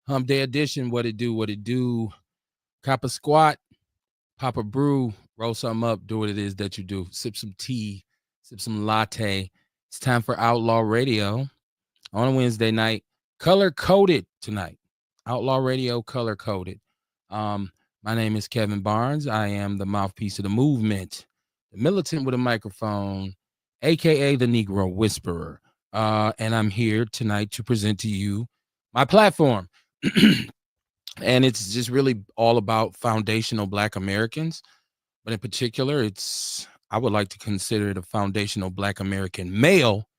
Hump Day edition. What it do? What it do? Cop a squat, pop a brew, roll something up, do what it is that you do. Sip some tea, sip some latte. It's time for Outlaw Radio on a Wednesday night. Color coded tonight. Outlaw Radio color coded. Um, my name is Kevin Barnes. I am the mouthpiece of the movement, the militant with a microphone, aka the Negro Whisperer. And I'm here tonight to present to you my platform. And it's just really all about foundational Black Americans, but in particular, I would like to consider it a foundational Black American male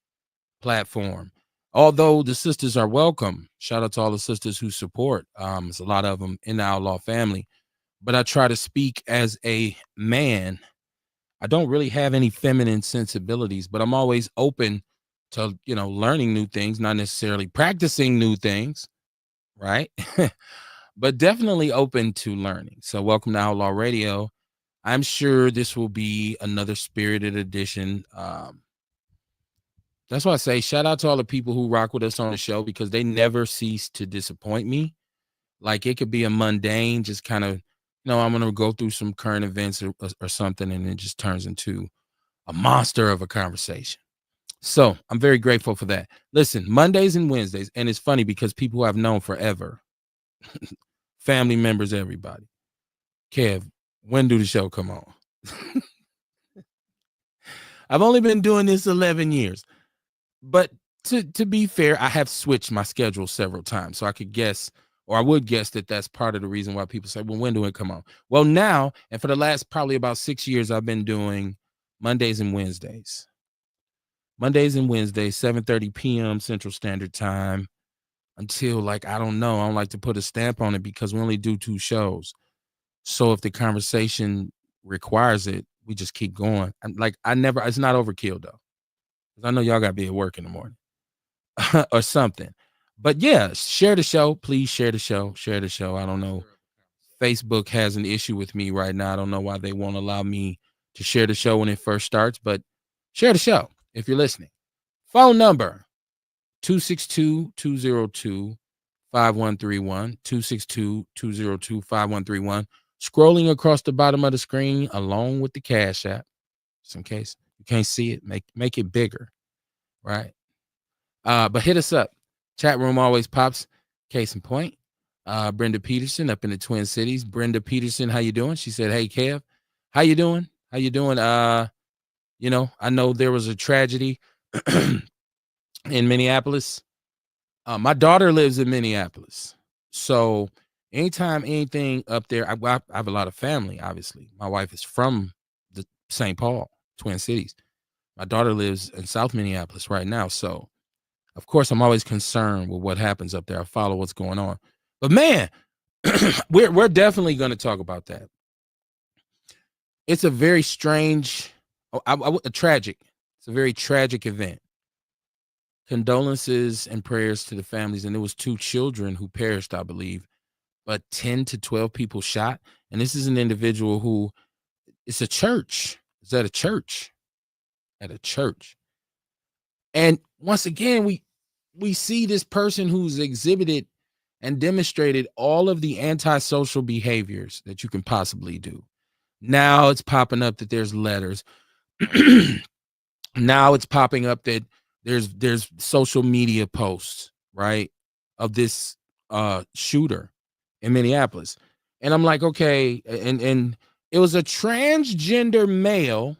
platform. Although the sisters are welcome, shout out to all the sisters who support. There's a lot of them in the Outlaw family, but I try to speak as a man. I don't really have any feminine sensibilities, but I'm always open to learning new things, not necessarily practicing new things, right? But definitely open to learning. So welcome to Outlaw Radio. I'm sure this will be another spirited edition. That's why I say shout out to all the people who rock with us on the show, because they never cease to disappoint me. Like, it could be a mundane, just kind of, I'm going to go through some current events or something, and it just turns into a monster of a conversation. So I'm very grateful for that. Listen, Mondays and Wednesdays, and it's funny because people who I've known forever, family members, everybody. Kev, when do the show come on? I've only been doing this 11 years. But to be fair, I have switched my schedule several times. So I could guess, or I would guess, that that's part of the reason why people say, well, when do it come on? Well, now, and for the last probably about 6 years, I've been doing Mondays and Wednesdays. Mondays and Wednesdays, 7:30 p.m. Central Standard Time, until, I don't like to put a stamp on it because we only do 2 shows. So if the conversation requires it, we just keep going. It's not overkill though. I know y'all got to be at work in the morning or something. But yeah, share the show. Please share the show. Share the show. I don't know. Facebook has an issue with me right now. I don't know why they won't allow me to share the show when it first starts, but share the show if you're listening. Phone number 262-202-5131, 262-202-5131. Scrolling across the bottom of the screen along with the Cash App, just in case you can't see it, make it bigger, right? But hit us up. Chat room always pops. Case in point, Brenda Peterson up in the Twin Cities. Brenda Peterson, how you doing? She said, hey, Kev, how you doing? How you doing? I know there was a tragedy in Minneapolis. My daughter lives in Minneapolis. So anytime anything up there, I have a lot of family, obviously. My wife is from the St. Paul, Twin Cities. My daughter lives in South Minneapolis right now. So, of course, I'm always concerned with what happens up there. I follow what's going on. But, man, we're definitely going to talk about that. It's a very strange, tragic. It's a very tragic event. Condolences and prayers to the families. And there was 2 children who perished, I believe, but 10 to 12 people shot. And this is an individual who, it's a church. It's at a church. At a church. And once again, we see this person who's exhibited and demonstrated all of the antisocial behaviors that you can possibly do. Now it's popping up that there's letters. Now it's popping up that there's social media posts, right, of this shooter in Minneapolis. And I'm like, okay, and it was a transgender male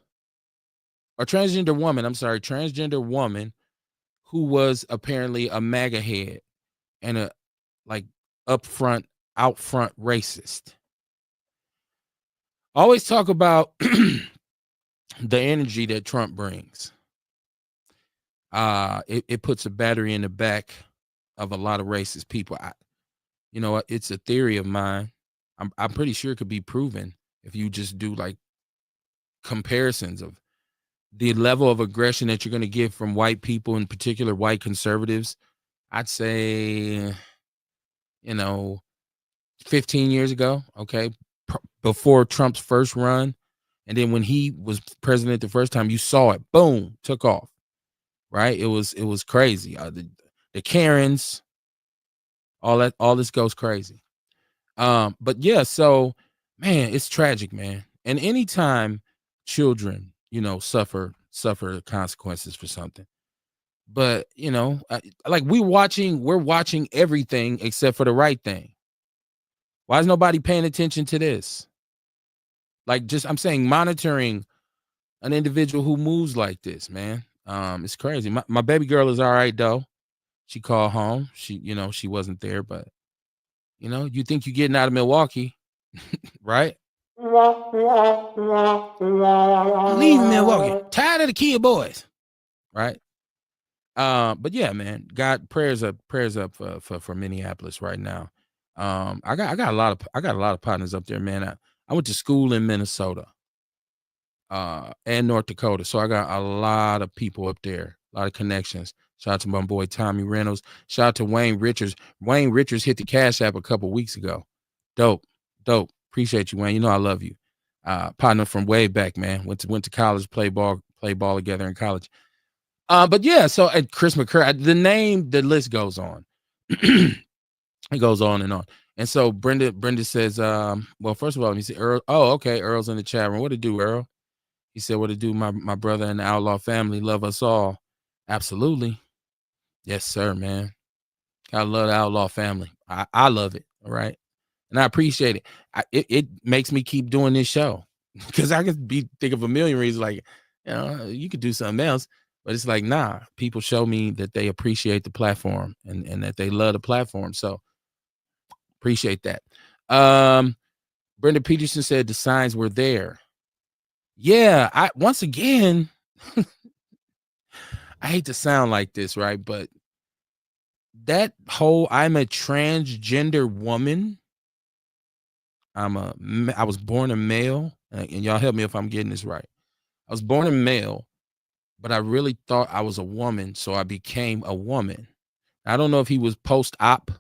or transgender woman who was apparently a MAGA head and a out front racist. Always talk about the energy that Trump brings. It puts a battery in the back of a lot of racist people. It's a theory of mine. I'm pretty sure it could be proven if you just do comparisons of the level of aggression that you're going to get from white people, in particular white conservatives. I'd say, 15 years ago, okay, before Trump's first run, and then when he was president the first time, you saw it, boom, took off, right? It was crazy. The Karens, All this goes crazy. But yeah, so man, it's tragic, man. And anytime children, suffer the consequences for something. But like we're watching everything except for the right thing. Why is nobody paying attention to this? Like, just I'm saying, monitoring an individual who moves like this, man. It's crazy. My baby girl is all right though. She called home. She wasn't there, but you think you're getting out of Milwaukee, right? Leave Milwaukee. Tired of the kid boys, right? But yeah, man. God, prayers up for Minneapolis right now. I got a lot of partners up there, man. I went to school in Minnesota, and North Dakota, so I got a lot of people up there, a lot of connections. Shout out to my boy Tommy Reynolds. Shout out to Wayne Richards. Wayne Richards hit the Cash App a couple weeks ago. Dope. Appreciate you, Wayne. You know I love you. Partner from way back, man. Went to college, play ball together in college. But yeah, so at Chris McCurry, the list goes on. It goes on and on. And so Brenda says, well, first of all, let me see Earl. Oh, okay. Earl's in the chat room. What to do, Earl? He said, what to do, my brother and the Outlaw family. Love us all. Absolutely. Yes, sir, man. I love the Outlaw family. I love it. All right. And I appreciate it. It makes me keep doing this show because I could think of a million reasons like, you could do something else. But it's like, nah, people show me that they appreciate the platform and that they love the platform. So appreciate that. Brenda Peterson said the signs were there. Yeah, once again, I hate to sound like this, right? But that whole I'm a transgender woman. I was born a male, and y'all help me if I'm getting this right. I was born a male, but I really thought I was a woman, so I became a woman. I don't know if he was post-op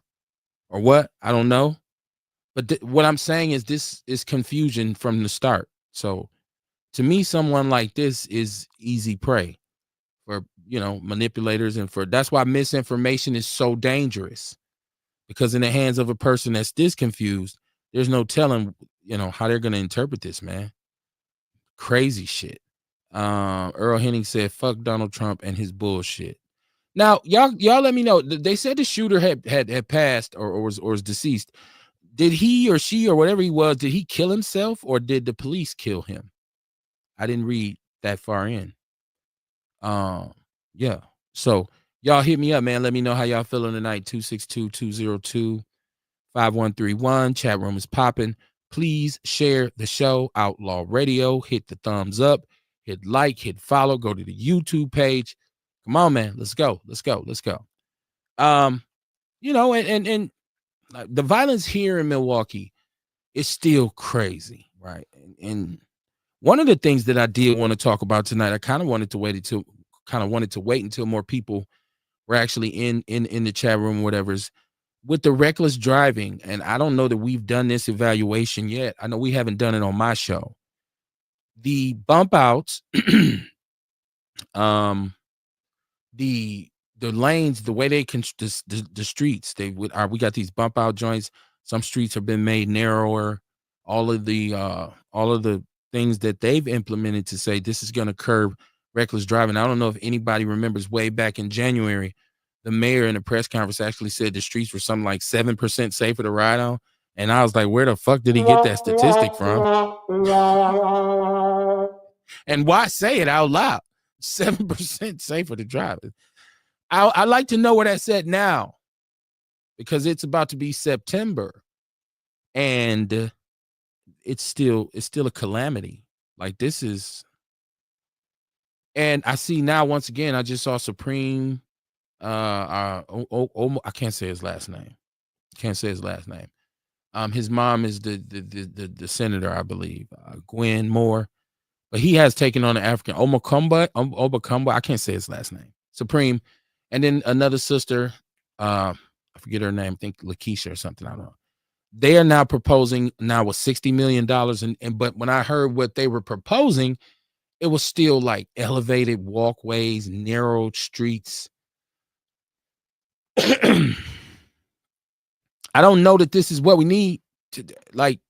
or what. I don't know. But what I'm saying is this is confusion from the start. So to me, someone like this is easy prey for, manipulators, and that's why misinformation is so dangerous, because in the hands of a person that's this confused, there's no telling, how they're going to interpret this, man. Crazy shit. Earl Henning said, fuck Donald Trump and his bullshit. Now, y'all let me know. They said the shooter had passed or was deceased. Did he or she or whatever he was, did he kill himself or did the police kill him? I didn't read that far in. Yeah. So y'all hit me up, man. Let me know how y'all feeling tonight. 262-202-5131. Chat room is popping. Please share the show, Outlaw Radio. Hit the thumbs up, hit like, hit follow, go to the YouTube page. Come on, man. Let's go. And the violence here in Milwaukee is still crazy, right? And one of the things that I did want to talk about tonight, I kind of wanted to wait until more people were actually in the chat room, whatever's with the reckless driving. And I don't know that we've done this evaluation yet. I know we haven't done it on my show. The bump outs, the lanes, the way they can the streets, we got these bump out joints. Some streets have been made narrower. All of the things that they've implemented to say this is going to curb reckless driving. I don't know if anybody remembers way back in January, the mayor in a press conference actually said the streets were something like 7% safer to ride on. And I was like, where the fuck did he get that statistic from? And why say it out loud? 7% safer to drive. I'd like to know where that's at now, because it's about to be September and it's still a calamity. Like this is, and I see now, once again, I just saw Supreme, I can't say his last name. His mom is the senator, I believe, Gwen Moore, but he has taken on an African Omakumba. I can't say his last name. Supreme, and then another sister, I forget her name. I think Lakeisha or something. I don't know. They are now proposing now with $60 million, but when I heard what they were proposing, it was still like elevated walkways, narrow streets. I don't know that this is what we need to, like,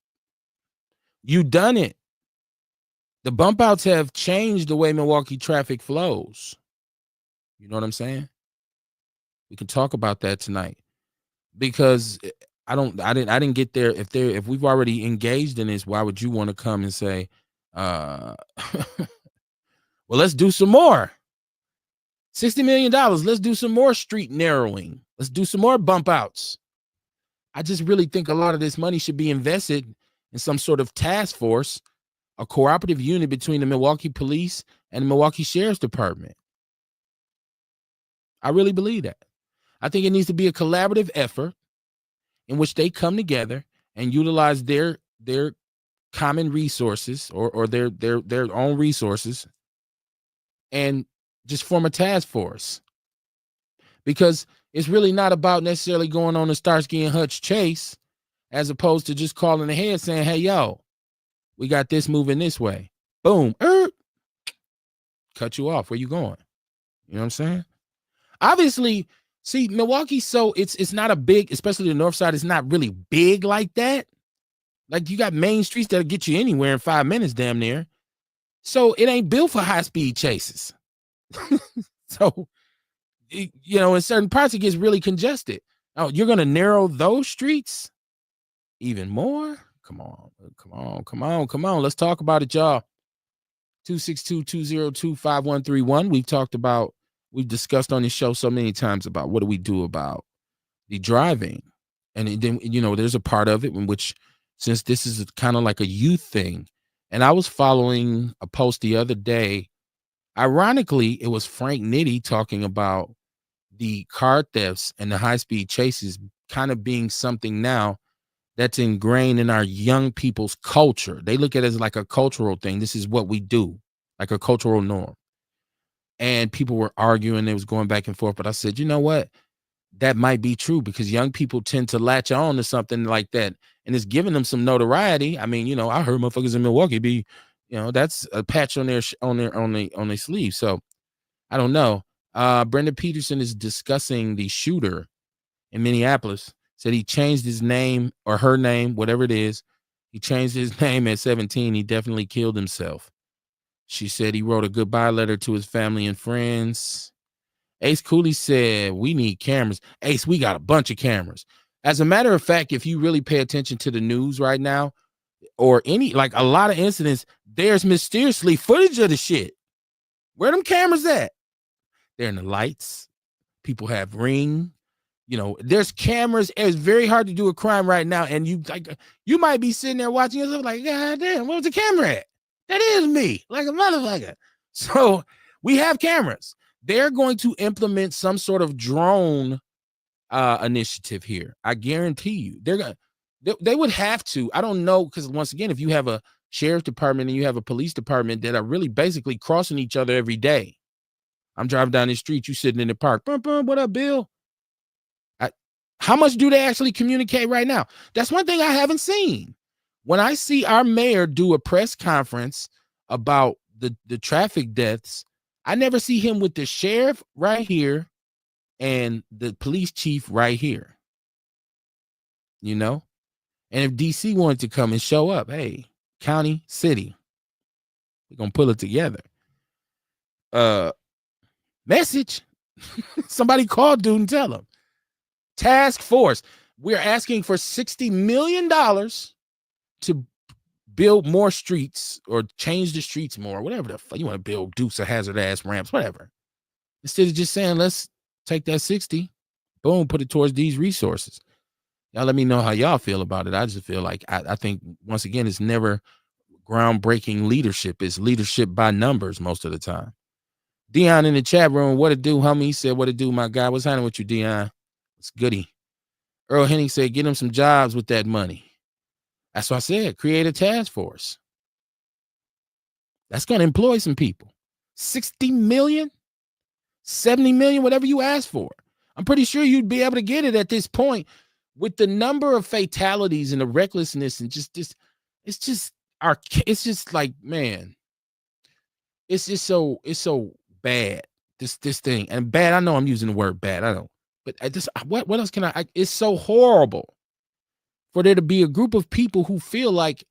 you done it. The bump outs have changed the way Milwaukee traffic flows. You know what I'm saying? We can talk about that tonight, because I didn't get there. If we've already engaged in this, why would you want to come and say, well, let's do some more. $60 million. Let's do some more street narrowing. Let's do some more bump outs. I just really think a lot of this money should be invested in some sort of task force, a cooperative unit between the Milwaukee Police and the Milwaukee Sheriff's Department. I really believe that. I think it needs to be a collaborative effort in which they come together and utilize their common resources or their own resources and just form a task force. Because it's really not about necessarily going on a Starsky and Hutch chase, as opposed to just calling ahead saying, hey, yo, we got this moving this way. Boom. Cut you off. Where you going? You know what I'm saying? Obviously, see, Milwaukee, so it's not a big, especially the north side, it's not really big like that. Like, you got main streets that'll get you anywhere in 5 minutes, damn near. So it ain't built for high-speed chases. So, you know, in certain parts, it gets really congested. Oh, you're going to narrow those streets even more? Come on. Let's talk about it, y'all. 262-202-5131. We've discussed on this show so many times about what do we do about the driving. And then, you know, there's a part of it in which, since this is kind of like a youth thing, and I was following a post the other day. Ironically, it was Frank Nitti talking about the car thefts and the high-speed chases kind of being something now that's ingrained in our young people's culture. They look at it as like a cultural thing. This is what we do, like a cultural norm. And people were arguing. It was going back and forth. But I said, you know what? That might be true, because young people tend to latch on to something like that. And it's giving them some notoriety. I mean, you know, I heard motherfuckers in Milwaukee be, you know, that's a patch on their sleeve. So I don't know. Brendan Peterson is discussing the shooter in Minneapolis. Said he changed his name, or her name, whatever it is. He changed his name at 17. He definitely killed himself. She said he wrote a goodbye letter to his family and friends. Ace Cooley said, we need cameras. Ace, we got a bunch of cameras. As a matter of fact, if you really pay attention to the news right now, or any, like, a lot of incidents, there's mysteriously footage of the shit. Where them cameras at? They're in the lights. People have Ring. You know, there's cameras. It's very hard to do a crime right now. And you might be sitting there watching yourself like, God damn, where's the camera at? That is me, like a motherfucker. So we have cameras. They're going to implement some sort of drone initiative here. I guarantee you. They would have to. I don't know, because once again, if you have a sheriff's department and you have a police department that are really basically crossing each other every day. I'm driving down the street, you sitting in the park. Bum, bum, what up, Bill? How much do they actually communicate right now? That's one thing I haven't seen. When I see our mayor do a press conference about the traffic deaths, I never see him with the sheriff right here and the police chief right here. You know? And if DC wanted to come and show up, hey, county, city, we're going to pull it together. Message. Somebody call dude and tell him. Task force. We're asking for $60 million to build more streets, or change the streets more, whatever the fuck you want to build, Dukes of Hazzard ass ramps, whatever. Instead of just saying, let's take that 60, boom, put it towards these resources. Y'all let me know how y'all feel about it. I just feel like I think, once again, it's never groundbreaking leadership. It's leadership by numbers most of the time. Dion in the chat room, what it do, homie? He said, what it do, my guy? What's happening with you, Dion? It's goody. Earl Henning said, get him some jobs with that money. That's what I said. Create a task force. That's going to employ some people. 60 million, 70 million, whatever you ask for. I'm pretty sure you'd be able to get it at this point, with the number of fatalities and the recklessness and just this. It's just like, man, it's so bad. This thing, and bad. I know I'm using the word bad. I don't, but what else can it's so horrible. for there to be a group of people who feel like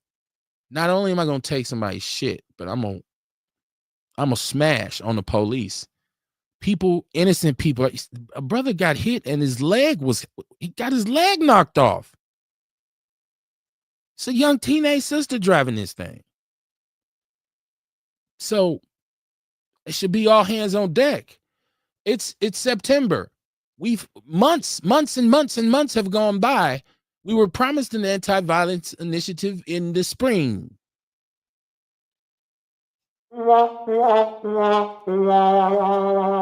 not only am I going to take somebody's shit, but I'm gonna smash on the police. People, innocent people. A brother got hit and he got his leg knocked off. It's a young teenage sister driving this thing. So it should be all hands on deck. It's September. We've months have gone by. We were promised an anti-violence initiative in the spring.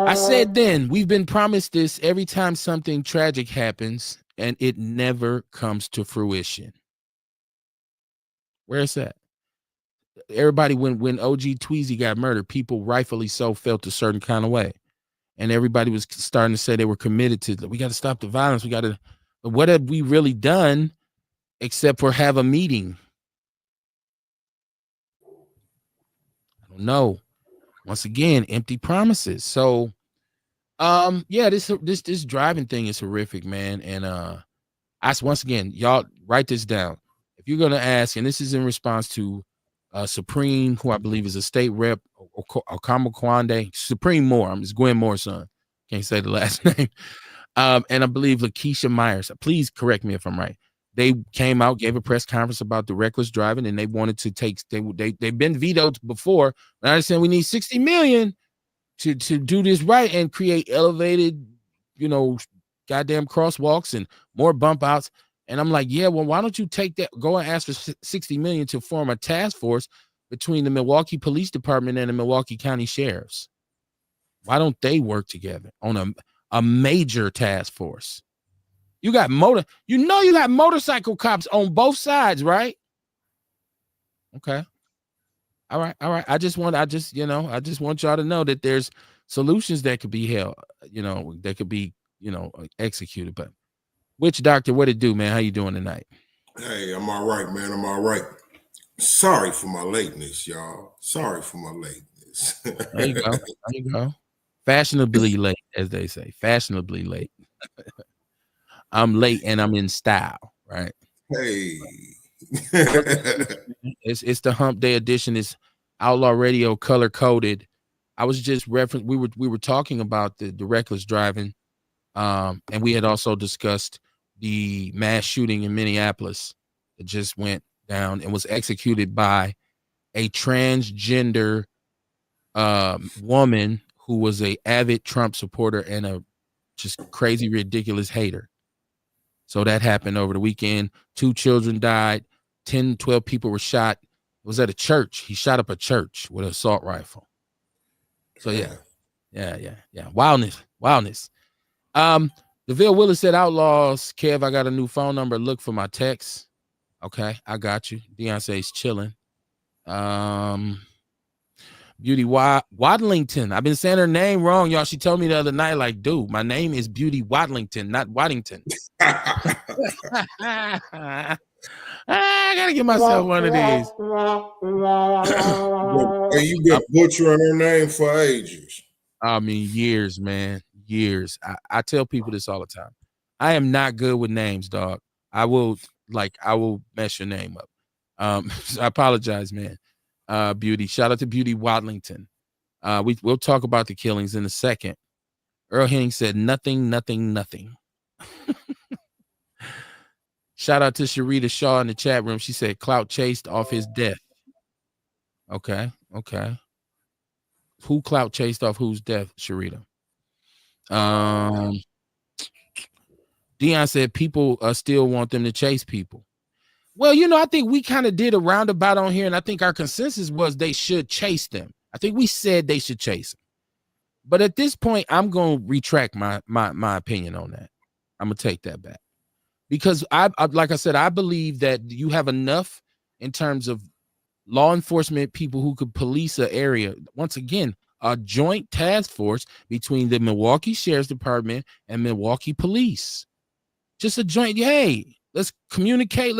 I said then, we've been promised this every time something tragic happens, and it never comes to fruition. Where's that? Everybody, when OG Tweezy got murdered, people rightfully so felt a certain kind of way. And everybody was starting to say they were committed to, we got to stop the violence. But what have we really done except for have a meeting? I don't know. Once again, empty promises. So, yeah, this driving thing is horrific, man. And once again, y'all write this down. If you're gonna ask, and this is in response to Supreme, who I believe is a state rep, Okama Kwande, Supreme Moore. It's Gwen Moore's son. Can't say the last name. And I believe Lakeisha Myers. Please correct me if I'm right. They came out, gave a press conference about the reckless driving, and they wanted to take. They've been vetoed before. And I said we need 60 million to do this right and create elevated, goddamn crosswalks and more bump outs. And I'm like, yeah, well, why don't you take that? Go and ask for 60 million to form a task force between the Milwaukee Police Department and the Milwaukee County Sheriffs. Why don't they work together on a major task force? You got motorcycle cops on both sides, right? Okay. All right. I just want y'all to know that there's solutions that could be held, that could be, executed. But Witch Doctor, what it do, man? How you doing tonight? Hey, I'm all right, man. I'm all right. Sorry for my lateness, y'all. Sorry for my lateness. There you go. Fashionably late, as they say. Fashionably late. I'm late and I'm in style, right? Hey. It's the Hump Day edition. It's Outlaw Radio color coded. I was just we were talking about the reckless driving. And we had also discussed the mass shooting in Minneapolis that just went down and was executed by a transgender woman who was a avid Trump supporter and a just crazy, ridiculous hater. So that happened over the weekend. 2 children died. 10, 12 people were shot. It was at a church. He shot up a church with an assault rifle. So yeah. Wildness. DeVille Willis said, Outlaws, Kev, I got a new phone number. Look for my text. Okay, I got you. Beyonce's chilling. Beauty Wadlington. I've been saying her name wrong, y'all. She told me the other night, like, dude, my name is Beauty Wadlington, not Waddington. I gotta give myself one of these. Hey, you been butchering her name for ages. I mean, years, man. Years. I tell people this all the time. I am not good with names, dog. I will mess your name up. I apologize, man. Beauty. Shout out to Beauty Wadlington. We'll talk about the killings in a second. Earl Henning said nothing. Shout out to Sharita Shaw in the chat room. She said clout chased off his death. Okay. Who clout chased off whose death, Sharita? Dion said people still want them to chase people. Well, I think we kind of did a roundabout on here, and I think our consensus was they should chase them. I think we said they should chase them. But at this point, I'm going to retract my opinion on that. I'm going to take that back. Because like I said, I believe that you have enough in terms of law enforcement people who could police an area. Once again, a joint task force between the Milwaukee Sheriff's Department and Milwaukee Police. Just a joint, hey, let's communicate.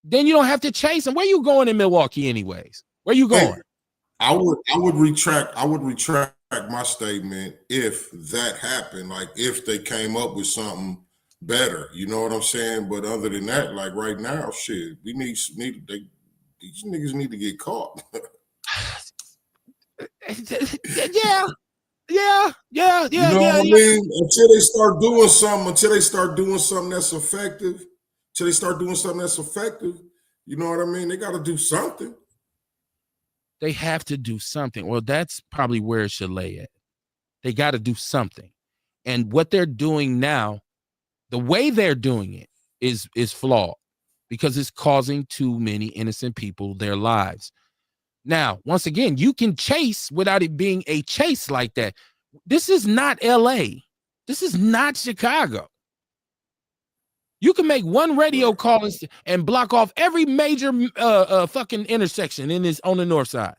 Then you don't have to chase them. Where you going in Milwaukee anyways? Where you going? Hey, I would retract my statement if that happened. Like if they came up with something better. You know what I'm saying? But other than that, like right now, shit, we these niggas need to get caught. Yeah. You know what I mean? Until they start doing something that's effective, you know what I mean? They got to do something. They have to do something. Well, that's probably where it should lay at. They got to do something. And what they're doing now, the way they're doing it is flawed because it's causing too many innocent people their lives. Now, once again, you can chase without it being a chase like that. This is not LA. This is not Chicago. You can make one radio call and block off every major fucking intersection in this on the north side.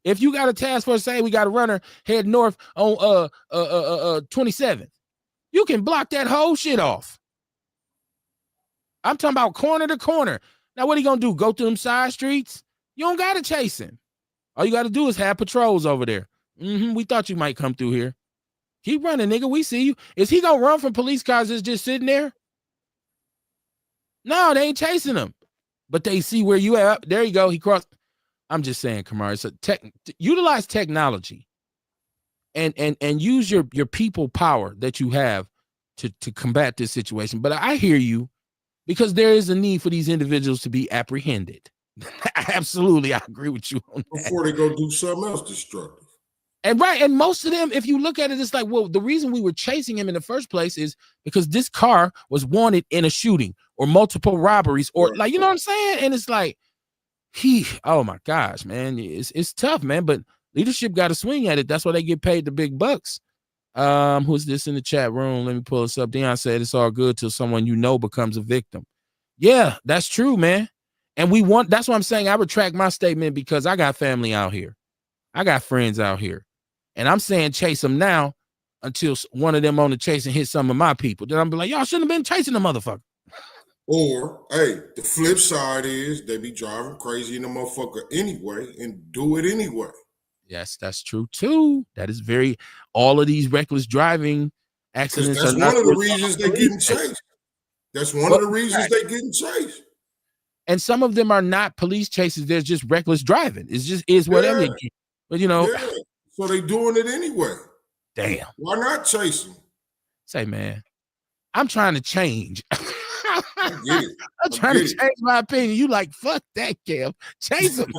If you got a task force, say we got a runner head north on 27th, you can block that whole shit off. I'm talking about corner to corner. Now, what are you gonna do? Go through them side streets? You don't gotta chase him. All you gotta do is have patrols over there. We thought you might come through here. Keep running, nigga. We see you. Is he gonna run from police cars that's just sitting there? No, they ain't chasing him. But they see where you at. There you go. He crossed. I'm just saying, Kamar, it's utilize technology and use your people power that you have to combat this situation. But I hear you, because there is a need for these individuals to be apprehended. Absolutely, I agree with you on that. Before they go do something else destructive. And most of them, if you look at it, it's like, well, the reason we were chasing him in the first place is because this car was wanted in a shooting or multiple robberies or like, you know what I'm saying? And it's like, oh my gosh, man, it's tough, man. But leadership got to swing at it. That's why they get paid the big bucks. Who's this in the chat room? Let me pull this up. Dion said it's all good till someone you know becomes a victim. Yeah, that's true, man. And that's what I'm saying. I retract my statement because I got family out here. I got friends out here. And I'm saying chase them now until one of them on the chase and hit some of my people. Then I'm be like, y'all shouldn't have been chasing the motherfucker. Or, hey, the flip side is they be driving crazy in the motherfucker anyway and do it anyway. Yes, that's true too. That is all of these reckless driving accidents. That's one of the reasons they're getting chased. That's one of the reasons they're getting chased. And some of them are not police chases. They're just reckless driving. It's just whatever. Yeah. But you know. Yeah. So they doing it anyway. Damn. Why not chase them? Say, man, I'm trying to change. I get it. I'm trying to change my opinion. You like, fuck that, Kev. Chase them.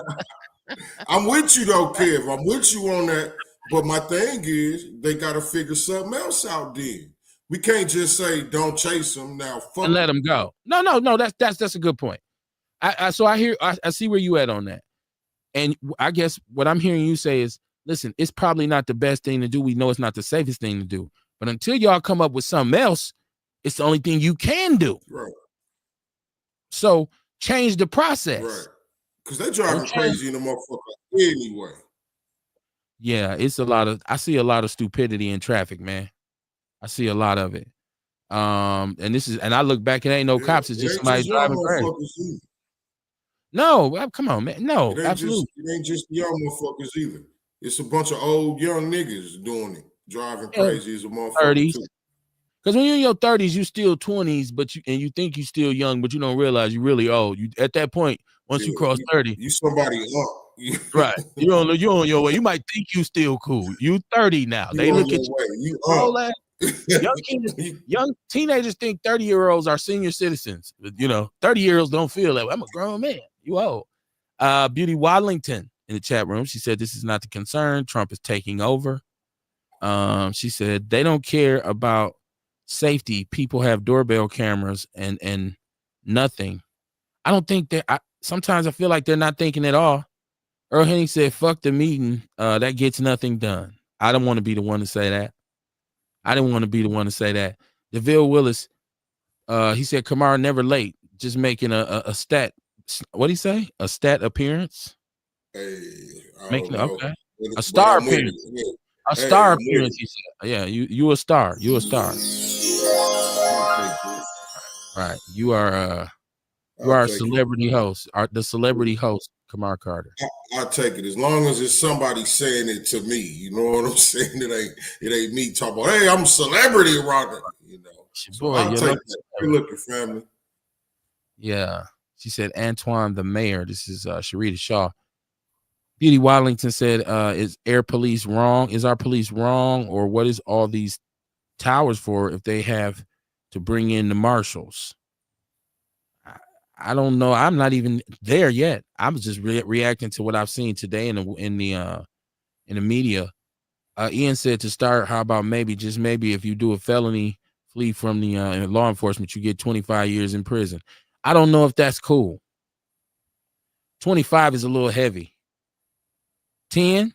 I'm with you though, Kev. I'm with you on that. But my thing is, they got to figure something else out then. We can't just say, don't chase them now. Fuck and let them go. No. That's a good point. I see where you at on that. And I guess what I'm hearing you say is, listen, it's probably not the best thing to do. We know it's not the safest thing to do. But until y'all come up with something else, it's the only thing you can do. Right. So change the process. Right. Because they're driving crazy in the motherfucker anyway. Yeah, I see a lot of stupidity in traffic, man. I see a lot of it. And I look back, it ain't no cops, it's just somebody driving crazy. No, come on, man. No, absolutely. It ain't just young motherfuckers either. It's a bunch of old young niggas doing it, driving crazy as a motherfucker. Because when you're in your 30s, you still 20s, but you think you still young, but you don't realize you really old. You at that point, once you cross 30, you somebody up. Right. You on your way. You might think you still cool. You 30 now. They look at you. Young teenagers think 30-year-olds are senior citizens. 30-year-olds don't feel that way. I'm a grown man. You old. Beauty Wadlington in the chat room. She said, this is not the concern. Trump is taking over. She said, they don't care about safety. People have doorbell cameras and nothing. I don't think that. Sometimes I feel like they're not thinking at all. Earl Henning said, fuck the meeting. That gets nothing done. I don't want to be the one to say that. I didn't want to be the one to say that. DeVille Willis, he said, Kamara never late, just making a stat. What'd he say? A stat appearance? Hey, okay. A star appearance. A star appearance, he said. Yeah, you a star. You a star. Right. You are a celebrity host. The celebrity host Kamar Carter? I take it as long as it's somebody saying it to me. You know what I'm saying? It ain't me talking about, hey, I'm a celebrity around it. You know, so Boy, I'll take that. Hey, look, your family. Yeah, she said Antoine the mayor. This is Sharita Shaw. Beauty Wallington said, "Is air police wrong? Is our police wrong, or what is all these towers for if they have to bring in the marshals?" I don't know. I'm not even there yet. I was just reacting to what I've seen today in the media. Ian said to start, how about just maybe if you do a felony, flee from the law enforcement, you get 25 years in prison. I don't know if that's cool. 25 is a little heavy. 10,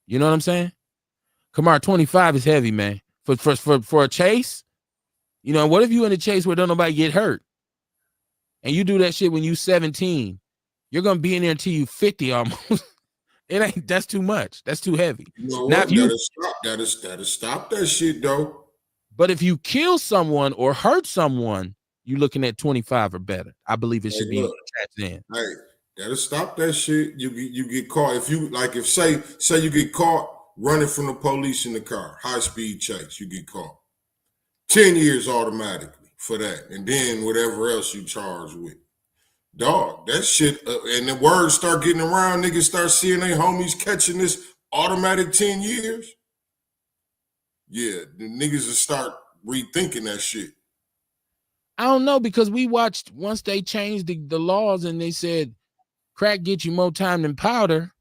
you know what I'm saying? Kamar, 25 is heavy, man. For a chase, you know, what if you in a chase where don't nobody get hurt? And you do that shit when you 17, you're gonna be in there until you 50 almost. That's too much. That's too heavy. You know Now, what? That'll stop that shit though. But if you kill someone or hurt someone, you're looking at 25 or better. I believe it should be attached in. Hey, that'll stop that shit. You get caught if say you get caught running from the police in the car, high speed chase, you get caught. 10 years automatically for that, and then whatever else you charged with. Dog, that shit, and the words start getting around, niggas start seeing their homies catching this automatic 10 years. Yeah, the niggas will start rethinking that shit. I don't know, because we watched once they changed the laws and they said crack get you more time than powder.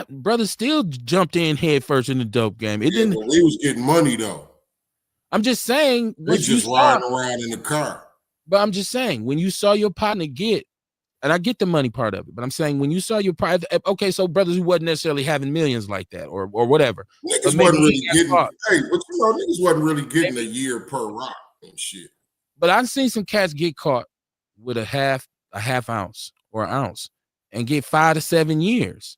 Brothers still jumped in head first in the dope game. It didn't. But we was getting money though. I'm just saying. They just riding around in the car. But I'm just saying, when you saw your partner get, and I get the money part of it, but I'm saying when you saw your partner, okay, so brothers who wasn't necessarily having millions like that or whatever. Niggas wasn't really getting, but niggas wasn't really getting a year per rock and shit. But I've seen some cats get caught with a half ounce or an ounce and get 5 to 7 years.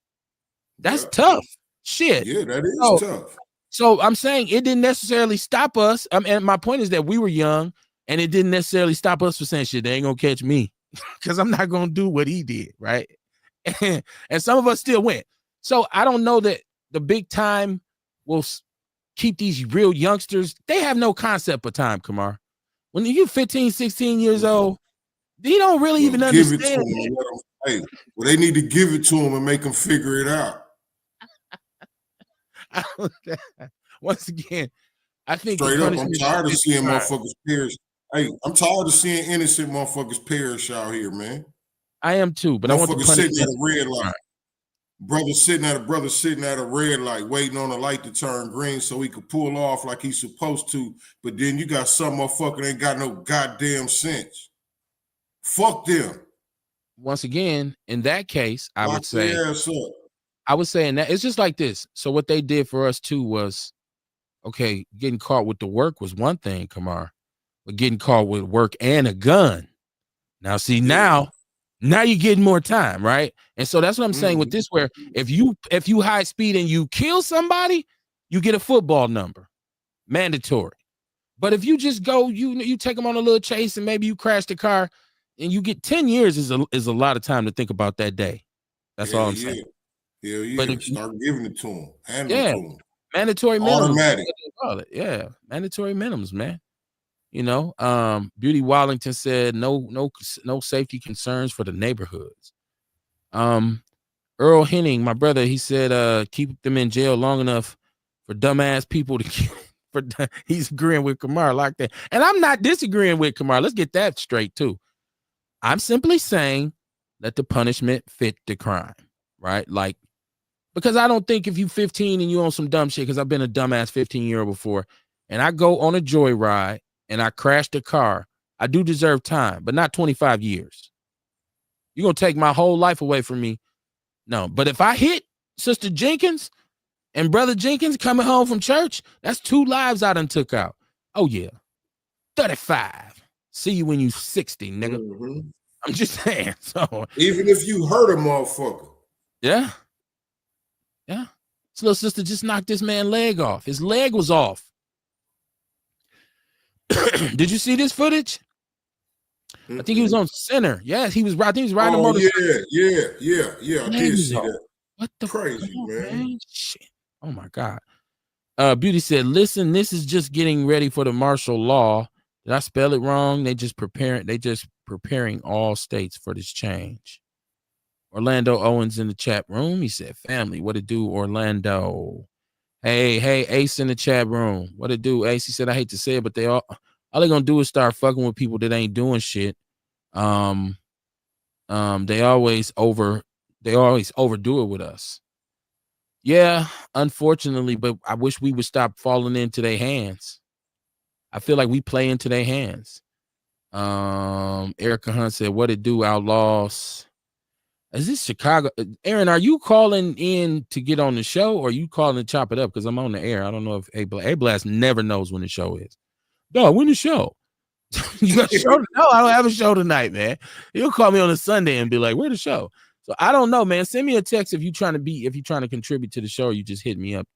That's tough. Shit. Yeah, that is tough. So I'm saying it didn't necessarily stop us. And my point is that we were young, and it didn't necessarily stop us from saying, shit, they ain't gonna catch me because I'm not gonna do what he did, right? And some of us still went. So I don't know that the big time will keep these real youngsters. They have no concept of time, Kamar. When you're 15, 16 years old, they don't really even understand. Hey, well, they need to give it to them and make them figure it out. Once again, I think straight up, I'm tired of seeing motherfuckers perish. Hey, I'm tired of seeing innocent motherfuckers perish out here, man. I am too, but I want to sitting at a red light. Brother sitting at a red light, waiting on a light to turn green so he could pull off like he's supposed to. But then you got some motherfucker that ain't got no goddamn sense. Fuck them. Once again, in that case, I would say in that it's just like this. So what they did for us too was, okay, getting caught with the work was one thing, Kamar, but getting caught with work and a gun. Now, see, now you're getting more time, right? And so that's what I'm saying with this, where if you high speed and you kill somebody, you get a football number, mandatory. But if you just go, you take them on a little chase and maybe you crash the car, and you get 10 years is a lot of time to think about that day. That's all I'm saying. Hell yeah. But if start giving it to them, handle it to them. Mandatory minimums. Automatic. Yeah, mandatory minimums, man. You know, Beauty Wallington said no safety concerns for the neighborhoods. Earl Henning, my brother, he said keep them in jail long enough for dumbass people to he's agreeing with Kamar like that. And I'm not disagreeing with Kamar. Let's get that straight too. I'm simply saying let the punishment fit the crime, right? Like, because I don't think if you 15 and you on some dumb shit, because I've been a dumbass 15-year-old before, and I go on a joyride and I crash the car, I do deserve time, but not 25 years. You're going to take my whole life away from me. No, but if I hit Sister Jenkins and Brother Jenkins coming home from church, that's 2 lives I done took out. Oh, yeah. 35. See you when you 60, nigga. I'm just saying. So even if you hurt a motherfucker. Yeah. Yeah. This little sister just knocked this man's leg off. His leg was off. Did you see this footage? I think he was on center. Yes, he was. I think he was riding a Oh motorcycle. yeah. I did see that. What the Crazy, fuck, man. Shit. Oh my God. Beauty said, listen, this is just getting ready for the martial law. Did I spell it wrong? They just preparing all states for this change. Orlando Owens in the chat room. He said, family, what it do, Orlando? Hey, Ace in the chat room. What it do, Ace? He said, I hate to say it, but all they gonna do is start fucking with people that ain't doing shit. They always overdo it with us. Yeah, unfortunately, but I wish we would stop falling into their hands. I feel like we play into their hands. Erica Hunt said, what it do, Outlaws? Is this Chicago? Aaron, are you calling in to get on the show, or are you calling to chop it up? Because I'm on the air. I don't know if A Blast never knows when the show is. Dog, when the show? You got a show? No, I don't have a show tonight, man. He'll call me on a Sunday and be like, where the show? So I don't know, man. Send me a text if you're trying to contribute to the show, or you just hit me up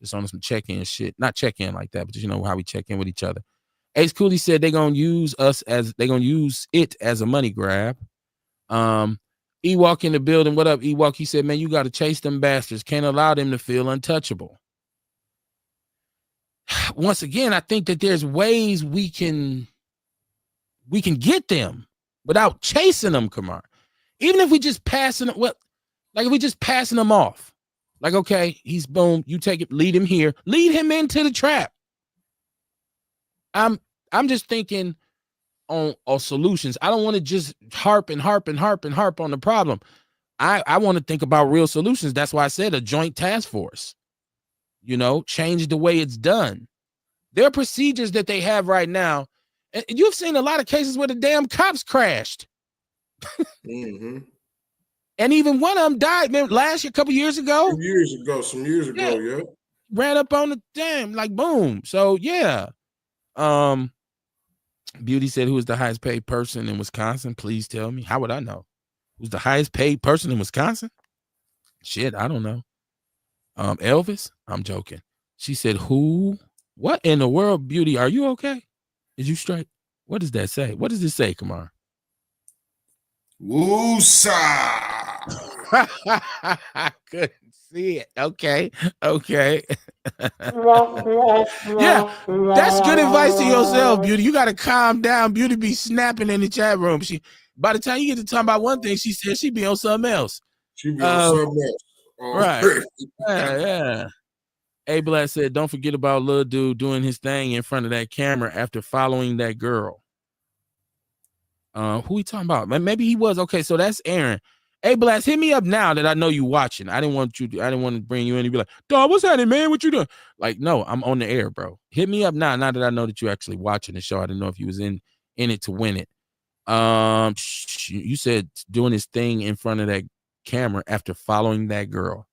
just on some check-in shit. Not check-in like that, but just, how we check in with each other. Ace Cooley said they're gonna use it as a money grab. Ewok in the building. What up, Ewok? He said, man, you gotta chase them bastards. Can't allow them to feel untouchable. Once again, I think that there's ways we can get them without chasing them, Kamar. Even if we just passing if we just passing them off. Like, okay, he's boom, you take it, lead him here, lead him into the trap. I'm just thinking on solutions. I don't want to just harp on the problem. I want to think about real solutions. That's why I said a joint task force. Change the way it's done. There are procedures that they have right now. And you've seen a lot of cases where the damn cops crashed. Mm-hmm. And even one of them died, man, last year, a couple years ago. Some years ago, yeah. Ran up on the damn, like, boom. So, yeah. Beauty said, who is the highest paid person in Wisconsin? Please tell me. How would I know? Who's the highest paid person in Wisconsin? Shit, I don't know. Elvis? I'm joking. She said, who? What in the world, Beauty? Are you okay? Is you straight? What does that say? What does it say, Kamar? Woosa. I couldn't see it. Okay. Yeah, that's good advice to yourself, Beauty. You got to calm down. Beauty be snapping in the chat room. By the time you get to talk about one thing, she said she be on something else. She be on something else. Right. Yeah. A Black said, don't forget about little dude doing his thing in front of that camera after following that girl. Who we talking about? Maybe he was. Okay, so that's Aaron. Hey, Blast, hit me up now that I know you watching. I didn't want to bring you in and be like, dog, what's happening, man? What you doing? Like, no, I'm on the air, bro. Hit me up now that I know that you actually watching the show. I didn't know if you was in it to win it. You said doing his thing in front of that camera after following that girl.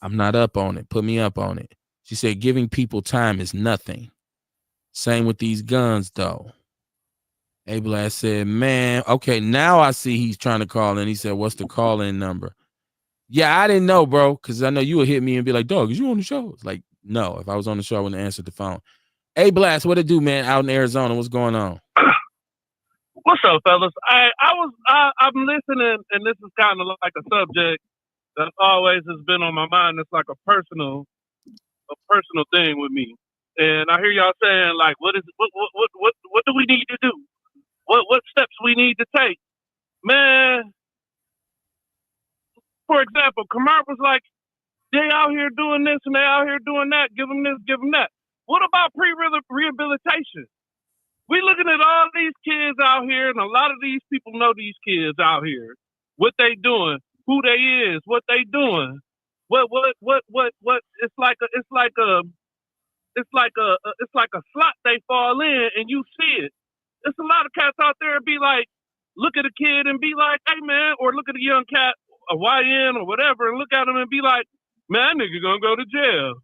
I'm not up on it. Put me up on it. She said giving people time is nothing. Same with these guns, though. Abel said, man, okay, now I see he's trying to call in. He said, what's the call-in number? Yeah, I didn't know, bro, because I know you would hit me and be like, dog, is you on the show? It's like, no, if I was on the show, I wouldn't answer the phone. Hey, Blast, what it do, man, out in Arizona? What's going on? What's up, fellas? I'm listening, and this is kind of like a subject that always has been on my mind. It's like a personal thing with me. And I hear y'all saying, like, what do we need to do? What steps we need to take? Man, for example, Kamar was like, they out here doing this and they out here doing that. Give them this, give them that. What about pre-rehabilitation? We looking at all these kids out here, and a lot of these people know these kids out here. What they doing? Who they is? What they doing? What? It's like a slot they fall in, and you see it. There's a lot of cats out there be like, look at a kid and be like, hey man, or look at a young cat, a YN or whatever, and look at him and be like, man, that nigga gonna go to jail.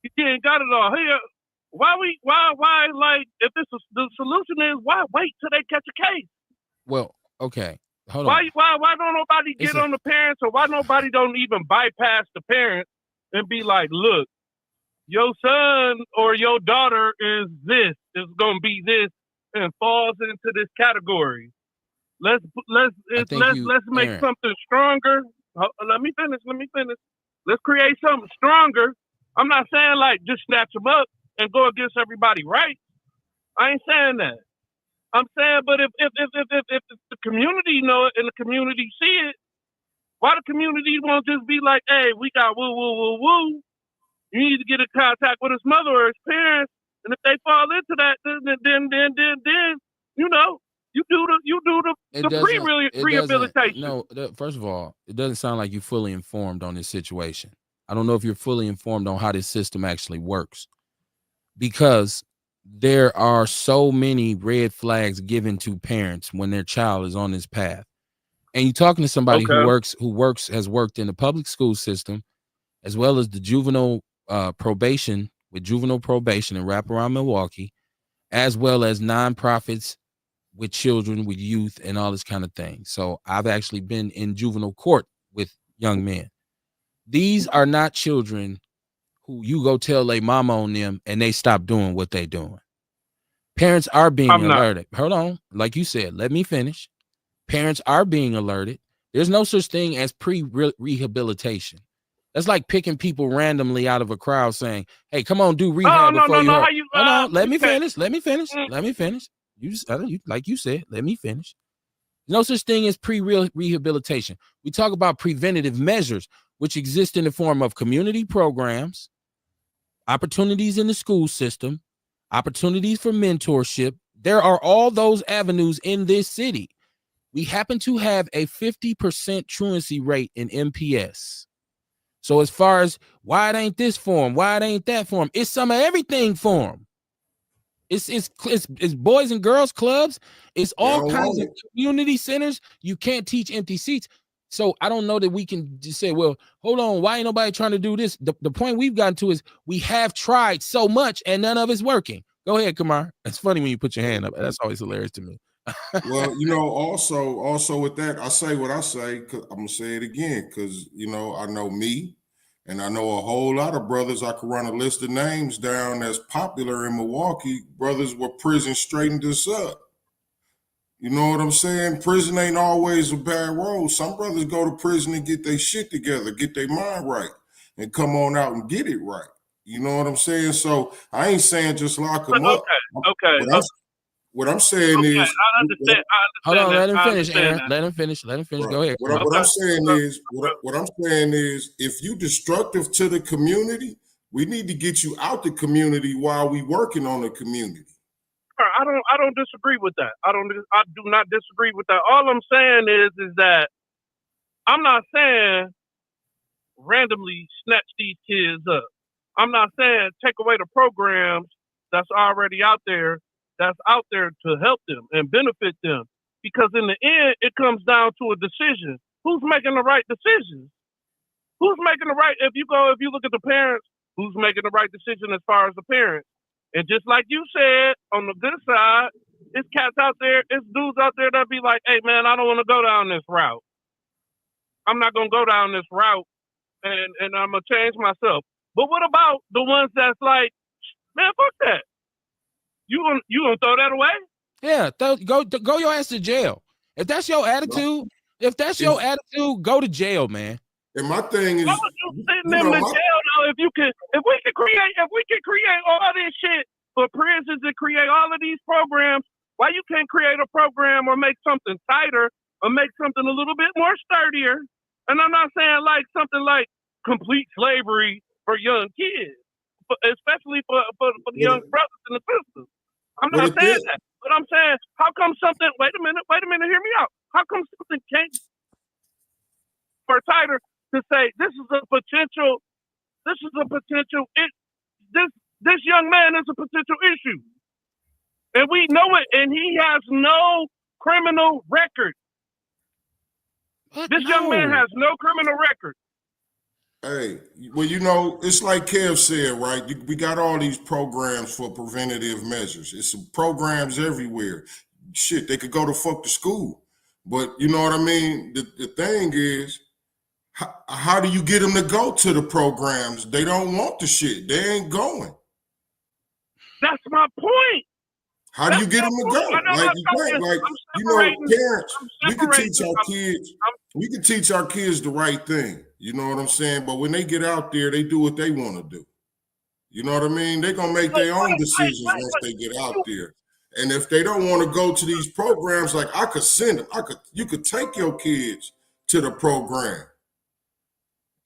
He ain't got it all. Hey, why like, if the solution is, why wait till they catch a case? Well, okay. Hold on. Why don't nobody get on the parents, or why nobody don't even bypass the parents and be like, look, your son or your daughter is this, is gonna be this, and falls into this category. Let's make Aaron, something stronger. Let me finish. Let's create something stronger. I'm not saying like just snatch them up and go against everybody, right? I ain't saying that. I'm saying, but if the community know it and the community see it, why the community won't just be like, hey, we got woo woo woo woo. You need to get in contact with his mother or his parents, and if they fall into that, then you know, you do the rehabilitation. No, first of all, it doesn't sound like you're fully informed on this situation. I don't know if you're fully informed on how this system actually works, because there are so many red flags given to parents when their child is on this path. And you're talking to somebody who has worked in the public school system, as well as the juvenile probation with juvenile probation and wraparound Milwaukee, as well as nonprofits with children, with youth, and all this kind of thing. So I've actually been in juvenile court with young men. These are not children who you go tell a mama on them and they stop doing what they're doing. Parents are being alerted. Hold on. Like you said, let me finish. Parents are being alerted. There's no such thing as pre-rehabilitation. That's like picking people randomly out of a crowd saying, hey, come on, do rehab before you hurt. Hold on, let me finish. Let me finish. You just, like you said, let me finish. No such thing as pre-rehabilitation. We talk about preventative measures, which exist in the form of community programs, opportunities in the school system, opportunities for mentorship. There are all those avenues in this city. We happen to have a 50% truancy rate in MPS. So as far as why it ain't this form, why it ain't that form, it's some of everything form. It's boys and girls clubs. It's all kinds of community centers. You can't teach empty seats. So I don't know that we can just say, well, hold on, why ain't nobody trying to do this? The point we've gotten to is we have tried so much and none of it's working. Go ahead, Kamar. It's funny when you put your hand up. That's always hilarious to me. Well, you know, also with that, I say what I say, cause I'm gonna say it again, because you know, I know me, and I know a whole lot of brothers. I could run a list of names down that's popular in Milwaukee. Brothers where prison straightened us up. You know what I'm saying? Prison ain't always a bad road. Some brothers go to prison and get their shit together, get their mind right, and come on out and get it right. You know what I'm saying? So I ain't saying just lock them up. What I'm saying is, I understand. Hold on, let him finish, Aaron. Let him finish. Right. Go ahead. What I'm saying is, if you destructive to the community, we need to get you out the community while we working on the community. I don't disagree with that. I do not disagree with that. All I'm saying is that I'm not saying randomly snatch these kids up. I'm not saying take away the programs that's already out there, to help them and benefit them. Because in the end, it comes down to a decision. Who's making the right decisions? Who's making the right? If you look at the parents, who's making the right decision as far as the parents? And just like you said, on the good side, it's cats out there, it's dudes out there that be like, hey man, I don't want to go down this route. I'm not gonna go down this route, and I'm gonna change myself. But what about the ones that's like, man, fuck that. You gonna throw that away? Yeah, go your ass to jail. If that's your attitude, go to jail, man. And my thing is, sitting in the jail though. If we can create all this shit for prisons and create all of these programs, why you can't create a program or make something tighter or make something a little bit more sturdier? And I'm not saying like something like complete slavery for young kids, especially for the young brothers and the sisters. I'm not saying that, but I'm saying how come something? Wait a minute, hear me out. How come something can't for tighter to say this is a potential? This young man is a potential issue, and we know it, and he has no criminal record. This young man has no criminal record. Hey, well, you know, it's like Kev said, right? We got all these programs for preventative measures. It's programs everywhere. Shit, they could go to fuck the school. But you know what I mean? The thing is, how do you get them to go to the programs? They don't want the shit. They ain't going. That's my point. How do you get them to go? Like you can't, like, you know, parents, we can teach our kids, we can teach our kids the right thing. You know what I'm saying? But when they get out there, they do what they want to do. You know what I mean? They're gonna make their own decisions once they get out there. And if they don't want to go to these programs, like I could send them, you could take your kids to the program.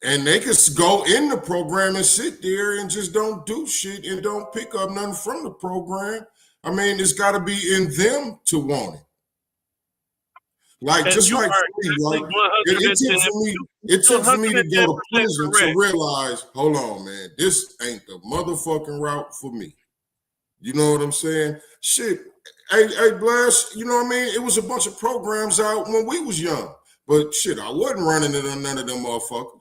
And they could go in the program and sit there and just don't do shit and don't pick up nothing from the program. I mean, it's got to be in them to want it. Like, And just you like are me, right? exactly It took for me to go to 110% prison to correct. realize, hold on, man, this ain't the motherfucking route for me. You know what I'm saying? Shit. Hey, Blast, you know what I mean? It was a bunch of programs out when we was young. But shit, I wasn't running it on none of them motherfuckers.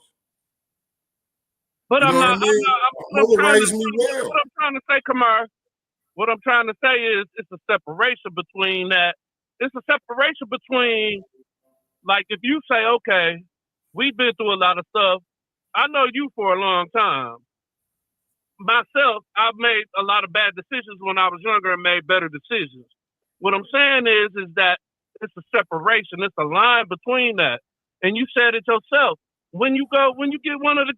But You I'm know not. what I mean? My mother raised me well. What I'm trying to say, Kamar, what I'm trying to say is it's a separation between that. It's a separation between, like, if you say, okay, we've been through a lot of stuff. I know you for a long time. Myself, I've made a lot of bad decisions when I was younger and made better decisions. What I'm saying is that it's a separation. It's a line between that. And you said it yourself. When you get one of the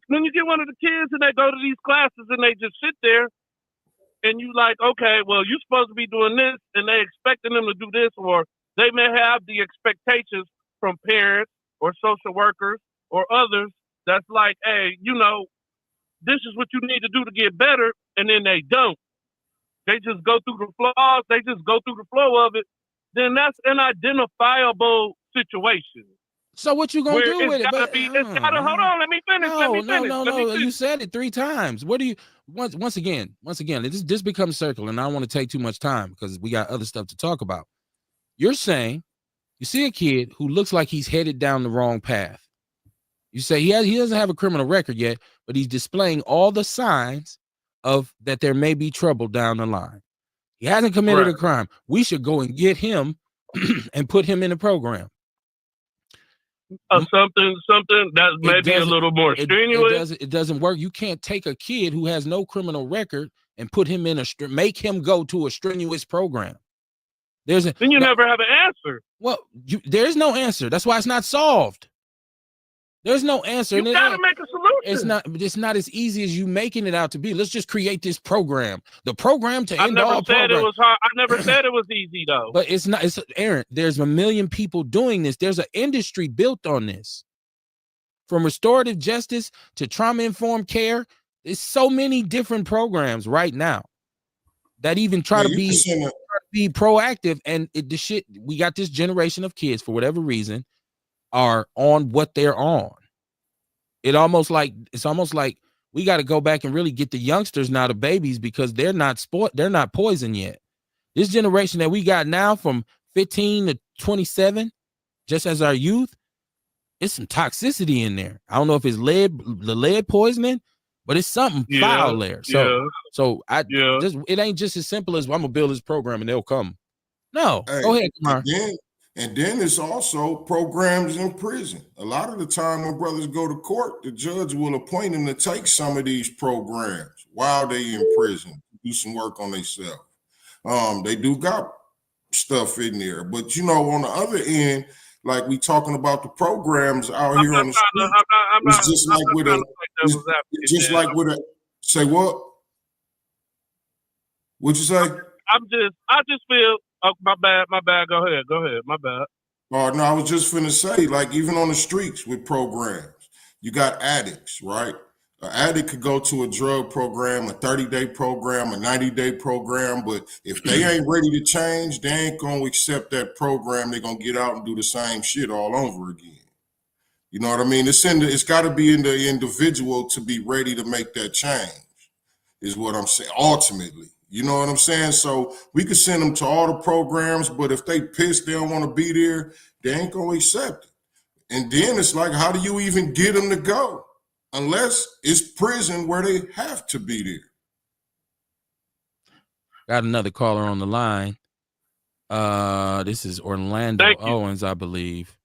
kids and they go to these classes and they just sit there and you like, okay, well, you're supposed to be doing this and they expecting them to do this, or they may have the expectations from parents or social workers or others that's like, hey, you know, this is what you need to do to get better, and then they don't. They just go through the flaws, they just go through the flow of it, then that's an identifiable situation. So what you gonna do with it? Hold on. Let me finish. No. You said it 3 times. What do you once again? This becomes circle, and I don't want to take too much time because we got other stuff to talk about. You're saying you see a kid who looks like he's headed down the wrong path. You say he doesn't have a criminal record yet, but he's displaying all the signs of that there may be trouble down the line. He hasn't committed a crime. We should go and get him and put him in the program. Something that's maybe a little more strenuous. Mm-hmm. It doesn't work. You can't take a kid who has no criminal record and put him in make him go to a strenuous program. Then you never have an answer. Well, there's no answer. That's why it's not solved. There's no answer. You gotta make a solution. It's not as easy as you making it out to be. Let's just create this program. The program to end all programs. I never said it was hard. I never said it was easy though. But it's not. It's Aaron. There's a million people doing this. There's an industry built on this. From restorative justice to trauma-informed care, there's so many different programs right now that even try to be proactive. And the shit, we got this generation of kids for whatever reason are on what they're on. It's almost like we got to go back and really get the youngsters now, the babies, because they're not poisoned yet. This generation that we got now from 15 to 27, just as our youth, it's some toxicity in there. I don't know if it's lead poisoning, but it's something foul there. So it ain't just as simple as I'm gonna build this program and they'll come. No, go ahead, Kumar. And then it's also programs in prison. A lot of the time when brothers go to court, the judge will appoint them to take some of these programs while they in prison, do some work on themselves. They do got stuff in there. But, you know, on the other end, like we talking about the programs out here on the street, it's just like with a, say what? What'd you say? I just feel, oh, my bad. Go ahead. My bad. Oh, no, I was just finna say, like, even on the streets with programs, you got addicts, right? An addict could go to a drug program, a 30-day program, a 90-day program, but if they ain't ready to change, they ain't gonna accept that program. They're gonna get out and do the same shit all over again. You know what I mean? It's got to be in the individual to be ready to make that change, is what I'm saying, ultimately. You know what I'm saying? So we could send them to all the programs, but if they pissed, they don't want to be there, they ain't going to accept it. And then it's like, how do you even get them to go? Unless it's prison where they have to be there. Got another caller on the line. This is Orlando Owens, I believe.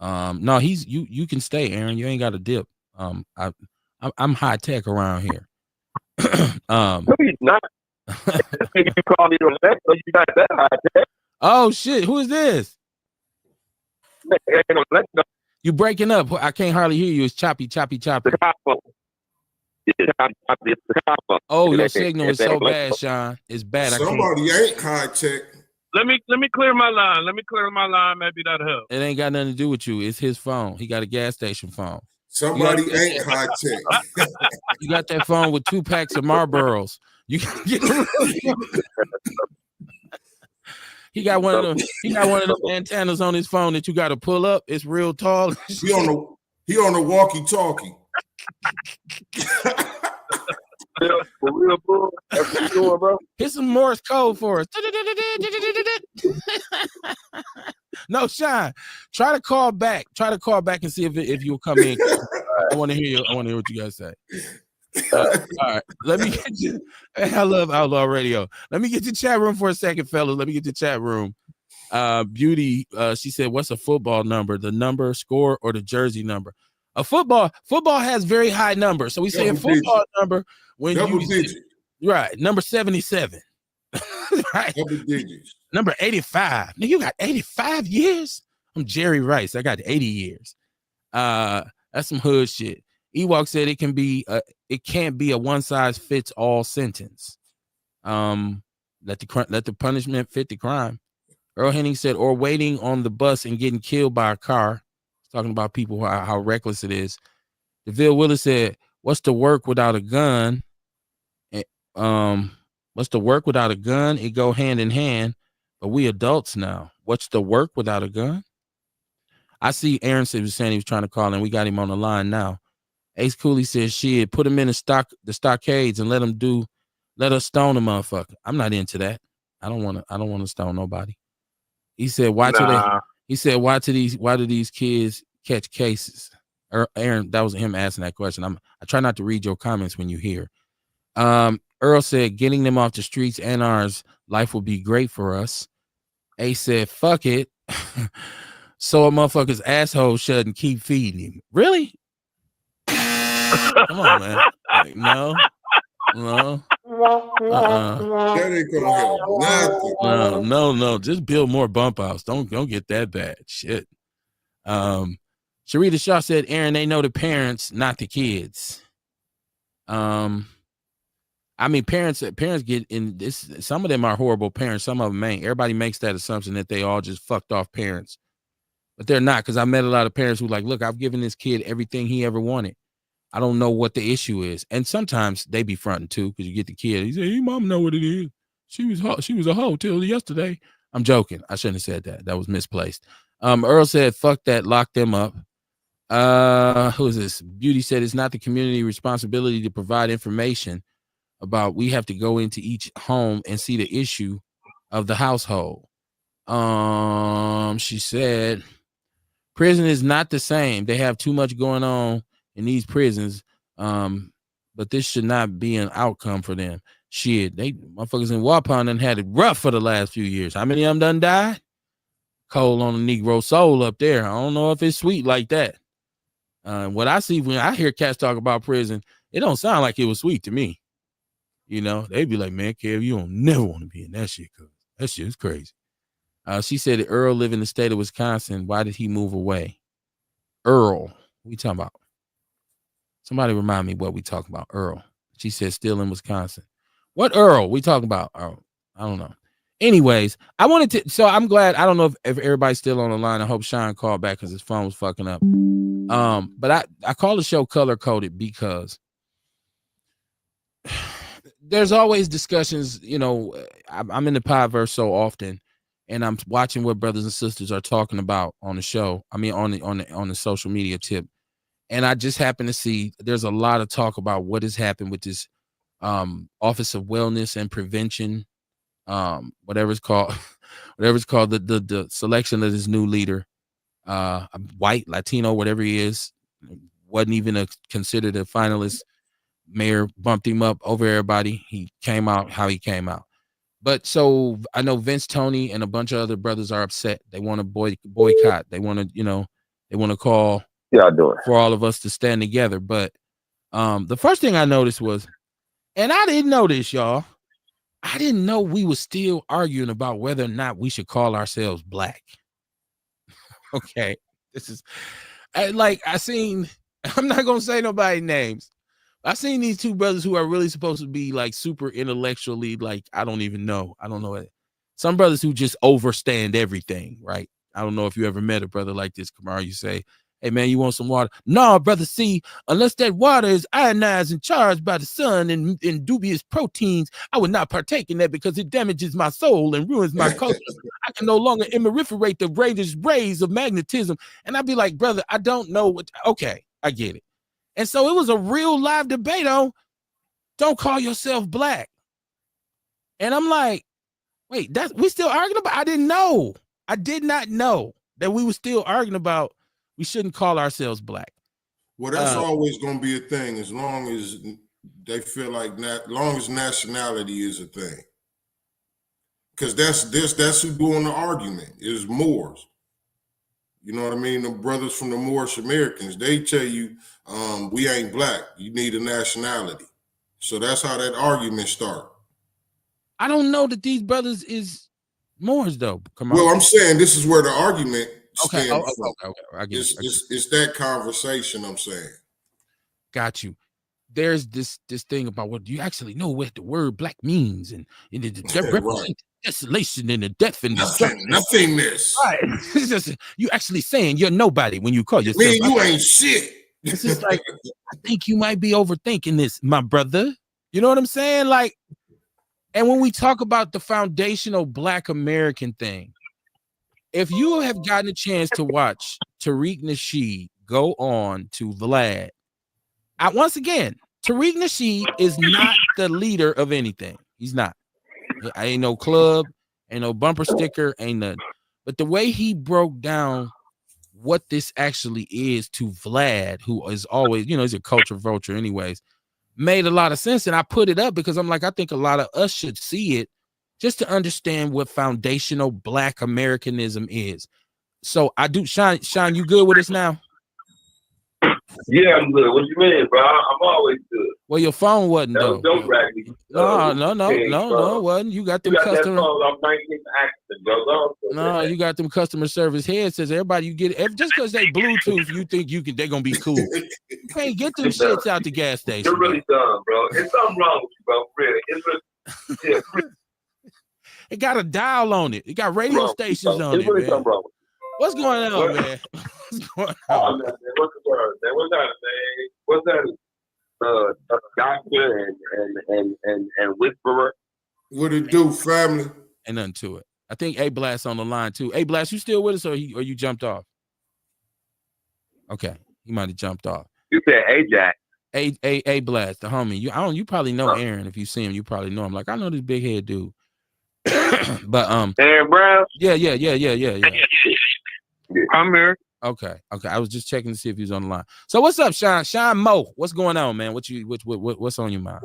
No, you can stay, Aaron. You ain't got to dip. I'm high tech around here. No, he's not. You call me Alexa, you got that high tech. Oh shit, who is this? You breaking up. I can't hardly hear you. It's choppy. Oh, your signal is so bad, Sean. It's bad. Somebody ain't high tech. Let me clear my line. Maybe that'll help. It ain't got nothing to do with you. It's his phone. He got a gas station phone. Somebody ain't high tech. You got that phone with 2 packs of Marlboros. You get He got one of them. He got one of those antennas on his phone that you got to pull up. It's real tall. He on the walkie-talkie. For real, bro. That's what you doing, bro. Hit some Morse code for us. No, Sean. Try to call back. And see if you'll come in. I want to hear you. I want to hear what you guys say. All right, let me get you. I love Outlaw Radio. Let me get the chat room for a second, fellas. Let me get the chat room. Beauty, she said, "What's a football number? The number, score, or the jersey number?" A football has very high numbers, so we say a football number when double you digit. Right, number 77. Right, double digits. Number 85. Now you got 85 years. I'm Jerry Rice. I got 80 years. That's some hood shit. Ewok said it can't be a one size fits all sentence. Let the punishment fit the crime. Earl Henning said, or waiting on the bus and getting killed by a car. He's talking about people, how reckless it is. DeVille Willis said, what's the work without a gun? What's the work without a gun? It go hand in hand, but we adults now. What's the work without a gun? I see Aaron was saying he was trying to call in. We got him on the line now. Ace Cooley says, shit, put him in the stockades and let us stone the motherfucker. I'm not into that. I don't want to stone nobody. He said, why do these kids catch cases? Aaron, that was him asking that question. I try not to read your comments when you hear. Earl said, getting them off the streets and ours, life will be great for us. Ace said, fuck it. So a motherfucker's asshole shouldn't keep feeding him. Really? Come on, man. Like, no. That ain't gonna help nothing. No. Just build more bump outs. Don't get that bad. Shit. Sharita Shaw said, Aaron, they know the parents, not the kids. I mean, parents get in this. Some of them are horrible parents. Some of them ain't. Everybody makes that assumption that they all just fucked off parents, but they're not. Because I met a lot of parents who like, look, I've given this kid everything he ever wanted. I don't know what the issue is. And sometimes they be fronting too, because you get the kid. He said, hey, mom know what it is. She was a hoe till yesterday. I'm joking. I shouldn't have said that. That was misplaced. Earl said, fuck that, lock them up. Who is this? Beauty said it's not the community responsibility to provide information about. We have to go into each home and see the issue of the household. She said prison is not the same. They have too much going on in these prisons. But this should not be an outcome for them. Shit, they motherfuckers in Waupun done had it rough for the last few years. How many of them done died? Cold on the Negro soul up there. I don't know if it's sweet like that. What I see when I hear cats talk about prison, it don't sound like it was sweet to me. You know, they'd be like, man, Kev, you don't never want to be in that shit, cause that shit is crazy. She said that Earl lived in the state of Wisconsin. Why did he move away? Earl, what we talking about? Somebody remind me what we talking about. Earl. She said still in Wisconsin. What Earl we talking about? Oh, I don't know. Anyways, I wanted to, so I'm glad. I don't know if everybody's still on the line. I hope Sean called back because his phone was fucking up. But I call the show Color Coded because there's always discussions. You know, I'm in the podverse so often, and I'm watching what brothers and sisters are talking about on the show. I mean, on the social media tip, and I just happen to see there's a lot of talk about what has happened with this Office of Wellness and Prevention, whatever it's called, the selection of this new leader, white, Latino, whatever he is, wasn't even considered a finalist. Mayor bumped him up over everybody. He came out how he came out. But so I know Vince, Tony, and a bunch of other brothers are upset. They want to boycott. They want to call for all of us to stand together. But the first thing I noticed was, and I didn't know this, y'all, I didn't know we were still arguing about whether or not we should call ourselves black. Okay. This is I seen, I'm not gonna say nobody's names. I seen these two brothers who are really supposed to be like super intellectually, like I don't know it. Some brothers who just overstand everything, right? I don't know if you ever met a brother like this, Kamar. You say, hey man, you want some water? No, brother, see, unless that water is ionized and charged by the sun and dubious proteins, I would not partake in that because it damages my soul and ruins my culture. I can no longer immerifferate the greatest rays of magnetism. And I'd be like, brother, I don't know what, okay, I get it. And so it was a real live debate on don't call yourself black. And I'm like, wait, that's we still arguing about? I didn't know. I did not know that we were still arguing about we shouldn't call ourselves black. Well, that's always going to be a thing as long as they feel like long as nationality is a thing. Because that's who doing the argument is Moors. You know what I mean? The brothers from the Moorish Americans, they tell you we ain't black. You need a nationality. So that's how that argument started. I don't know that these brothers is Moors though. Come on. Well, I'm saying this is where the argument okay. stems from. Okay. I get it. It's that conversation I'm saying. Got you. There's this thing about what you actually know what the word black means and it represents right. Desolation and the death and nothingness. Right. It's just you actually saying you're nobody when you call yourself. Man, you ain't shit. It's just like I think you might be overthinking this, my brother. You know what I'm saying? Like, and when we talk about the foundational Black American thing, if you have gotten a chance to watch Tariq Nasheed go on to Vlad, once again, Tariq Nasheed is not the leader of anything. He's not. Ain't no club, ain't no bumper sticker, ain't nothing. But the way he broke down what this actually is to Vlad, who is always, he's a culture vulture anyways, made a lot of sense. And I put it up because I'm like, I think a lot of us should see it just to understand what foundational Black Americanism is. So I do, Sean, you good with us now? Yeah, I'm good. What you mean, bro? I'm always good. Well, your phone wasn't though. Don't brag me. No, it wasn't. You got them customer. No, you got them customer service headsets. Everybody, you get just because they Bluetooth, you think they're gonna be cool. You can't get them shits out the gas station. You're really dumb, bro. There's something wrong with you, bro. Really, it's really, it got a dial on it. It got radio stations on it. Really man. What's going on, man? What's going on? Man, what's the word? Man, what's that, man? What's that? Doctor and whisperer. What it do, family? Ain't nothing to it. I think A Blast on the line too. A Blast, you still with us or you jumped off? Okay, he might have jumped off. You said Ajax. A Blast, the homie. You probably know Aaron. If you see him, you probably know him. Like I know this big head dude. But Aaron Brown. Yeah. I'm here. Okay. I was just checking to see if he was on the line. So what's up, Sean Mo? What's going on, man? What's on your mind?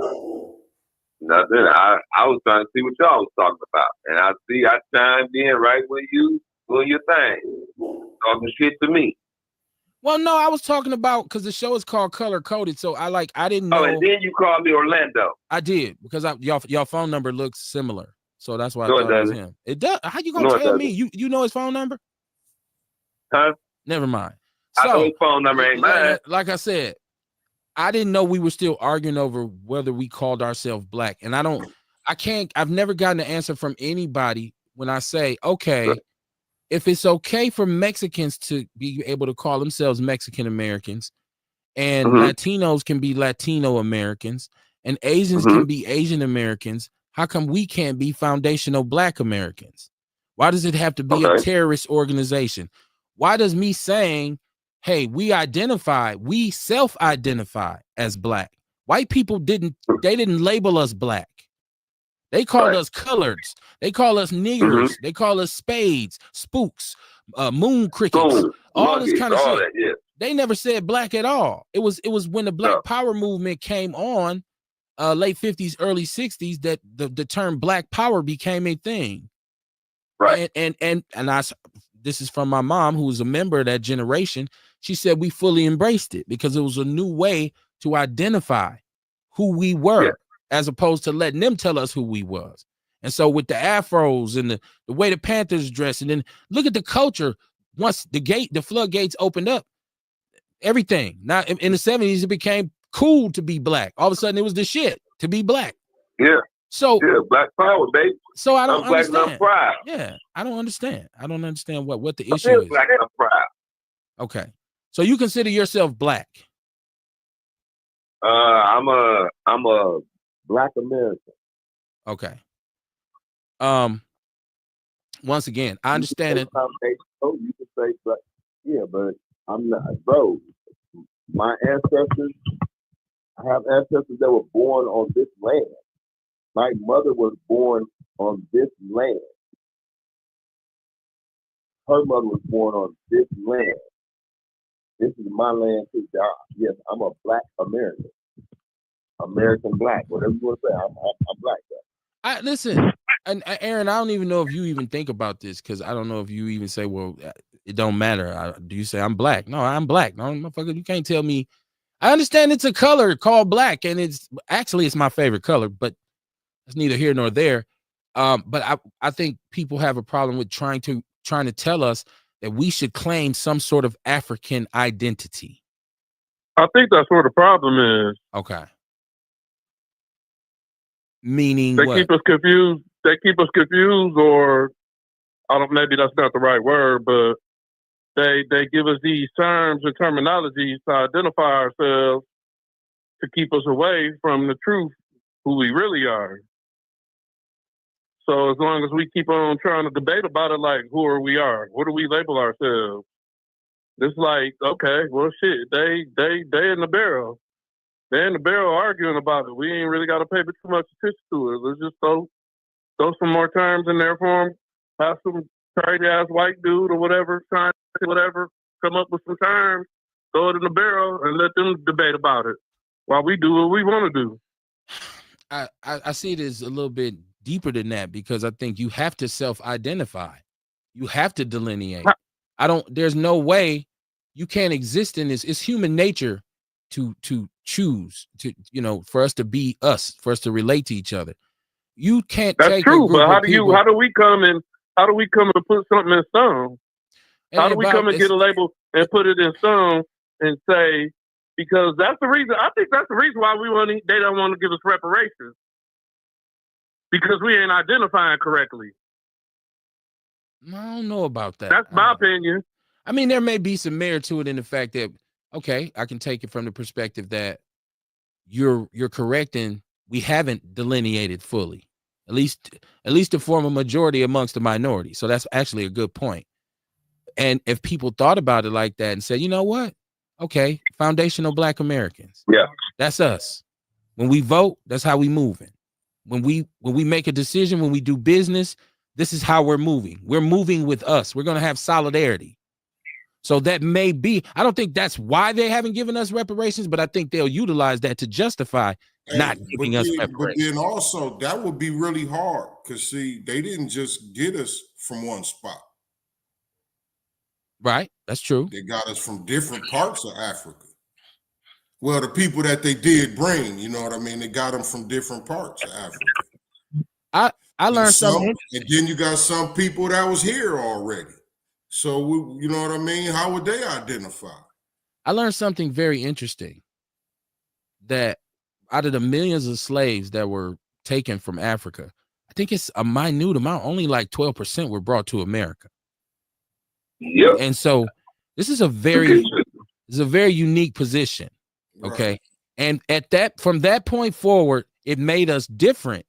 Nothing. I was trying to see what y'all was talking about, and I chimed in right with you doing your thing, talking shit to me. Well, no, I was talking about because the show is called Color Coded, so I didn't know. Oh, and then you called me Orlando. I did because y'all phone number looks similar, so that's why I thought it was him. It does. How you gonna tell me? You know his phone number? Huh? Never mind. So, I know his phone number ain't mine. Like I said, I didn't know we were still arguing over whether we called ourselves Black. And I've never gotten an answer from anybody when I say, okay, if it's okay for Mexicans to be able to call themselves Mexican Americans and Latinos can be Latino Americans and Asians can be Asian Americans, how come we can't be foundational Black Americans? Why does it have to be a terrorist organization? Why does me saying, hey, we self-identify as Black? White people didn't label us Black. They called us coloreds. They call us niggers. They call us spades, spooks, moon crickets, all this kind of shit. That, yeah. They never said Black at all. It was when the Black Power movement came on, late 50s, early 60s, that the term Black Power became a thing. Right. And this is from my mom, who was a member of that generation. She said we fully embraced it because it was a new way to identify who we were. as opposed to letting them tell us who we was. And so with the afros and the way the Panthers dress, and then look at the culture. Once the floodgates opened up, everything. Now in the 70s, it became cool to be black. All of a sudden, it was the shit to be black. Yeah. So yeah, black power, baby. So I don't I'm black understand. and I'm proud. Yeah, I don't understand. I don't understand what the I'm issue is. black and I'm proud. Okay, so you consider yourself black? I'm a black American. Okay. Once again, I understand it. Oh, you can say black. Yeah, but I'm not, bro. My ancestors, I have ancestors that were born on this land. My mother was born on this land. Her mother was born on this land. This is my land too. Yes, I'm a black American. American black, whatever you want to say. I'm black. Listen, and Aaron, I don't even know if you even think about this, because I don't know if you even say, well, it don't matter. Do you say I'm black? No, I'm black. No, motherfucker, you can't tell me. I understand it's a color called black, and it's my favorite color, but it's neither here nor there. But I think people have a problem with trying to tell us that we should claim some sort of African identity. I think that's where the problem is. Okay. Meaning they what? keep us confused. They keep us confused, or I don't. Maybe that's not the right word, but they give us these terms and terminologies to identify ourselves to keep us away from the truth, who we really are. So as long as we keep on trying to debate about it, like who are we are, what do we label ourselves? It's like, okay, well, shit, they in the barrel. They're in the barrel arguing about it. We ain't really got to pay too much attention to it. Let's just throw some more terms in there for them. Have some crazy ass white dude or whatever, come up with some terms, throw it in the barrel, and let them debate about it while we do what we want to do. I see it as a little bit deeper than that, because I think you have to self-identify. You have to delineate. There's no way you can't exist in this. It's human nature to choose to, for us to be us, for us to relate to each other. You can't. That's take true, but how do people, we come and put something in stone? How do we come and get a label and put it in stone and say, because that's the reason, I think that's the reason why they don't want to give us reparations, because we ain't identifying correctly. I don't know about that. That's my opinion. I mean, there may be some merit to it in the fact that, okay, I can take it from the perspective that you're correct, and we haven't delineated fully, at least to form a majority amongst the minority. So that's actually a good point. And if people thought about it like that and said, you know what? Okay, foundational Black Americans. Yeah. That's us. When we vote, that's how we moving. When we make a decision, when we do business, this is how we're moving. We're moving with us. We're going to have solidarity. So that may be, I don't think that's why they haven't given us reparations, but I think they'll utilize that to justify not giving us reparations. But then also, that would be really hard, because, see, they didn't just get us from one spot. Right, that's true. They got us from different parts of Africa. Well, the people that they did bring, you know what I mean? They got them from different parts of Africa. I learned something. And then you got some people that was here already. So, you know what I mean? How would they identify? I learned something very interesting, that out of the millions of slaves that were taken from Africa, I think it's a minute amount, only like 12% were brought to America. Yep. And so this is a very unique position. Okay. Right. And from that point forward, it made us different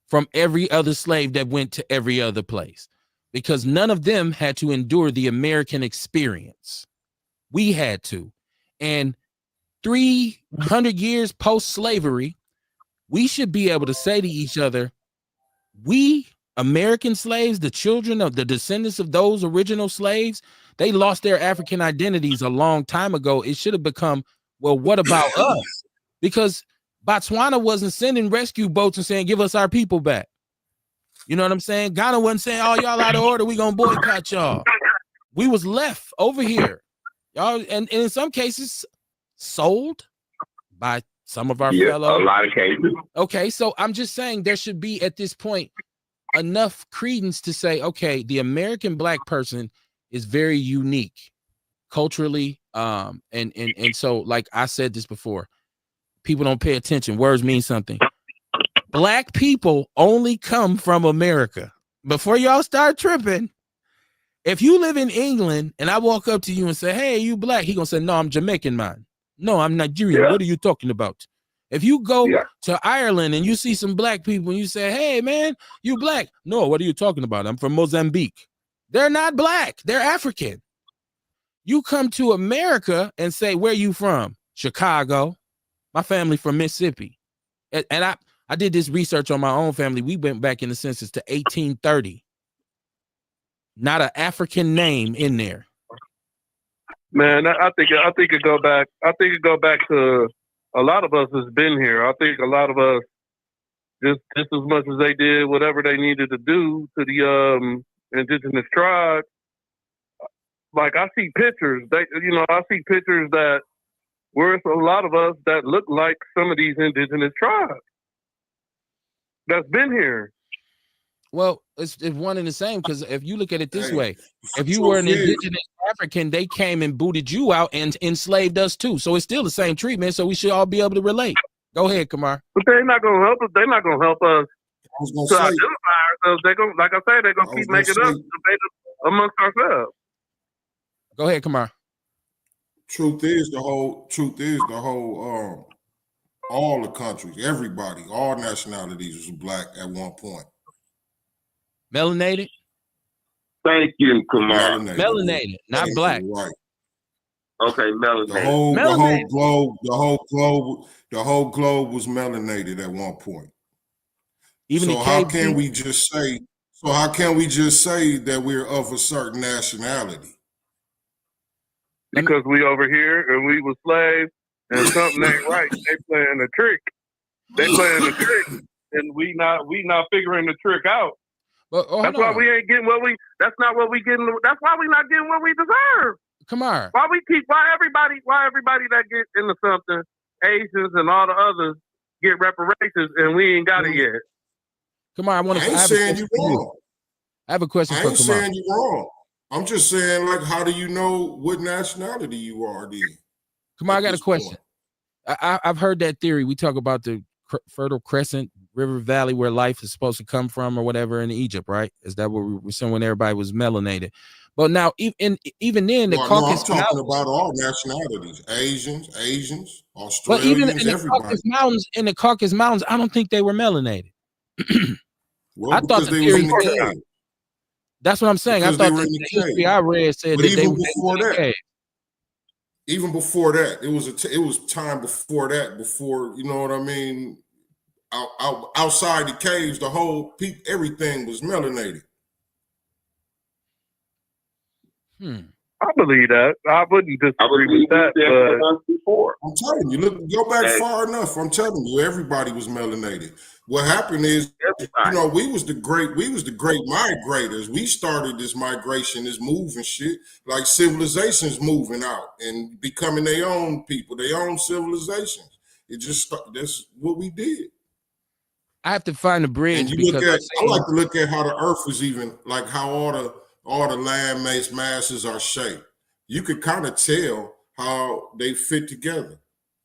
from every other slave that went to every other place, because none of them had to endure the American experience. We had to. And 300 years post-slavery, we should be able to say to each other, we American slaves, the children of the descendants of those original slaves, they lost their African identities a long time ago. It should have become, well, what about us? Because Botswana wasn't sending rescue boats and saying, give us our people back. You know what I'm saying? Ghana wasn't saying, oh, y'all out of order, we gonna boycott y'all. We was left over here. Y'all, and in some cases, sold by Some of our Yeah, fellow. a lot of cases. Okay, so I'm just saying there should be at this point enough credence to say, okay, the American black person is very unique culturally. And so, like I said this before, people don't pay attention. Words mean something. Black people only come from America. Before y'all start tripping, if you live in England and I walk up to you and say, hey, you black, he gonna say, no, I'm Jamaican, man. No, I'm Nigerian. Yeah. What are you talking about? If you go Yeah. to Ireland and you see some black people and you say, hey, man, you black. No, what are you talking about? I'm from Mozambique. They're not black. They're African. You come to America and say, where you from? Chicago. My family from Mississippi. And I did this research on my own family. We went back in the census to 1830. Not an African name in there. Man, I think it go back. I think it go back to a lot of us has been here. I think a lot of us just as much as they did whatever they needed to do to the indigenous tribes. Like I see pictures. I see pictures that where it's a lot of us that look like some of these indigenous tribes that's been here. Well, it's one and the same, because if you look at it this way, if you were an indigenous African, they came and booted you out and enslaved us too. So it's still the same treatment. So we should all be able to relate. Go ahead, Kamar. But they're not gonna help us. They're not gonna help us to identify ourselves. They're gonna, like I said, they're gonna keep making us debate amongst ourselves. Go ahead, Kamar. Truth is the whole all the countries, everybody, all nationalities was black at one point. Melanated? Thank you, Kumar. Melanated, not black. Right. Okay, melanated. The whole globe was melanated at one point. Even so how can we just say that we're of a certain nationality? Because we over here and we was slaves and something ain't right. They playing a trick. And we not figuring the trick out. But, that's why we ain't getting that's not what we getting. That's why we not getting what we deserve. Kamar. Why everybody that get into something, Asians and all the others get reparations and we ain't got it yet. Kamar, I ain't saying you wrong. I have a question for Kamar. I ain't saying you wrong. I'm just saying, like, how do you know what nationality you are then? Kamar, I got a question. I've heard that theory. We talk about the Fertile Crescent, River Valley, where life is supposed to come from or whatever in Egypt, right? Is that what we were saying when everybody was melanated? But now, even then, the Caucasus I'm talking about all nationalities: Asians, Australians, everybody. In the Caucasus Mountains, I don't think they were melanated. Well, I thought the theory was that's what I'm saying. I thought the history I read said that even before that. Even before that, it was time before that. Before, you know what I mean? Outside the caves, everything was melanated. I believe that. I wouldn't disagree with that. Before. I'm telling you, go back far enough. I'm telling you, everybody was melanated. What happened is, we was the great migrators. We started this migration, this move and shit, like civilizations moving out and becoming their own people, their own civilizations. That's what we did. I have to find a bridge. I like to look at how the earth was even, like how all the land masses are shaped. You could kind of tell how they fit together.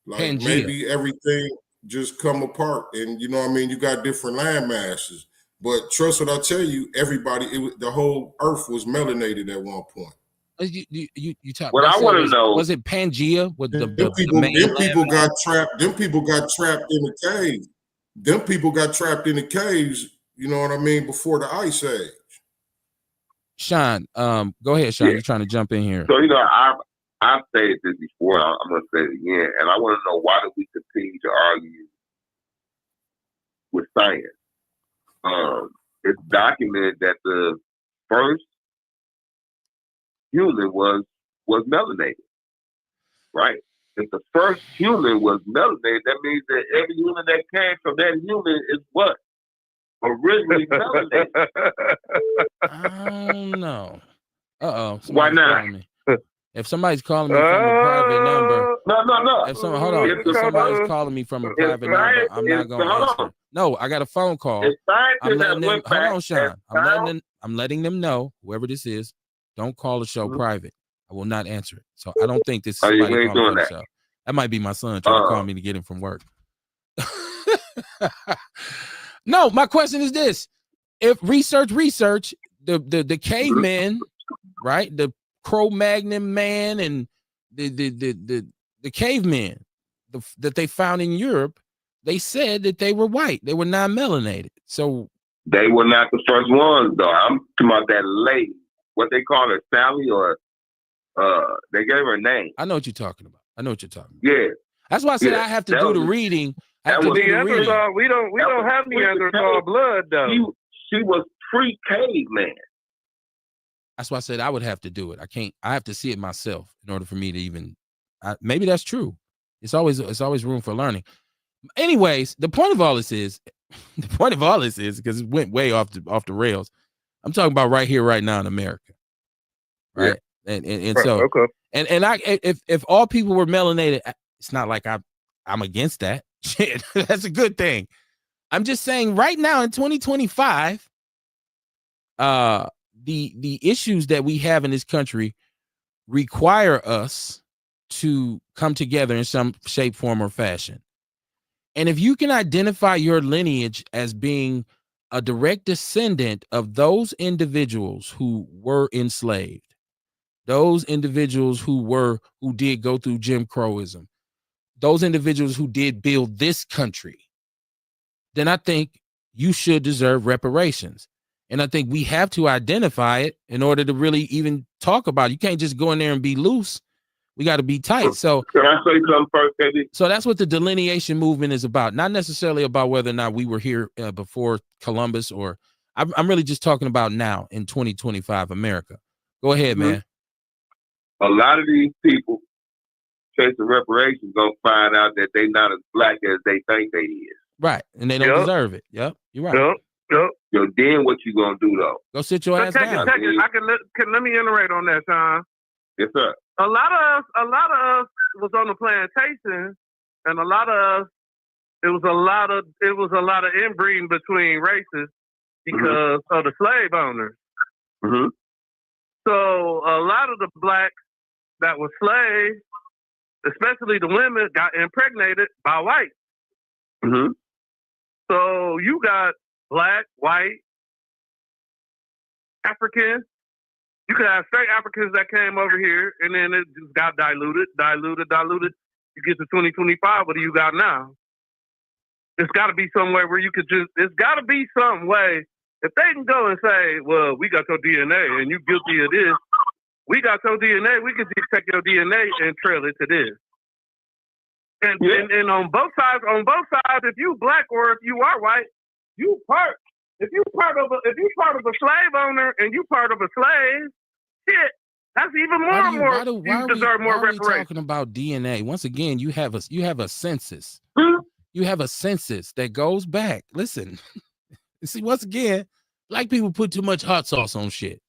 Like Pangea. Maybe everything just come apart, and you know what I mean? You got different land masses. But trust what I tell you, the whole earth was melanated at one point. You talk. What I want to know, was it Pangea with the people got trapped? Them people got trapped in the caves. Them people got trapped in the caves. You know what I mean? Before the Ice Age. Sean, go ahead, Sean. Yeah. You're trying to jump in here. So I've stated this before. I'm going to say it again, and I want to know, why do we continue to argue with science? It's documented that the first human was melanated, right? If the first human was melanated, that means that every human that came from that human is what? Originally melanated. I don't know. Why not? If somebody's calling me from a private number, No. if somebody's calling me from a private number, I'm not gonna answer. No, I got a phone call. I'm letting them. Hold on, Sean. I'm letting them know, whoever this is, don't call the show private. I will not answer it. So I don't think this is somebody calling from the show. That might be my son trying to call me to get him from work. No, my question is this: if research, the cavemen, right? The Cro-Magnon man and the cavemen that they found in Europe, they said that they were white. They were non-melanated. So they were not the first ones, though. I'm talking about that lady. What they call her, Sally, or they gave her a name. I know what you're talking about. Yeah. That's why I said I have to do the reading. We don't have Neanderthal blood though. She was pre-caveman. That's why I said I would have to do it. I have to see it myself in order for me to even. Maybe that's true. It's always room for learning. Anyways, the point of all this is because it went way off the rails. I'm talking about right here, right now in America, right? Yeah. And right, so okay. And if all people were melanated, it's not like I'm against that. Shit, that's a good thing. I'm just saying right now in 2025, the issues that we have in this country require us to come together in some shape, form, or fashion. And if you can identify your lineage as being a direct descendant of those individuals who were enslaved, those individuals who did go through Jim Crowism, those individuals who did build this country, then I think you should deserve reparations. And I think we have to identify it in order to really even talk about it. You can't just go in there and be loose. We got to be tight. So can I say something first, Eddie? So that's what the delineation movement is about. Not necessarily about whether or not we were here before Columbus, or I'm really just talking about now in 2025 America. Go ahead, man. A lot of these people chasing reparations gonna find out that they not as black as they think they is. Right, and they don't deserve it. Yep, you're right. Yep. So then what you gonna do though? Go sit your ass down. Let me iterate on that, Sean. Yes, sir. A lot of us was on the plantation, and a lot of us, it was a lot of inbreeding between races because of the slave owners. Mm-hmm. So a lot of the blacks that were slaves, especially the women, got impregnated by whites. Mm-hmm. So you got black, white, African. You could have straight Africans that came over here, and then it just got diluted. You get to 2025, what do you got now? It's got to be somewhere where you could it's got to be some way. If they can go and say, well, we got your DNA, and you guilty of this, we got your DNA, we could just take your DNA and trail it to this. And on both sides, if you black or if you are white, if you part of a slave owner and you part of a slave, shit, that's even more. You deserve more reparations. Why are we talking about DNA? Once again, you have a census. You have a census that goes back. Listen, see, once again, black people put too much hot sauce on shit.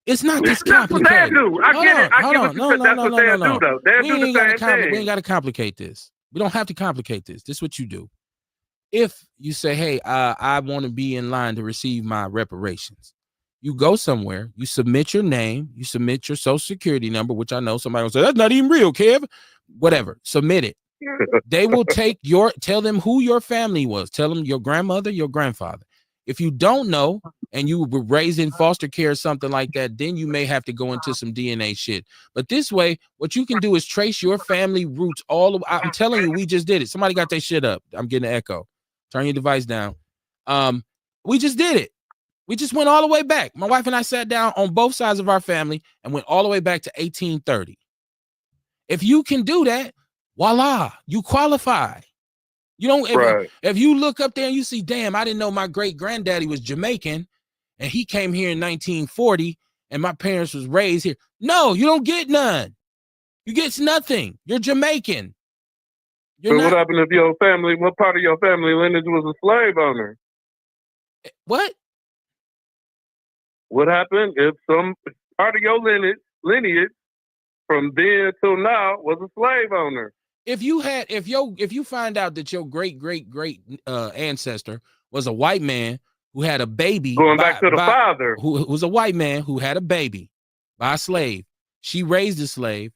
It's not this complicated. That's what they do. I get it. That's what they do, though. They do the same thing. We ain't got to complicate this. We don't have to complicate this. This is what you do. If you say, hey, I want to be in line to receive my reparations, you go somewhere, you submit your name, you submit your social security number, which I know somebody will say, that's not even real, Kev. Whatever, submit it. They will tell them who your family was. Tell them your grandmother, your grandfather. If you don't know and you were raised in foster care or something like that, then you may have to go into some DNA shit. But this way, what you can do is trace your family roots I'm telling you, we just did it. Somebody got their shit up. I'm getting an echo. Turn your device down. We just did it. We just went all the way back. My wife and I sat down on both sides of our family and went all the way back to 1830. If you can do that, voila, you qualify. You don't. If you look up there and you see, damn, I didn't know my great granddaddy was Jamaican, and he came here in 1940, and my parents was raised here. No, you don't get none. You get nothing. You're Jamaican. What happened if your family? What part of your family lineage was a slave owner? What? What happened if some part of your lineage from then till now was a slave owner. If you find out that your great ancestor was a white man who had a baby, Going back to the father, who was a white man who had a baby by a slave, she raised a slave,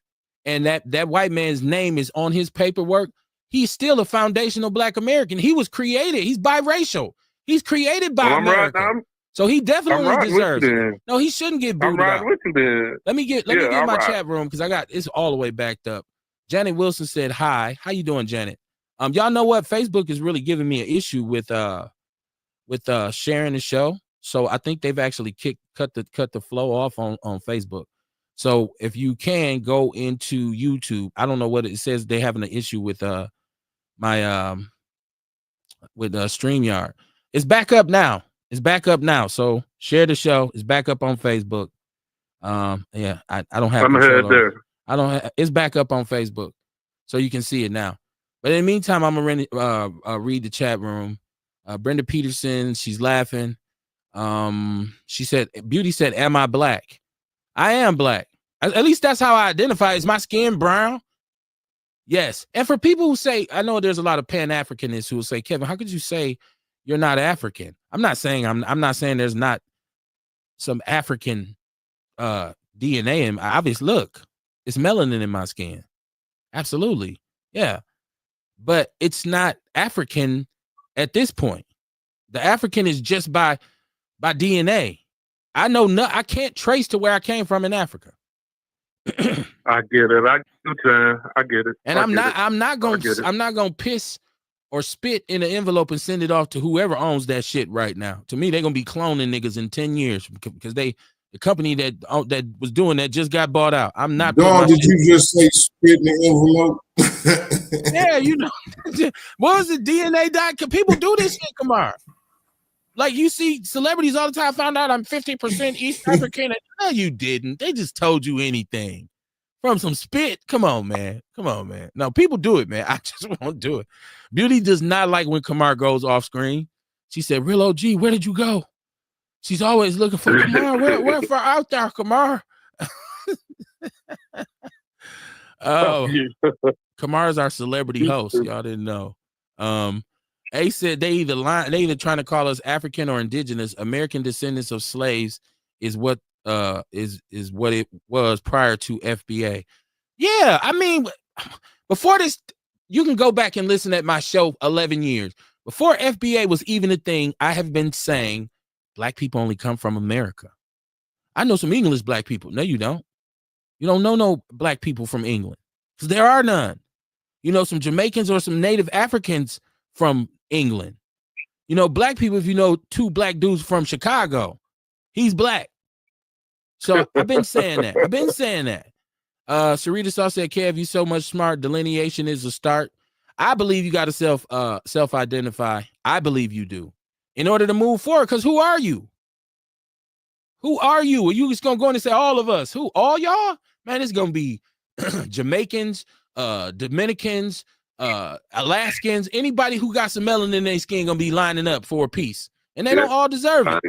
and that white man's name is on his paperwork, he's still a foundational Black American. He was created. He's biracial. He's created by America. So he definitely deserves it. No, he shouldn't get booted out. With you then. Let me get my chat room because it's all the way backed up. Janet Wilson said hi. How you doing, Janet? Y'all know what? Facebook is really giving me an issue with sharing the show. So I think they've actually cut the flow off on Facebook. So if you can go into YouTube, I don't know what it says. They're having an issue with StreamYard. It's back up now. So share the show. It's back up on Facebook. Yeah, I don't have. I'm ahead there. It's back up on Facebook, so you can see it now. But in the meantime, I'm gonna read the chat room. Brenda Peterson, she's laughing. She said, Beauty said, "Am I Black?" I am Black. At least that's how I identify. Is my skin brown? Yes. And for people who say, I know there's a lot of Pan-Africanists who will say, Kevin, how could you say you're not African? I'm not saying there's not some African DNA in. Obviously, look, it's melanin in my skin. Absolutely. Yeah. But it's not African at this point. The African is just by DNA. I can't trace to where I came from in Africa. I get it. I get it. And I'm not gonna piss or spit in an envelope and send it off to whoever owns that shit right now. To me, they're gonna be cloning niggas in 10 years because the company that was doing that just got bought out. I'm not. Dog, did you just say spit in the envelope? Yeah, you know. What was it? DNA dot? People do this shit, Kamar. Like you see celebrities all the time. Found out I'm 50% East African. No, you didn't. They just told you anything from some spit. Come on, man. No, people do it, man. I just won't do it. Beauty does not like when Kamar goes off screen. She said, "Real OG, where did you go?" She's always looking for Kamar. Where for out there, Kamar? Oh, Kamar is our celebrity host. Y'all didn't know. A said they either trying to call us African or indigenous. American descendants of slaves is what is what it was prior to FBA. Yeah, I mean, before this, you can go back and listen at my show 11 years. Before FBA was even a thing, I have been saying Black people only come from America. I know some English Black people. No, you don't. You don't know no Black people from England because there are none. You know some Jamaicans or some Native Africans from England. You know, Black people, if you know two Black dudes from Chicago, he's Black. So I've been saying that. Sarita Saw said, Kev, you so much smart. Delineation is a start. I believe you got to self-identify. I believe you do. In order to move forward, because who are you? Who are you? Are you just going to go in and say all of us? Who? All y'all? Man, it's going to be Jamaicans, Dominicans, Alaskans, anybody who got some melanin in their skin gonna be lining up for a piece, and they don't all deserve it.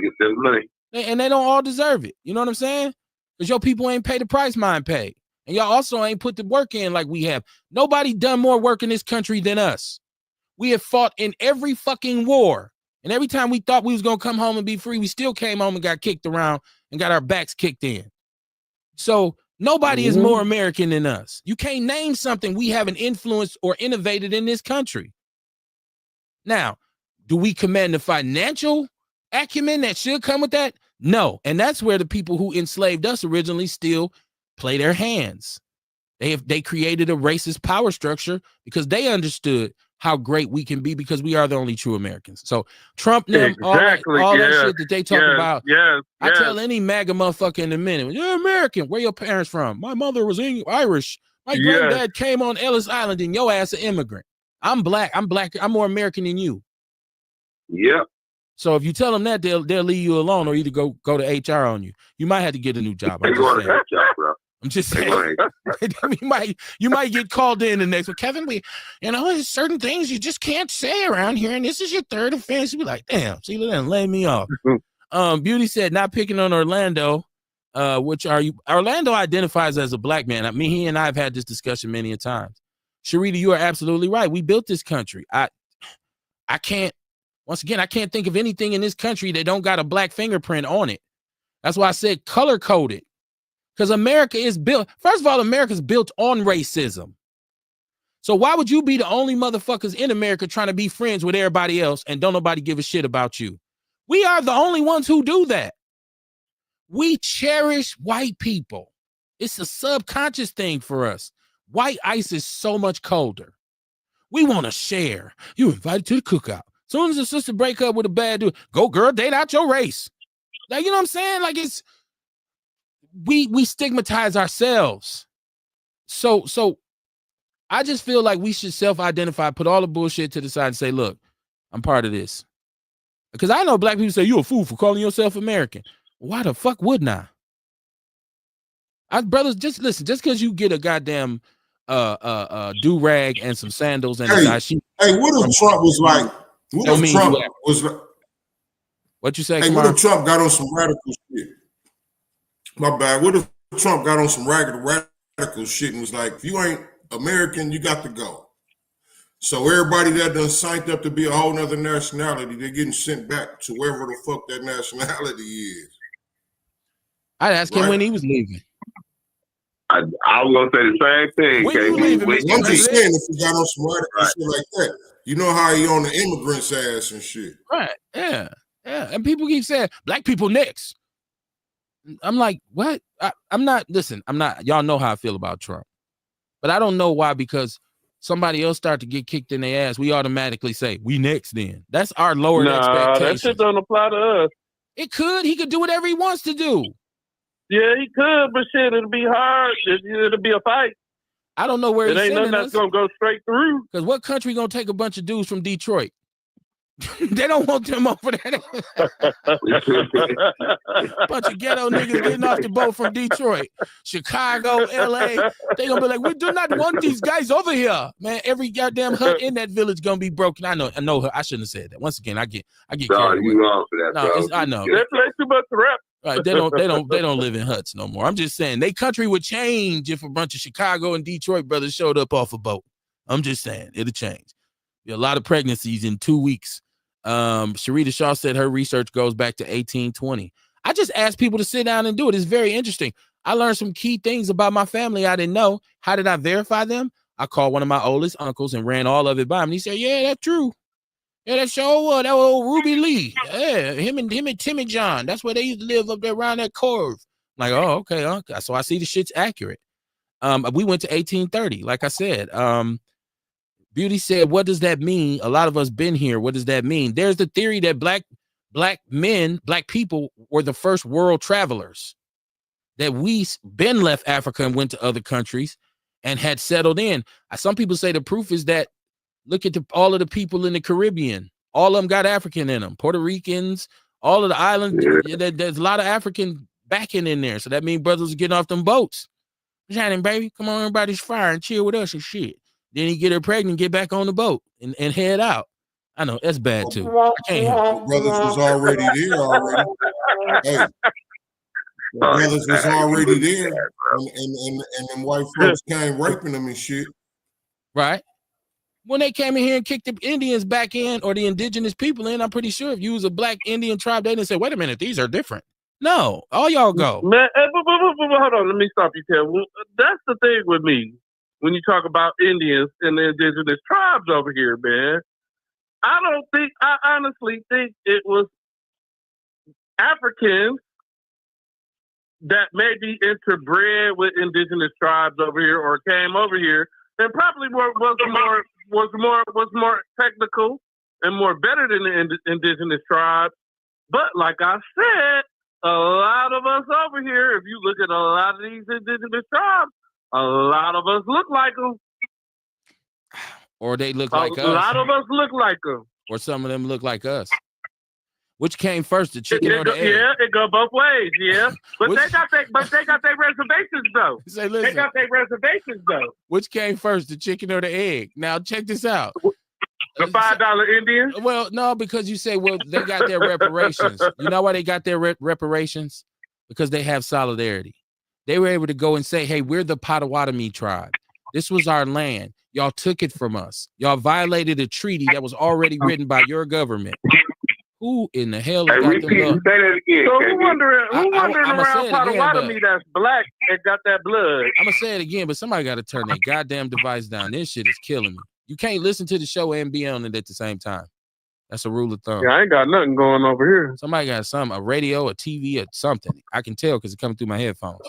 And they don't all deserve it. You know what I'm saying? Because your people ain't paid the price mine paid, and y'all also ain't put the work in like we have. Nobody done more work in this country than us. We have fought in every fucking war, and every time we thought we was gonna come home and be free, we still came home and got kicked around and got our backs kicked in. So nobody is more American than us. You can't name something we haven't influenced or innovated in this country. Now, do we command the financial acumen that should come with that? No. And that's where the people who enslaved us originally still play their hands. They created a racist power structure because they understood how great we can be because we are the only true Americans. So Trump, them, all that shit that they talk about. I tell any MAGA motherfucker in a minute, you're American. Where your parents from? My mother was Irish. My granddad came on Ellis Island and your ass an immigrant. I'm Black. I'm more American than you. Yeah. So if you tell them that, they'll leave you alone or either go to HR on you. You might have to get a new job. I'm just saying. you might get called in the next one. Kevin, there's certain things you just can't say around here, and this is your third offense. You be like, damn, see, they done lay me off. Beauty said, not picking on Orlando. which are you? Orlando identifies as a black man. I mean, he and I have had this discussion many a times. Sharita, you are absolutely right. We built this country. I can't. Once again, I can't think of anything in this country that don't got a black fingerprint on it. That's why I said color coded. Because America is built. First of all, America's built on racism. So why would you be the only motherfuckers in America trying to be friends with everybody else and don't nobody give a shit about you? We are the only ones who do that. We cherish white people. It's a subconscious thing for us. White ice is so much colder. We want to share. You invited to the cookout. As soon as a sister break up with a bad dude, go girl, date out your race. Like, you know what I'm saying? Like, it's we stigmatize ourselves. So I just feel like we should self-identify, put all the bullshit to the side and say, look, I'm part of this. Because I know black people say, you're a fool for calling yourself American. Why the fuck wouldn't I? Brothers, just listen, just because you get a goddamn do-rag and some sandals and a dashiki. Hey, what if Trump was like, what if Trump was like, what you say? Hey, what if Trump got on some radical shit? My bad. What if Trump got on some radical shit and was like, if you ain't American, you got to go. So everybody that done signed up to be a whole nother nationality, they're getting sent back to wherever the fuck that nationality is. I'd ask him when he was leaving. I was gonna say the same thing. When you leaving, I'm just saying, if he got on some radical shit like that, you know how he on the immigrants' ass and shit. Right? Yeah. And people keep saying black people next. I'm like, what? I'm not. Listen, I'm not. Y'all know how I feel about Trump, but I don't know why. Because somebody else start to get kicked in their ass, we automatically say we next. Then that's our lowered expectations. That shit don't apply to us. It could. He could do whatever he wants to do. Yeah, he could, but shit, it'll be hard. It'll be a fight. I don't know where it ain't nothing that's gonna go straight through. Because what country gonna take a bunch of dudes from Detroit? They don't want them over there. Bunch of ghetto niggas getting off the boat from Detroit, Chicago, LA. They gonna be like, we do not want these guys over here, man. Every goddamn hut in that village gonna be broken. I know. I shouldn't have said that. Once again, I get carried away. Wrong for that, bro. I know. They play too much rap. Right, they don't live in huts no more. I'm just saying, they country would change if a bunch of Chicago and Detroit brothers showed up off a boat. I'm just saying, it'll change. Be a lot of pregnancies in 2 weeks. Sharita Shaw said her research goes back to 1820. I just asked people to sit down and do it. It's very interesting. I learned some key things about my family I didn't know. How did I verify them? I called one of my oldest uncles and ran all of it by him. And he said, yeah, that's true. Yeah, that sure that old Ruby Lee. Yeah, him and Timmy John. That's where they used to live up there around that curve. I'm like, oh, okay. So I see the shit's accurate. We went to 1830, like I said. Beauty said, what does that mean? A lot of us been here. What does that mean? There's the theory that black people were the first world travelers. That we been left Africa and went to other countries and had settled in. Some people say the proof is that look at all of the people in the Caribbean. All of them got African in them. Puerto Ricans, all of the islands. Yeah. There's a lot of African backing in there. So that means brothers are getting off them boats. Shining, baby, come on, everybody's fire and chill with us and shit. Then he get her pregnant, get back on the boat and head out. I know that's bad too. I can't help it. Brothers was already there already. Hey, brothers was already there, and them white folks came raping them and shit. Right. When they came in here and kicked the Indians back in, or the indigenous people in, I'm pretty sure if you was a black Indian tribe, they didn't say, wait a minute, these are different. No, all y'all go. Man, hold on, let me stop you, Ted. That's the thing with me. When you talk about Indians and the indigenous tribes over here, man, I honestly think it was Africans that maybe interbred with indigenous tribes over here or came over here and probably was more technical and more better than the indigenous tribes. But like I said, a lot of us over here, if you look at a lot of these indigenous tribes, a lot of us look like them. Or they look like us. A lot of us look like them. Or some of them look like us. Which came first, the chicken or the egg? Yeah, it go both ways, yeah. But they got their reservations though. Say, listen, they got their reservations though. Which came first, the chicken or the egg? Now check this out. The $5 Indian? Well, no, because you say, well, they got their reparations. You know why they got their reparations? because they have solidarity. They were able to go and say, hey, we're the Potawatomi tribe. This was our land. Y'all took it from us. Y'all violated a treaty that was already written by your government. Who in the hell got them up? So who wondering around Potawatomi that's black and got that blood? I'm gonna say it again, but somebody got to turn their goddamn device down. This shit is killing me. You can't listen to the show and be on it at the same time. That's a rule of thumb. Yeah, I ain't got nothing going over here. Somebody got something, a radio, a TV, or something. I can tell because it's coming through my headphones.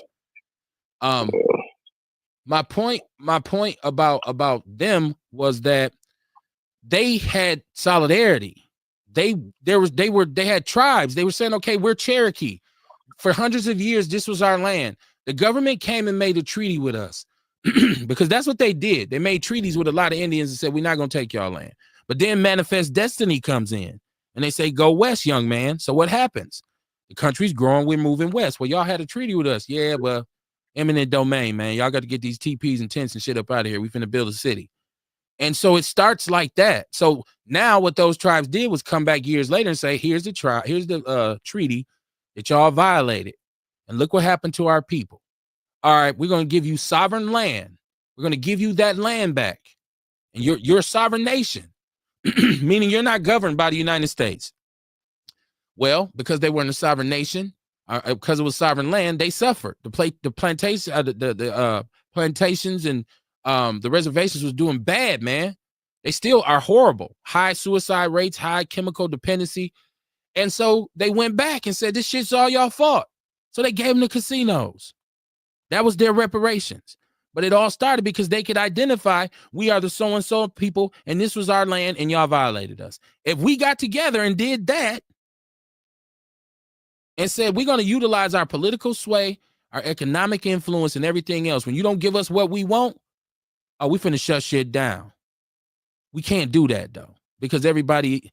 My point about them was that they had solidarity. They had tribes. They were saying, okay, we're Cherokee. For hundreds of years, this was our land. The government came and made a treaty with us because that's what they did. They made treaties with a lot of Indians and said, we're not going to take y'all land. But then Manifest Destiny comes in and they say, go west, young man. So what happens? The country's growing. We're moving west. Well, y'all had a treaty with us. Yeah, well, eminent domain, man. Y'all got to get these TPs and tents and shit up out of here. We finna build a city. And so it starts like that. So now what those tribes did was come back years later and say, here's the treaty that y'all violated. And look what happened to our people. All right, we're going to give you sovereign land. We're going to give you that land back. And you're a sovereign nation, meaning you're not governed by the United States. Well, because they weren't a sovereign nation, because it was sovereign land, they suffered. The plantations and the reservations was doing bad, man. They still are horrible. High suicide rates, high chemical dependency. And so they went back and said, this shit's all y'all fault. So they gave them the casinos. That was their reparations. But it all started because they could identify, we are the so-and-so people, and this was our land, and y'all violated us. If we got together and did that and said, we're going to utilize our political sway, our economic influence, and everything else, when you don't give us what we want, oh, we finna shut shit down. We can't do that, though, because everybody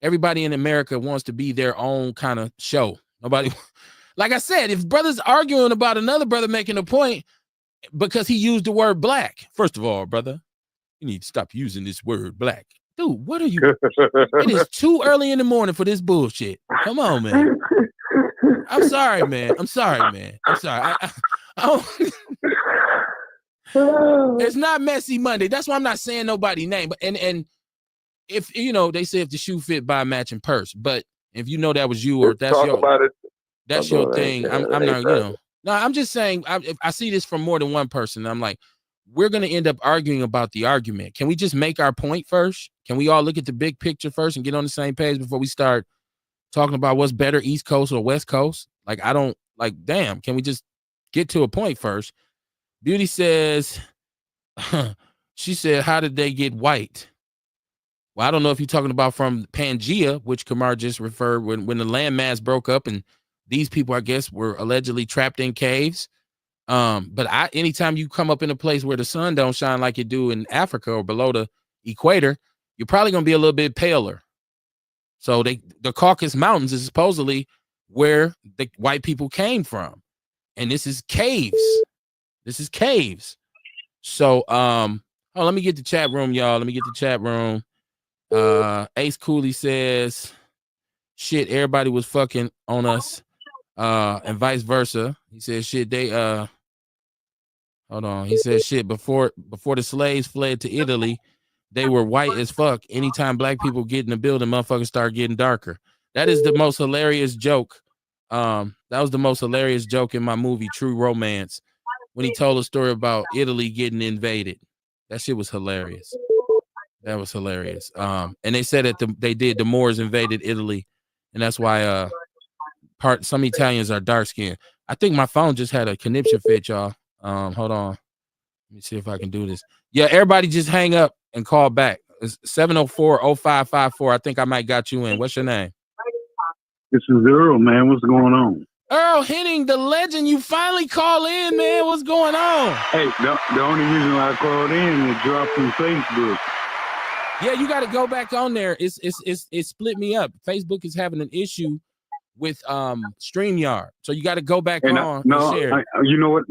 in America wants to be their own kind of show. Nobody, like I said, if brothers arguing about another brother making a point because he used the word black, first of all, brother, you need to stop using this word black. Dude, what are you? It is too early in the morning for this bullshit. Come on, man. I'm sorry, man. I'm sorry. I don't... It's not Messy Monday. That's why I'm not saying nobody's name. But and if you know, they say if the shoe fit, buy a matching purse. But if you know that was you or that's your thing, I'm not, you know. No, I'm just saying. I see this from more than one person. I'm like, we're gonna end up arguing about the argument. Can we just make our point first? Can we all look at the big picture first and get on the same page before we start talking about what's better, East Coast or West Coast? Like, I don't like. Damn, can we just get to a point first? Beauty says, she said, how did they get white? Well, I don't know if you're talking about from Pangea, which Kamar just referred when the landmass broke up and these people, I guess, were allegedly trapped in caves. But anytime you come up in a place where the sun don't shine like it do in Africa or below the equator, you're probably going to be a little bit paler. So the Caucasus Mountains is supposedly where the white people came from. And this is caves. So, let me get the chat room, y'all. Let me get the chat room. Ace Cooley says, shit, everybody was fucking on us, and vice versa. He said, shit, they, hold on. He said, shit, before the slaves fled to Italy, they were white as fuck. Anytime black people get in the building, motherfuckers start getting darker. That is the most hilarious joke. That was the most hilarious joke in my movie, True Romance, when he told a story about Italy getting invaded. That shit was hilarious. That was hilarious. And they said that the Moors invaded Italy, and that's why some Italians are dark skinned. I think my phone just had a conniption fit, y'all. Hold on. Let me see if I can do this. Yeah, everybody just hang up and call back. It's 704-0554. I think I might got you in. What's your name? This is Earl, man. What's going on? Earl Henning, the legend. You finally call in, man. What's going on? Hey, the only reason why I called in is dropped from Facebook. Yeah, you got to go back on there. It split me up. Facebook is having an issue with StreamYard, so you got to go back on. You know what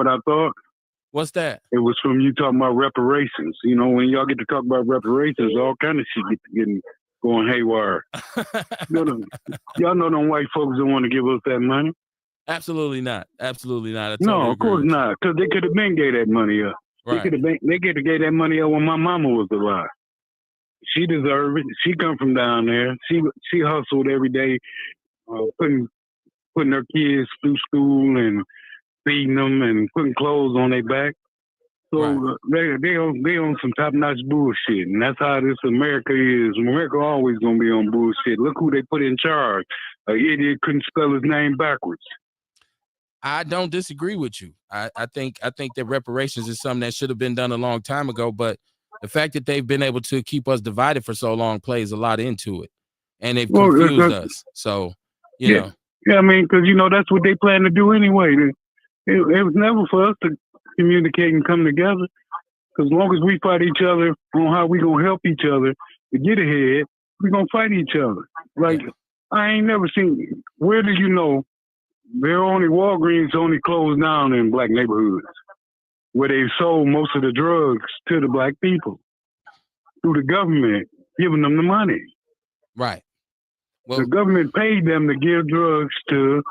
I thought? What's that? It was from you talking about reparations. You know, when y'all get to talk about reparations, all kind of shit getting going haywire. Y'all know them white folks don't want to give us that money. Absolutely not. Absolutely not. I No, totally of agree course with you. not, because they could have been gave that money up. Right. They could have gave that money up when my mama was alive. She deserved it. She come from down there. She hustled every day, putting her kids through school and feeding them and putting clothes on their back. So Right. they on some top notch bullshit, and that's how this America is. America always gonna be on bullshit. Look who they put in charge. An idiot couldn't spell his name backwards. I don't disagree with you. I think that reparations is something that should have been done a long time ago, but the fact that they've been able to keep us divided for so long plays a lot into it, and they've confused us. So, you know. Yeah, I mean, because that's what they plan to do anyway. It was never for us to communicate and come together. Because as long as we fight each other on how we gonna help each other to get ahead, we gonna fight each other. Like I ain't never seen. Where do you know? Walgreens only closed down in black neighborhoods where they sold most of the drugs to the black people through the government giving them the money. Right. Well, the government paid them to give drugs to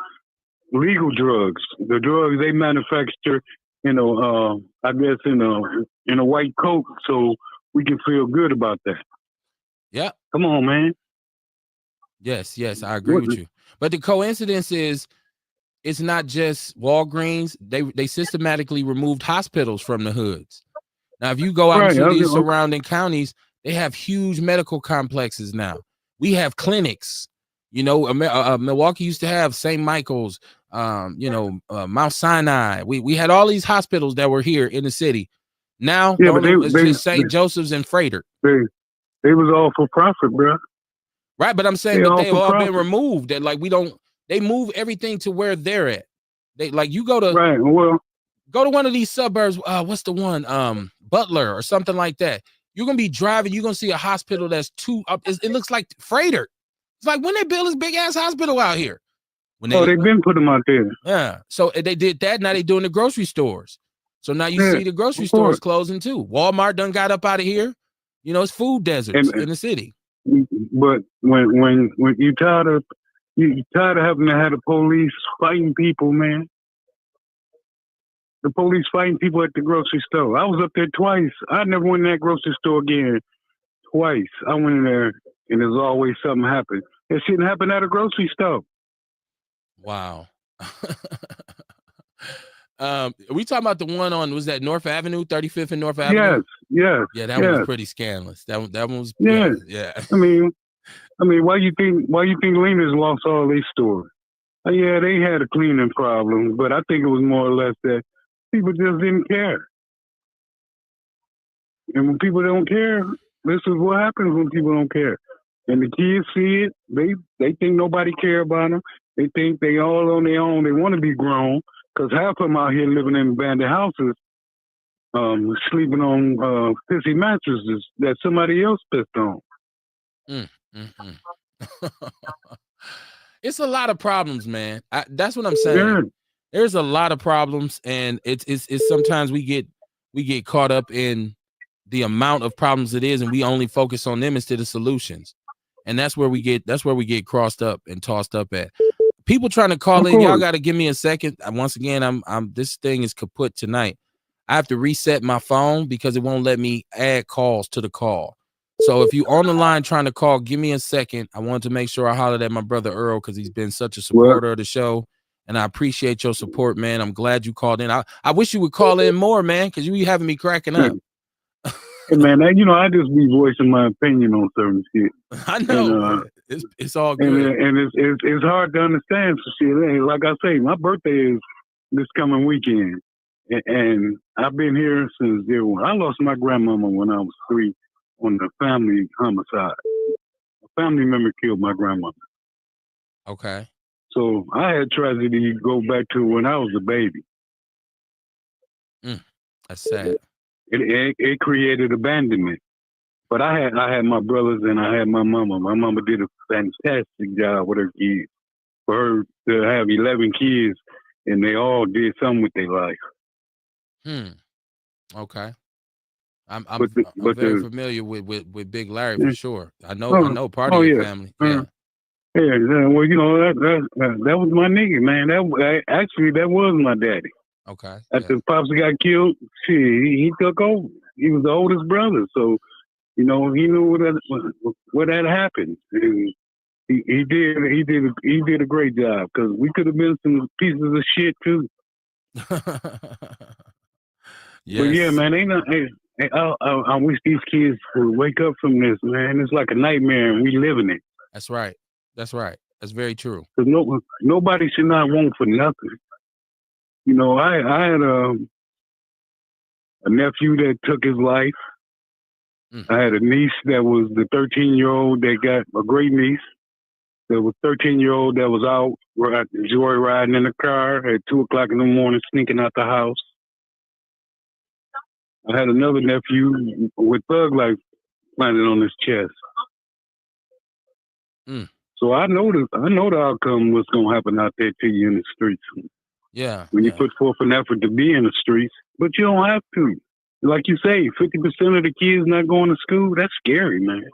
legal drugs, the drugs they manufacture, I guess in a white coat, so we can feel good about that. Yeah. Come on, man. Yes, I agree with you. But the coincidence is, it's not just Walgreens. They systematically removed hospitals from the hoods. Now, if you go out into these surrounding counties, they have huge medical complexes now. We have clinics. Milwaukee used to have St. Michael's, Mount Sinai. We had all these hospitals that were here in the city. Now, it's just St. Joseph's and Freighter. They was all for profit, bro. Right, but I'm saying, they've all been removed. That they move everything to where they're at. They you go to go to one of these suburbs. What's the one? Butler or something like that. You're gonna be driving. You're gonna see a hospital that's it looks like Freighter. It's like, when they build this big ass hospital out here. They've been put them out there. Yeah. So they did that. Now they doing the grocery stores. So now you see the grocery stores closing too. Walmart done got up out of here. It's food deserts in the city. But when you tired of having to have the police fighting people, man. The police fighting people at the grocery store. I was up there twice. I never went in that grocery store again. Twice. I went in there, and there's always something happen. It shouldn't happen at a grocery store. Wow. Are we talking about the one on, was that North Avenue, 35th and North Avenue? Yes. Yeah, that one was pretty scandalous. That one was, yeah. I mean, why you think Lena's lost all these stores? Yeah, they had a cleaning problem, but I think it was more or less that people just didn't care. And when people don't care, this is what happens when people don't care. And the kids see it. They think nobody care about them. They think they all on their own. They want to be grown, because half of them out here living in abandoned houses, sleeping on pissy mattresses that somebody else pissed on. It's a lot of problems, man. That's what I'm saying. Yeah. There's a lot of problems, and it's sometimes we get caught up in the amount of problems it is, and we only focus on them instead of solutions. And that's where we get crossed up and tossed up at. People trying to call in, y'all got to give me a second. Once again, I'm this thing is kaput tonight. I have to reset my phone because it won't let me add calls to the call. So if you on the line trying to call, give me a second. I wanted to make sure I hollered at my brother Earl, because he's been such a supporter of the show, and I appreciate your support, man. I'm glad you called in. I wish you would call in more, man, because you having me cracking up. Hey, man, I just be voicing my opinion on certain shit. I know. And, it's all good. And it's hard to understand some shit. Like I say, my birthday is this coming weekend, and I've been here since day one. I lost my grandmama when I was 3 on the family homicide. A family member killed my grandmother. Okay. So I had tragedy go back to when I was a baby. That's sad. It created abandonment. But I had my brothers and I had my mama. My mama did a fantastic job with her kids. For her to have 11 kids, and they all did something with their life. Okay. I'm very familiar with Big Larry for sure. I know part of your family. Yeah. Yeah, well, you know that was my nigga, man. That was my daddy. Okay. After Pops got killed, he took over. He was the oldest brother, so you know he knew what had happened. And he did a great job because we could have been some pieces of shit too. Yes. But yeah, man, I wish these kids would wake up from this, man. It's like a nightmare, and we living it. That's right. That's right. That's very true. Because nobody should not want for nothing. You know, I had a nephew that took his life. Mm-hmm. I had a niece that was the 13-year-old that got a great niece. There was 13-year-old that was out joyriding in the car at 2:00 in the morning, sneaking out the house. I had another nephew with thug life planted on his chest. So I know the outcome what's gonna happen out there to you in the streets. Yeah. When you put forth an effort to be in the streets, but you don't have to. Like you say, 50% of the kids not going to school. That's scary, man.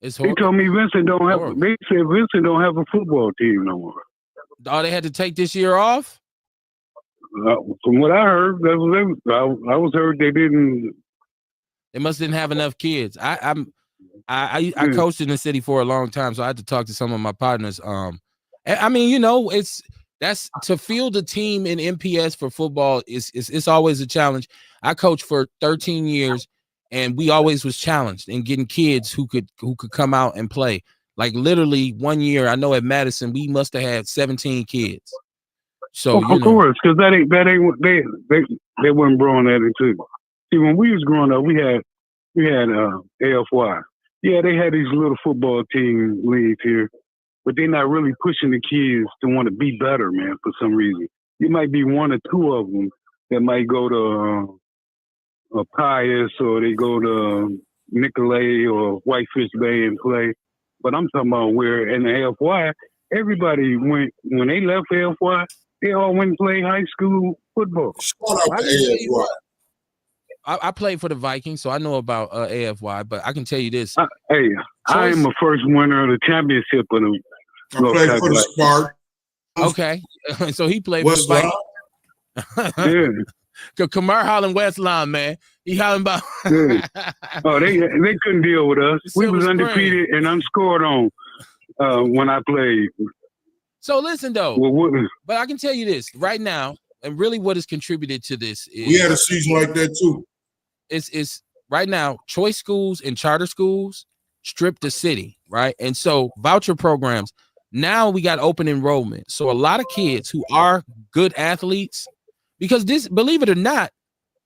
It's they told me Vincent don't have. They said Vincent don't have a football team no more. Oh, they had to take this year off. From what I heard, I was heard they didn't. They must didn't have enough kids. I coached in the city for a long time, so I had to talk to some of my partners. I mean, you know, that's to field a team in MPS for football it's always a challenge. I coached for 13 years, and we always was challenged in getting kids who could come out and play. Like literally 1 year, I know at Madison we must have had 17 kids. So of course, because they weren't growing that into. See, when we was growing up, we had AFY. Yeah, they had these little football team leagues here, but they're not really pushing the kids to want to be better, man. For some reason, you might be one or two of them that might go to Pius or they go to Nicolay or Whitefish Bay and play. But I'm talking about where in the AFY, everybody went when they left AFY. They all went and played high school football. I played for the Vikings, so I know about AFY, but I can tell you this. I am a first winner of the championship of the. I played for the Spark. Okay, so he played for the Vikings. Yeah. Kamar Holland Westlawn, man. He hollering about. Oh, they couldn't deal with us. We was undefeated and unscored on when I played. So listen though, but I can tell you this right now, and really what has contributed to this is we had a season like that too. It's right now choice schools and charter schools strip the city, right? And so voucher programs. Now we got open enrollment. So a lot of kids who are good athletes, because this, believe it or not,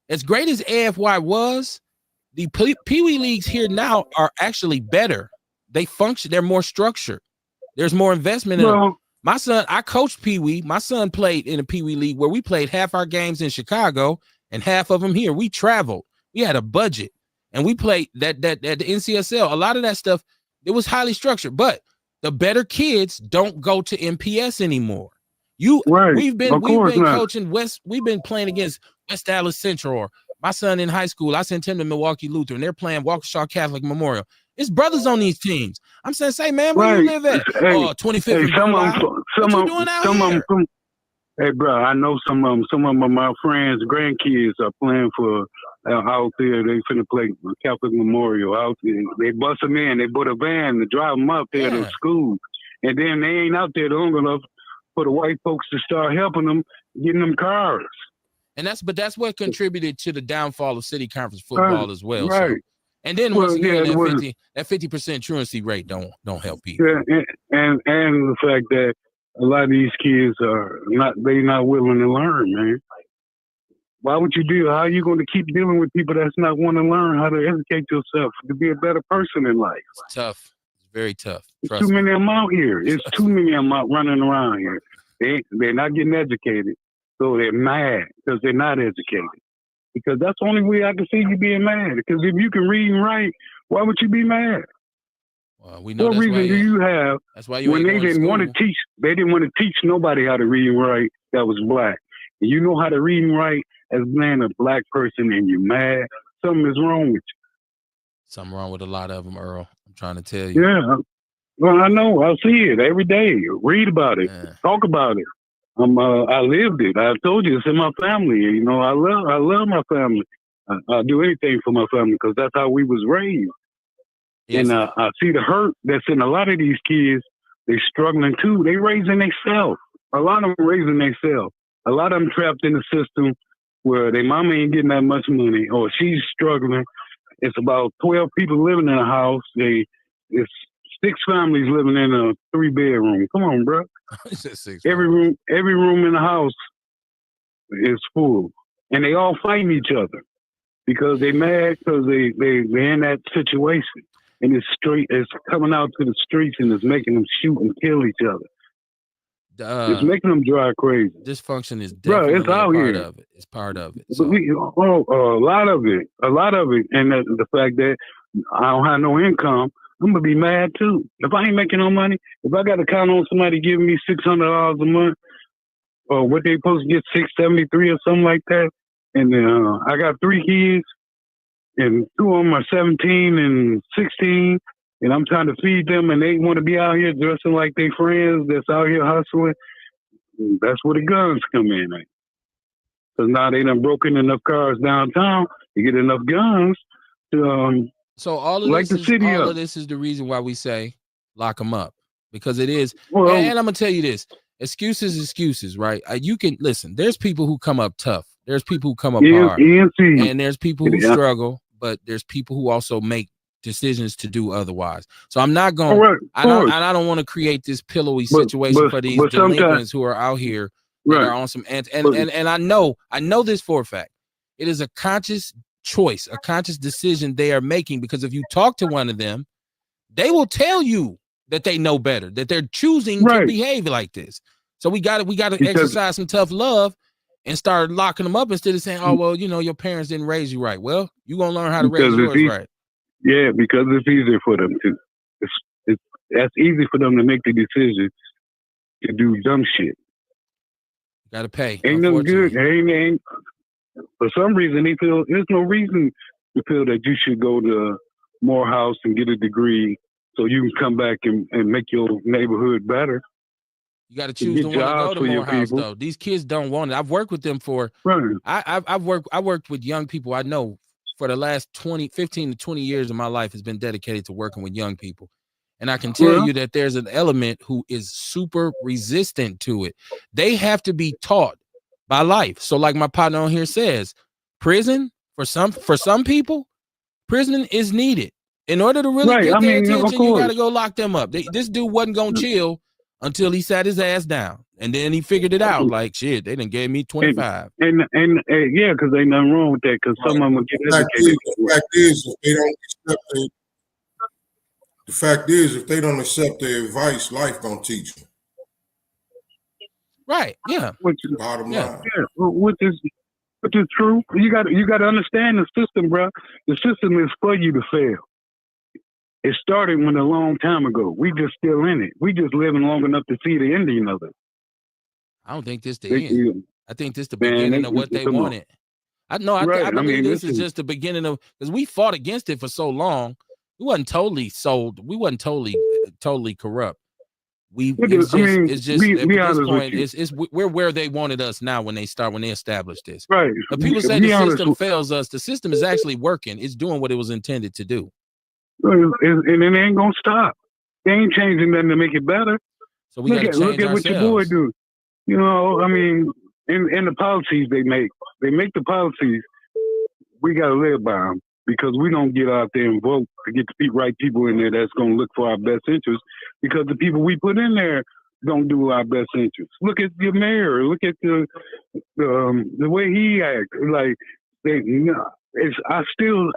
as great as AFY was, the Pee Wee leagues here now are actually better. They function, they're more structured. There's more investment in them. My son, I coached Pee Wee. My son played in a Pee Wee league where we played half our games in Chicago and half of them here. We traveled. We had a budget, and we played that at the NCSL. A lot of that stuff, it was highly structured. But the better kids don't go to MPS anymore. We've been coaching West. We've been playing against West Dallas Central. Or my son in high school, I sent him to Milwaukee Lutheran. They're playing Waukesha Catholic Memorial. It's brothers on these teams. I'm saying, say, man, where you live at? 25th. Hey, bro, I know some of them. Some of my friends' grandkids are playing for out there. They finna play Catholic Memorial out there. They bust them in. They put a van to drive them up there to school, and then they ain't out there long enough for the white folks to start helping them getting them cars. And that's what contributed to the downfall of city conference football as well. Right. So, and then once again, that 50% truancy rate don't help people. Yeah, and the fact that a lot of these kids are not willing to learn, man. Why would you do? How are you going to keep dealing with people that's not want to learn how to educate yourself to be a better person in life? It's tough. It's very tough. There's too many of them out here. There's too many of them out running around here. They're not getting educated, so they're mad because they're not educated. Because that's the only way I can see you being mad. Because if you can read and write, why would you be mad? Well, we know what reason do you have that's why you when they didn't want to teach? They didn't want to teach nobody how to read and write that was black. And you know how to read and write as being a black person, and you're mad. Something is wrong with you. Something wrong with a lot of them, Earl. I'm trying to tell you. Yeah, Well, I know. I see it every day. Read about it. Yeah. Talk about it. I lived it. I told you it's in my family. You know, I love my family. I'll do anything for my family because that's how we was raised. Yes. And I see the hurt that's in a lot of these kids. They struggling too. They raising themselves. A lot of them raising themselves. A lot of them trapped in the system where their mama ain't getting that much money or she's struggling. It's about 12 people living in a house. It's 6 families living in a 3-bedroom. Come on, bro. Every room in the house is full, and they all fighting each other because they mad because they in that situation, and it's coming out to the streets and it's making them shoot and kill each other. It's making them drive crazy. Dysfunction is definitely it's out part here. of it. It's part of it. So. A lot of it, and the fact that I don't have no income, I'm gonna be mad too. If I ain't making no money, if I got to count on somebody giving me $600 a month, or what they supposed to get $673 or something like that, and I got 3 kids, and 2 of them are 17 and 16. And I'm trying to feed them, and they want to be out here dressing like they friends that's out here hustling. That's where the guns come in at. Because now they done broken enough cars downtown to get enough guns to so all of like this the city all up. of this is the reason why we say lock them up, because it is. Well, and I'm gonna tell you this: excuses, right? You can listen. There's people who come up tough. There's people who come up hard, and there's people who struggle. But there's people who also make decisions to do otherwise. So I'm not going. I don't want to create this pillowy situation for these delinquents who are out here that are on some and I know this for a fact. It is a conscious choice, a conscious decision they are making, because if you talk to one of them, they will tell you that they know better, that they're choosing to behave like this. So we got to exercise some tough love and start locking them up instead of saying, oh, well, you know, your parents didn't raise you right. Well, you're going to learn how to raise yours right. Yeah, because it's easier for them to. That's easy for them to make the decision to do dumb shit. Got to pay. Ain't no good. Ain't. For some reason, they feel there's no reason to feel that you should go to Morehouse and get a degree so you can come back and make your neighborhood better. You got to choose the one to go to Morehouse, though. These kids don't want it. I've worked with them for. Right. I worked with young people. I know for the last 15 to 20 years of my life has been dedicated to working with young people. And I can tell you that there's an element who is super resistant to it. They have to be taught by life. So like my partner on here says, prison for some people, prison is needed. In order to really get their attention, you got to go lock them up. This dude wasn't going to chill until he sat his ass down. And then he figured it out. Like, shit, they done gave me 25. And yeah, because ain't nothing wrong with that, because some of them will get educated. The fact is, if they don't accept their advice, life gonna teach them. Right. Yeah. Bottom line. Yeah. Which is true. You got to understand the system, bro. The system is for you to fail. It started a long time ago. We just still in it. We just living long enough to see the ending of it. I don't think this the end. I think this the beginning of what they wanted. I believe this is just the beginning of, because we fought against it for so long. We wasn't totally sold. We wasn't totally corrupt. It's just we're where they wanted us now when they established this. Right. But people say the system fails us. The system is actually working. It's doing what it was intended to do. And it ain't gonna stop. They ain't changing nothing to make it better. So we gotta change look at ourselves. What your boy do. You know, I mean, in the policies they make the policies. We gotta live by them, because we don't get out there and vote to get the right people in there that's gonna look for our best interests. Because the people we put in there don't do our best interests. Look at your mayor. Look at the way he acts. Like I still.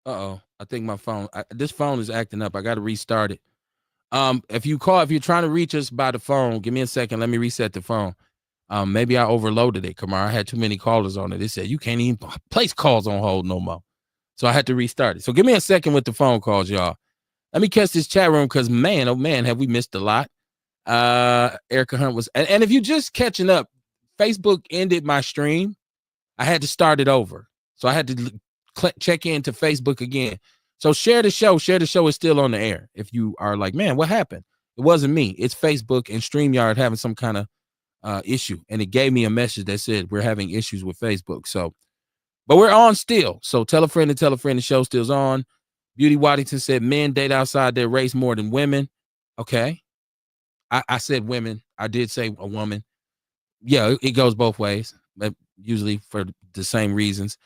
I think my phone. This phone is acting up. I got to restart it. If you're trying to reach us by the phone, give me a second. Let me reset the phone. Maybe I overloaded it, Kamar. I had too many callers on it. It said you can't even place calls on hold no more. So I had to restart it. So give me a second with the phone calls, y'all. Let me catch this chat room, because man, oh man, have we missed a lot. Erica Hunt was, and if you're just catching up, Facebook ended my stream. I had to start it over. So I had to check into Facebook again. So share the show. Share the show is still on the air. If you are like, man, what happened? It wasn't me. It's Facebook and StreamYard having some kind of issue. And it gave me a message that said we're having issues with Facebook. So, but we're on still. So tell a friend to tell a friend the show still's on. Beauty Waddington said men date outside their race more than women. Okay. I said women. I did say a woman. Yeah, it goes both ways, but usually for the same reasons.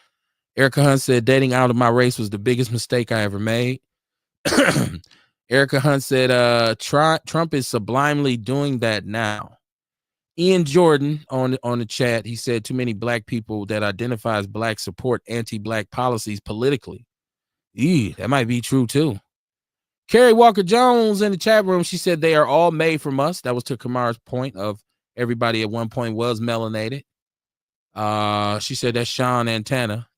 Erica Hunt said dating out of my race was the biggest mistake I ever made. Erica Hunt said Trump is sublimely doing that now. Ian Jordan on the chat, he said too many black people that identify as black support anti-black policies politically. That might be true too. Carrie Walker Jones in the chat room, she said they are all made from us. That was to Kamara's point of everybody at one point was melanated. She said that's Sean Antenna.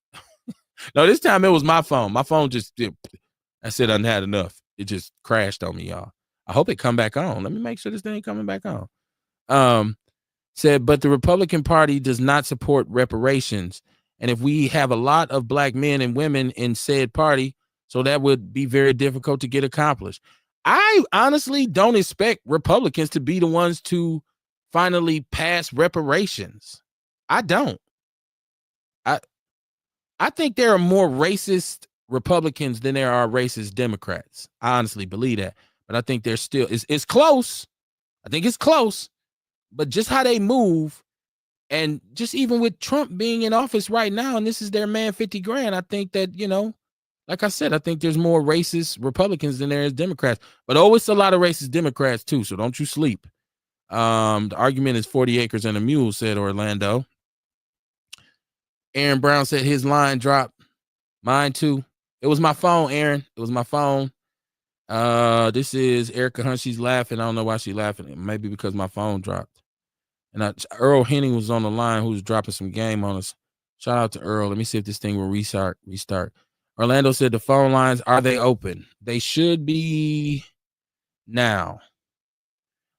No, this time it was my phone. My phone just I said I had enough. It just crashed on me, y'all. I hope it come back on. Let me make sure this thing coming back on. Said, but the Republican Party does not support reparations. And if we have a lot of black men and women in said party, so that would be very difficult to get accomplished. I honestly don't expect Republicans to be the ones to finally pass reparations. I don't. I think there are more racist Republicans than there are racist Democrats. I honestly believe that. But I think there's still, it's close. I think it's close. But just how they move, and just even with Trump being in office right now, and this is their man 50 grand, I think that, like I said, I think there's more racist Republicans than there is Democrats. But it's a lot of racist Democrats too, so don't you sleep. The argument is 40 acres and a mule, said Orlando. Aaron Brown said his line dropped. Mine too. It was my phone, Aaron. It was my phone. This is Erica Hunt. She's laughing. I don't know why she's laughing. Maybe because my phone dropped. And Earl Henning was on the line, who's dropping some game on us. Shout out to Earl. Let me see if this thing will restart. Orlando said the phone lines, are they open? They should be now.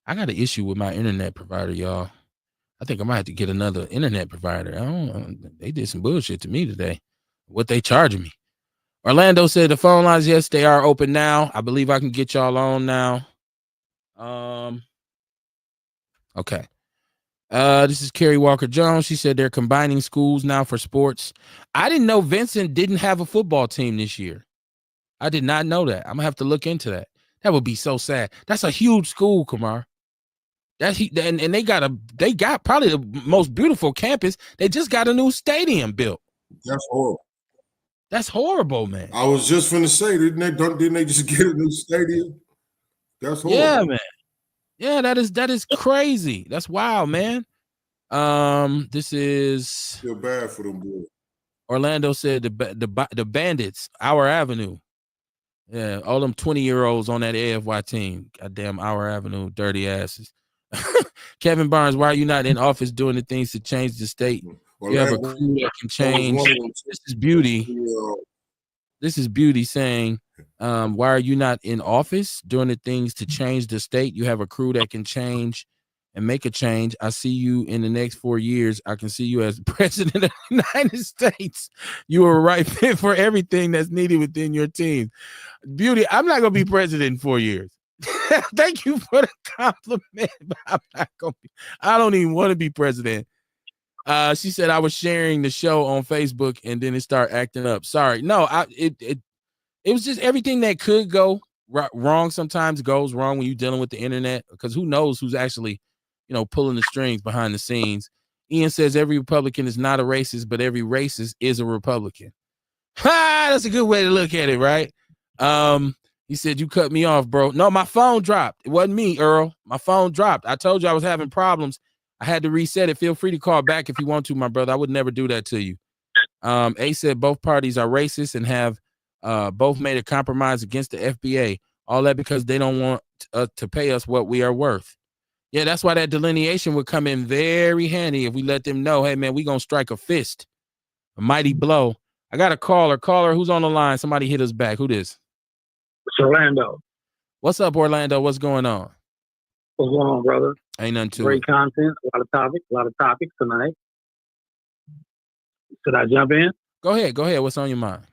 I got an issue with my internet provider, y'all. I think I might have to get another internet provider. I don't know. They did some bullshit to me today. What they charging me? Orlando said the phone lines, yes, they are open now. I believe I can get y'all on now. Okay. This is Carrie Walker Jones. She said they're combining schools now for sports. I didn't know Vincent didn't have a football team this year. I did not know that. I'm gonna have to look into that. That would be so sad. That's a huge school, Kamar. And they got probably the most beautiful campus. They just got a new stadium built. That's horrible. That's horrible, man. I was just finna say, didn't they just get a new stadium? That's horrible. Yeah, man. Yeah, that is crazy. That's wild, man. This is feel bad for them boys. Orlando said the Bandits, Our Avenue. Yeah, all them 20-year-olds on that AFY team. Goddamn Our Avenue, dirty asses. Kevin Barnes, why are you not in office doing the things to change the state? You have a crew that can change. This is Beauty. This is Beauty saying, why are you not in office doing the things to change the state? You have a crew that can change and make a change. I see you in the next 4 years. I can see you as president of the United States. You are a right fit for everything that's needed within your team. Beauty, I'm not going to be president in 4 years. Thank you for the compliment, but I'm not going to be. I don't even want to be president. She said I was sharing the show on Facebook and then it started acting up. Sorry. No, it was just everything that could go wrong sometimes goes wrong when you're dealing with the internet, because who knows who's actually, pulling the strings behind the scenes. Ian says every Republican is not a racist, but every racist is a Republican. Ha! That's a good way to look at it, right? He said, you cut me off, bro. No, my phone dropped. It wasn't me, Earl. My phone dropped. I told you I was having problems. I had to reset it. Feel free to call back if you want to, my brother. I would never do that to you. A said both parties are racist and have both made a compromise against the FBA. All that because they don't want to pay us what we are worth. Yeah, that's why that delineation would come in very handy if we let them know, hey, man, we're going to strike a fist, a mighty blow. I got a caller. Caller, who's on the line? Somebody hit us back. Who this? It's Orlando. What's up, Orlando? What's going on? What's going on, brother? Ain't nothing to Great it. content, a lot of topics tonight. Should I jump in? Go ahead. What's on your mind?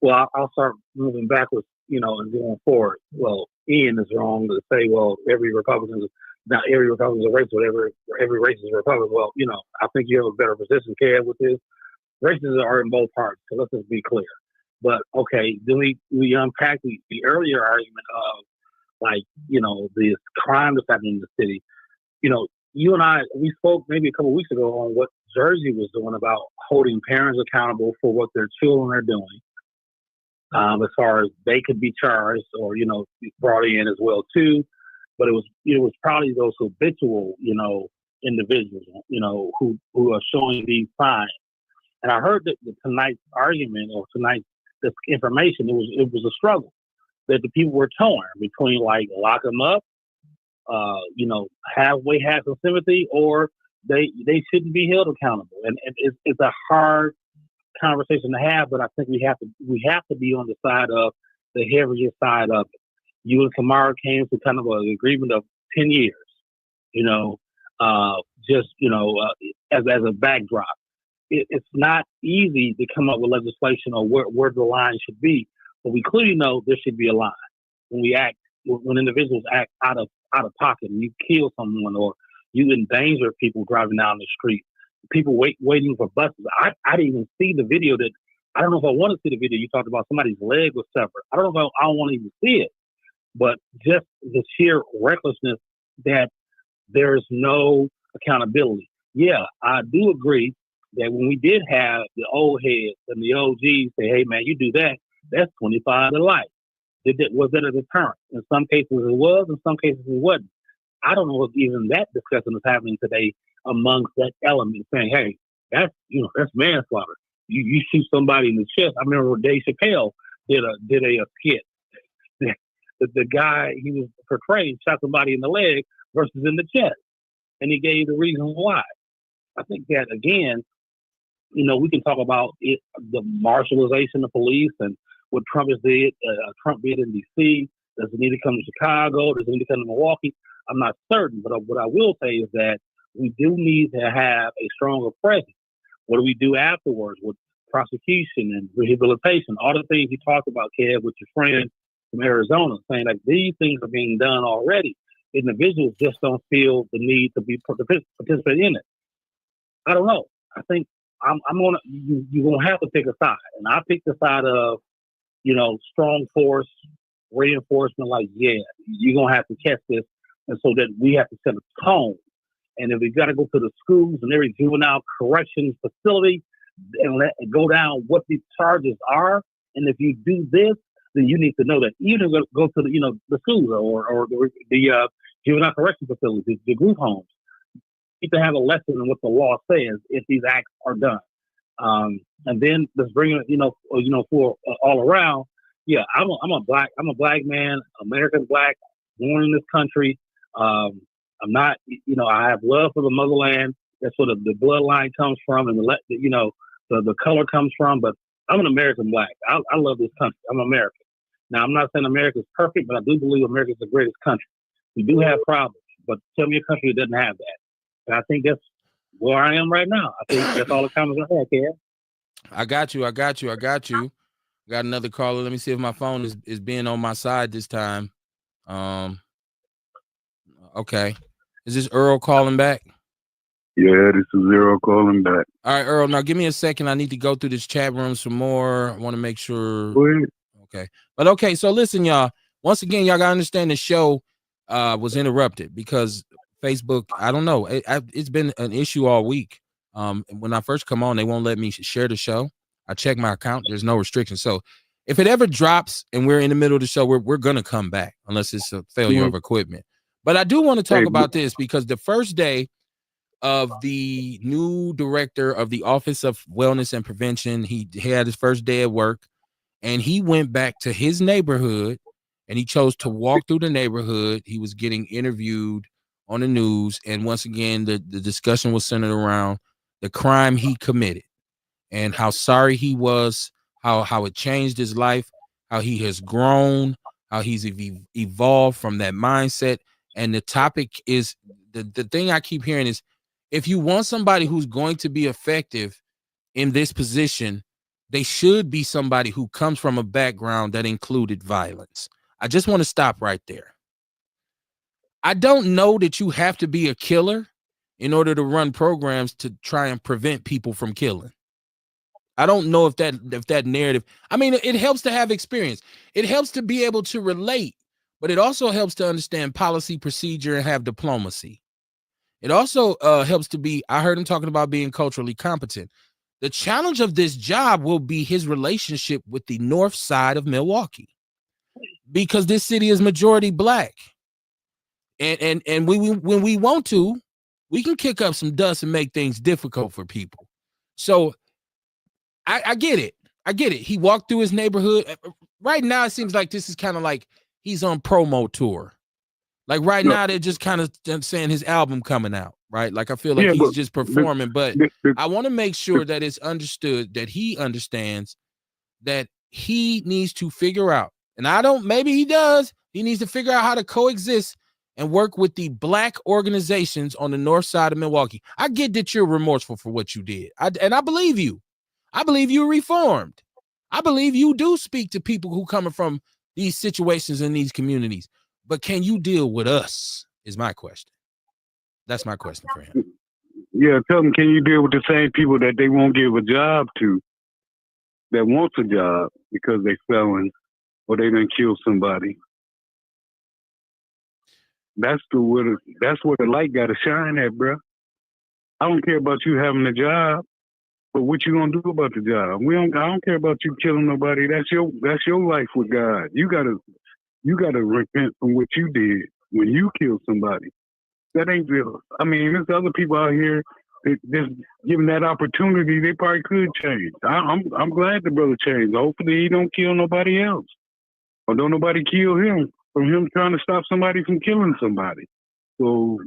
Well, I'll start moving backwards, you know, and going forward. Well, Ian is wrong to say, well, every Republican is not every Republican is a racist, whatever, every racist is a Republican. Well, you know, I think you have a better position, Kev, with this. Racists are in both parties, so let's just be clear. But okay, then we unpack the earlier argument of like, you know, the crime that's happening in the city. You know, you and I, we spoke maybe a couple of weeks ago on what Jersey was doing about holding parents accountable for what their children are doing. As far as they could be charged or, you know, brought in as well too. But it was probably those habitual, you know, individuals, you know, who are showing these signs. And I heard that tonight's argument or tonight's this information, it was a struggle that the people were torn between like lock them up, you know, have some sympathy, or they shouldn't be held accountable. And it's a hard conversation to have, but I think we have to be on the side of the heaviest side of it. You and Kamara came to kind of an agreement of 10 years, you know, just, you know, as a backdrop. It's not easy to come up with legislation or where the line should be, but we clearly know there should be a line when individuals act out of pocket and you kill someone or you endanger people driving down the street, people waiting for buses. I didn't even see the video I don't know if I want to see the video. You talked about somebody's leg was severed. I don't know if I want to even see it, but just the sheer recklessness that there's no accountability. Yeah, I do agree that when we did have the old heads and the OGs say, hey, man, you do that, that's 25 to life. Was that a deterrent? In some cases it was, in some cases it wasn't. I don't know if even that discussion is happening today amongst that element, saying, hey, that's manslaughter. You shoot somebody in the chest. I remember Dave Chappelle did a skit. The guy he was portraying shot somebody in the leg versus in the chest. And he gave the reason why. I think that, again, you know, we can talk about the martialization of police and what Trump did in D.C. Does it need to come to Chicago? Does it need to come to Milwaukee? I'm not certain, but what I will say is that we do need to have a stronger presence. What do we do afterwards with prosecution and rehabilitation? All the things you talked about, Kev, with your friend from Arizona, saying like these things are being done already. Individuals just don't feel the need to be participate in it. I don't know. I think you're gonna have to pick a side, and I picked the side of, you know, strong force reinforcement. Like, yeah, you're gonna have to catch this, and so that we have to set a tone. And if we got to go to the schools and every juvenile corrections facility and go down what these charges are, and if you do this, then you need to know that even go to the schools or the juvenile correction facilities, the group homes. You need to have a lesson in what the law says if these acts are done. And then let's bring it, for all around. Yeah, I'm a black man, American black, born in this country. I'm not, I have love for the motherland. That's where the bloodline comes from, and the color comes from. But I'm an American black. I love this country. I'm American. Now, I'm not saying America is perfect, but I do believe America is the greatest country. We do have problems, but tell me a country that doesn't have that. And I think that's where I am right now. I think that's all the comments I have, Kev. I got you. Got another caller. Let me see if my phone is being on my side this time. Okay. Is this Earl calling back? Yeah, this is Earl calling back. All right, Earl. Now give me a second. I need to go through this chat room some more. I want to make sure. Go ahead. Okay. But okay, so listen, y'all. Once again, y'all gotta understand the show was interrupted because Facebook, I don't know. It's been an issue all week. When I first come on, they won't let me share the show. I check my account. There's no restrictions. So if it ever drops and we're in the middle of the show, we're gonna come back unless it's a failure of equipment. But I do want to talk about this because the first day of the new director of the Office of Wellness and Prevention, he had his first day at work, and he went back to his neighborhood and he chose to walk through the neighborhood. He was getting interviewed on the news, and once again, the discussion was centered around the crime he committed and how sorry he was, how it changed his life, how he has grown, how he's evolved from that mindset. And the topic is the thing I keep hearing is, if you want somebody who's going to be effective in this position, they should be somebody who comes from a background that included violence. I just want to stop right there. I don't know that you have to be a killer in order to run programs to try and prevent people from killing. I don't know if that narrative, I mean, it helps to have experience. It helps to be able to relate, but it also helps to understand policy, procedure, and have diplomacy. It also helps to be, I heard him talking about being culturally competent. The challenge of this job will be his relationship with the north side of Milwaukee, because this city is majority black. And when we want to, we can kick up some dust and make things difficult for people. So I get it. I get it. He walked through his neighborhood. Right now, it seems like this is kind of like he's on promo tour. Like right now, they're just kind of saying his album coming out, right? Like I feel like he's just performing, but I want to make sure that it's understood that he understands that he needs to figure out, and maybe he does, he needs to figure out how to coexist and work with the black organizations on the north side of Milwaukee. I get that you're remorseful for what you did. And I believe you. I believe you're reformed. I believe you do speak to people who coming from these situations in these communities. But can you deal with us is my question. That's my question for him. Yeah, tell them, can you deal with the same people that they won't give a job to, that wants a job because they felons or they done killed somebody? That's where the light got to shine at, bro. I don't care about you having a job, but what you gonna do about the job? I don't care about you killing nobody. That's your life with God. You gotta repent from what you did when you killed somebody. That ain't real. I mean, there's other people out here that just given that opportunity, they probably could change. I'm glad the brother changed. Hopefully he don't kill nobody else, or don't nobody kill him from him trying to stop somebody from killing somebody. So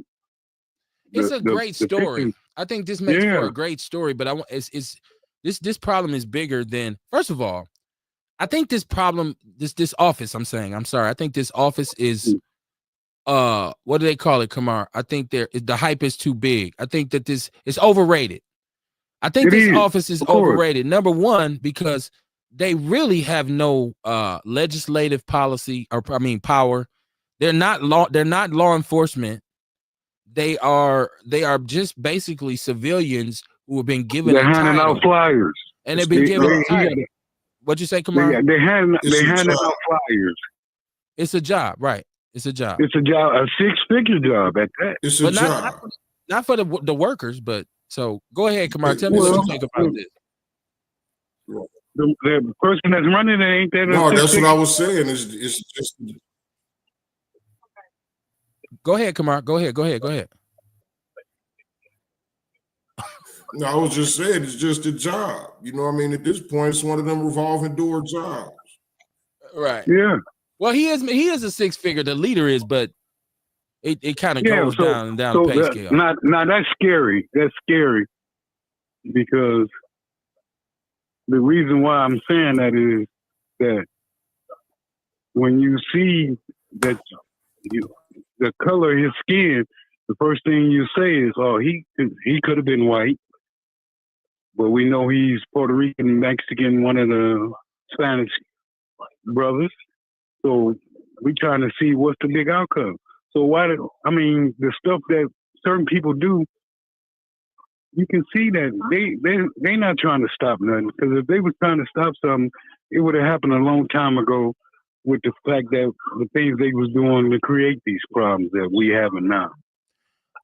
it's a great story. I think this makes for a great story, but this problem is bigger than, first of all, I think this problem, this office, I think this office is what do they call it, Kamar? I think the hype is too big. I think that this is overrated. I think this office is overrated. Number one, because they really have no legislative policy power. They're not law enforcement. They are just basically civilians who have been given. They're handing out flyers, and they've been given a title. What'd you say, Kamar? They handing out flyers. It's a job, right? It's a job. It's a job, a six-figure job at that. It's a job. Not for the workers, but so go ahead, Kamar. Tell me what you think about this. The person that's running it ain't that. No, that's what I was saying. It's just. Go ahead, Kamar. Go ahead. No, I was just saying it's just a job. You know what I mean? At this point, it's one of them revolving door jobs. Right. Yeah. Well, he is a six-figure. The leader is, but it kind of goes down the pay scale. Now that's scary. That's scary because the reason why I'm saying that is that when you see that the color of his skin, the first thing you say is, "Oh, he could have been white," but we know he's Puerto Rican, Mexican, one of the Spanish brothers. So we trying to see what's the big outcome. So the stuff that certain people do, you can see that they not trying to stop nothing. Because if they was trying to stop something, it would have happened a long time ago. With the fact that the things they was doing to create these problems that we having now.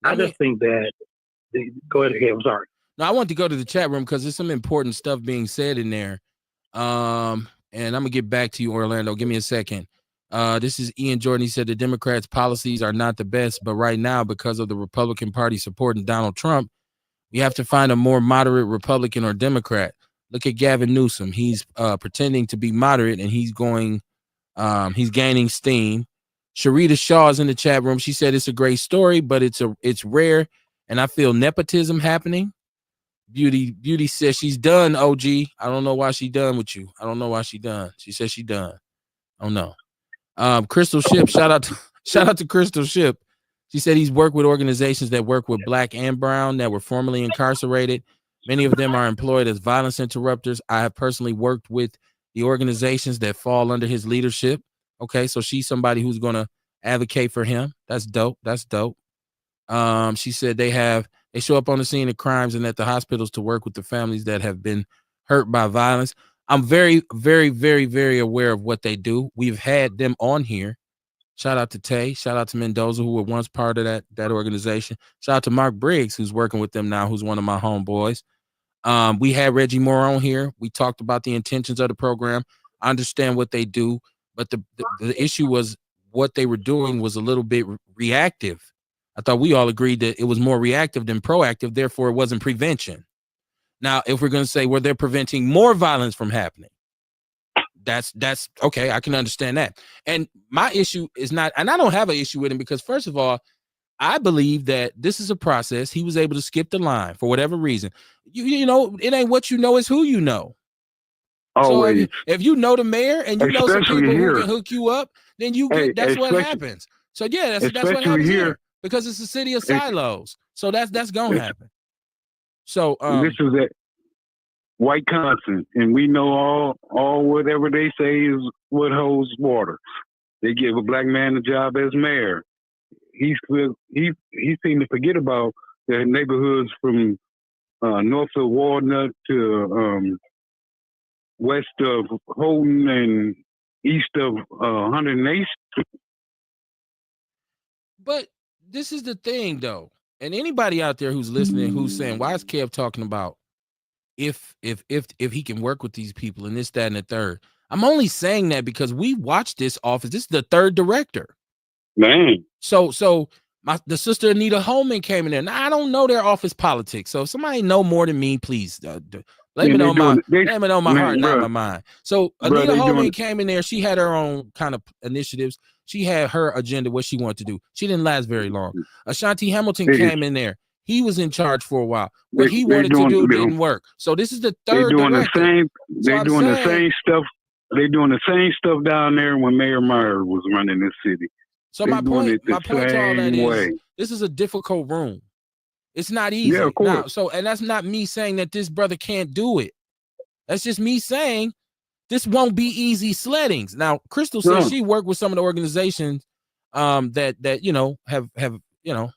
I just think that. Go ahead. I'm sorry. No, I want to go to the chat room because there's some important stuff being said in there. And I'm gonna get back to you, Orlando. Give me a second. This is Ian Jordan. He said the Democrats' policies are not the best, but right now, because of the Republican Party supporting Donald Trump, we have to find a more moderate Republican or Democrat. Look at Gavin Newsom. He's pretending to be moderate, and he's gaining steam. Sharita Shaw is in the chat room. She said it's a great story, but it's rare, and I feel nepotism happening. Beauty says she's done, OG. I don't know why she done with you. I don't know why she done. She says she done. I don't know. Crystal Ship, shout out to Crystal Ship. She said he's worked with organizations that work with black and brown that were formerly incarcerated, Many of them are employed as violence interrupters. I have personally worked with the organizations that fall under his leadership. Okay, so she's somebody who's going to advocate for him. That's dope. That's dope. She said they show up on the scene of crimes and at the hospitals to work with the families that have been hurt by violence. I'm very, very, very, very aware of what they do. We've had them on here. Shout out to Tay. Shout out to Mendoza, who were once part of that organization. Shout out to Mark Briggs, who's working with them now, who's one of my homeboys. We had Reggie Moore on here. We talked about the intentions of the program. I understand what they do, but the issue was what they were doing was a little bit reactive. I thought we all agreed that it was more reactive than proactive. Therefore, it wasn't prevention. Now, if we're going to say where they're preventing more violence from happening, that's okay. I can understand that. And my issue is not, and I don't have an issue with him because, first of all, I believe that this is a process. He was able to skip the line for whatever reason. You know, it ain't what you know, it's who you know. Always. So if you know the mayor and you know some Especially people here. who can hook you up, then you get that's what happens. So yeah, that's what especially happens here. here because it's a city of silos. So that's gonna happen. So this is at White Constant, and we know all whatever they say is what holds water. They give a black man a job as mayor. He seemed to forget about the neighborhoods from north of Walnut to west of Holden and east of 108th. But this is the thing, though, and anybody out there who's listening who's saying, "Why is Kev talking about if he can work with these people and this, that, and the third?" I'm only saying that because we watched this office. This is the third director. Man. So the sister Anita Holman came in there. Now I don't know their office politics. So if somebody know more than me, please blame it on my heart, not my mind. So Anita Holman came in there. She had her own kind of initiatives. She had her agenda, what she wanted to do. She didn't last very long. Ashanti Hamilton came in there. He was in charge for a while. What he wanted to do didn't work. So this is the third director. They're doing the same stuff. They're doing the same stuff down there when Mayor Meyer was running this city. So my point to all that is, this is a difficult room. It's not easy. Yeah, of course. Now, and that's not me saying that this brother can't do it. That's just me saying this won't be easy sleddings. Now, Crystal says she worked with some of the organizations that you know have you know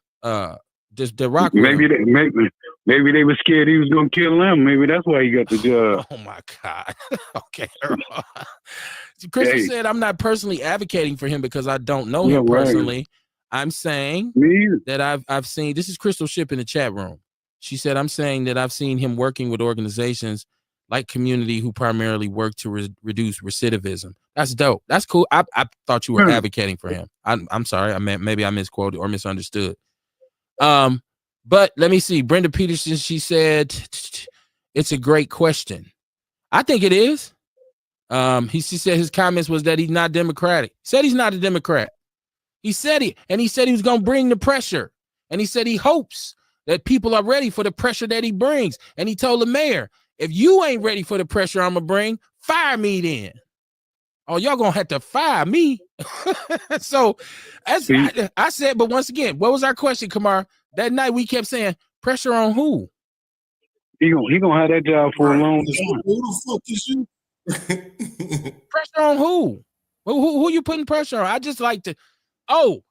just the rock. Maybe they were scared he was gonna kill them. Maybe that's why he got the job. Oh my God. Okay. Crystal said, I'm not personally advocating for him because I don't know him personally. Right. I'm saying that I've seen, this is Crystal Ship in the chat room. She said, I'm saying that I've seen him working with organizations like Community who primarily work to reduce recidivism. That's dope. That's cool. I thought you were advocating for him. I'm sorry. Maybe I misquoted or misunderstood. But let me see. Brenda Peterson, she said, it's a great question. I think it is. She said his comments was that he's not Democratic. He said he's not a Democrat. He said he was going to bring the pressure. And he said he hopes that people are ready for the pressure that he brings. And he told the mayor, if you ain't ready for the pressure I'm going to bring, fire me then. Oh, y'all going to have to fire me. So I said, but once again, what was our question, Kamar? That night we kept saying, pressure on who? He gonna have that job for a long time. Who the fuck is you? Pressure on who? Who you putting pressure on? I just like to. Oh,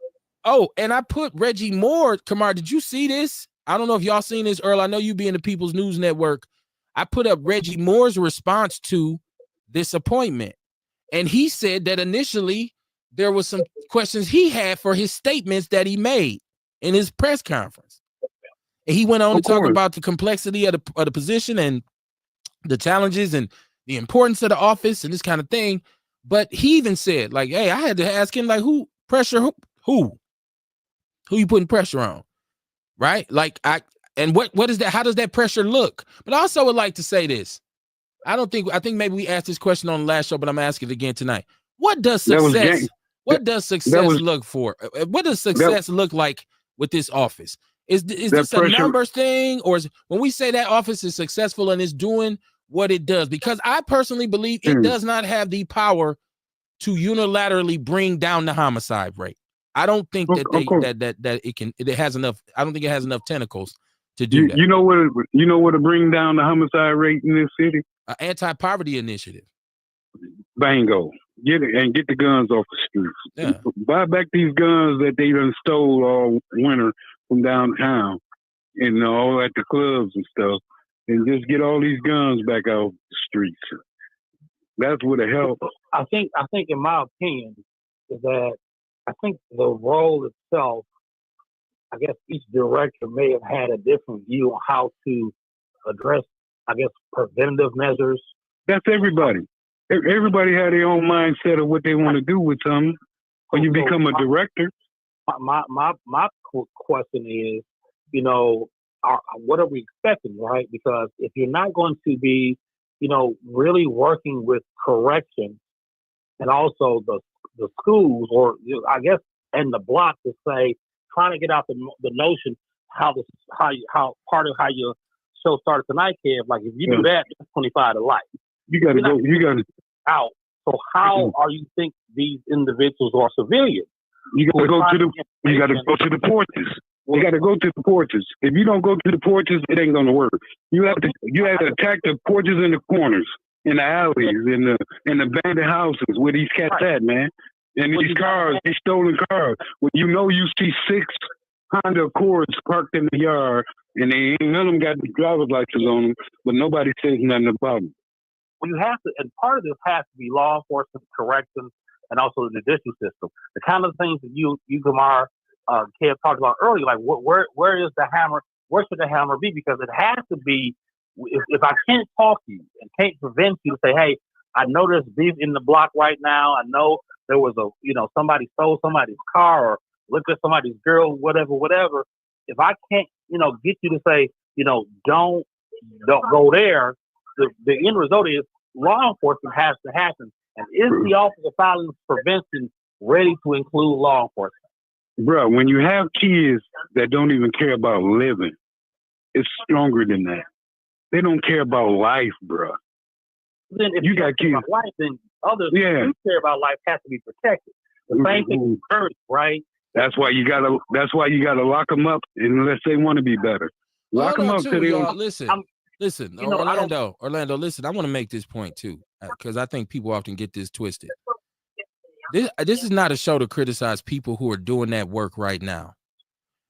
and I put Reggie Moore. Kamar, did you see this? I don't know if y'all seen this, Earl. I know you be in the People's News Network. I put up Reggie Moore's response to this appointment, and he said that initially there was some questions he had for his statements that he made in his press conference. And he went on to talk about the complexity of the position and the challenges and the importance of the office and this kind of thing. But he even said, like, hey, I had to ask him, like, who you putting pressure on? Right? Like, and what is that? How does that pressure look? But I also would like to say this. I think maybe we asked this question on the last show, but I'm asking it again tonight. What does success look for? What does success look like with this office? Is this a numbers thing, or when we say that office is successful and is doing what it does? Because I personally believe it does not have the power to unilaterally bring down the homicide rate. I don't think that it has enough. I don't think it has enough tentacles to do that. You know what to bring down the homicide rate in this city? An anti-poverty initiative. Bingo. Get it and get the guns off the streets. Yeah. Buy back these guns that they done stole all winter from downtown and all at the clubs and stuff, and just get all these guns back off the streets. That's what it helps. I think in my opinion is that I think the role itself, I guess each director may have had a different view on how to address, I guess, preventative measures. That's everybody. Everybody had their own mindset of what they want to do with something. When you become a director. My question is, you know, what are we expecting, right? Because if you're not going to be, you know, really working with correction and also the schools, or I guess, and the block to say, trying to get out the notion how part of how your show started tonight, Kev. Like if you do that, it's 25 to life. You got to go. You got to out. So how are you think these individuals are civilians? You got to go to the. You got to go to the porches. You got to go to the porches. If you don't go to the porches, it ain't gonna work. You have to attack the porches in the corners, in the alleys, in the abandoned houses where these cats at, man. And these cars, these stolen cars. When you know you see 6 Honda Accords parked in the yard, and they ain't none of them got the driver's license on them, but nobody says nothing about them. Well, you have to, and part of this has to be law enforcement, corrections, and also the judicial system. The kind of things that you Kamar, Kev talked about earlier, like where is the hammer? Where should the hammer be? Because it has to be. If I can't talk to you and can't prevent you to say, hey, I know there's beef in the block right now. I know there was somebody stole somebody's car or looked at somebody's girl, whatever. If I can't, get you to say, don't go there, the end result is law enforcement has to happen. And is the Office of Violence Prevention ready to include law enforcement? Bro, when you have kids that don't even care about living, it's stronger than that. They don't care about life, bro. Then if you got kids about life, then others who do care about life have to be protected. The same thing with courage, right? That's why you gotta lock them up unless they want to be better. Lock them up to y'all. Listen, Orlando, listen, I want to make this point too, because I think people often get this twisted. This is not a show to criticize people who are doing that work right now.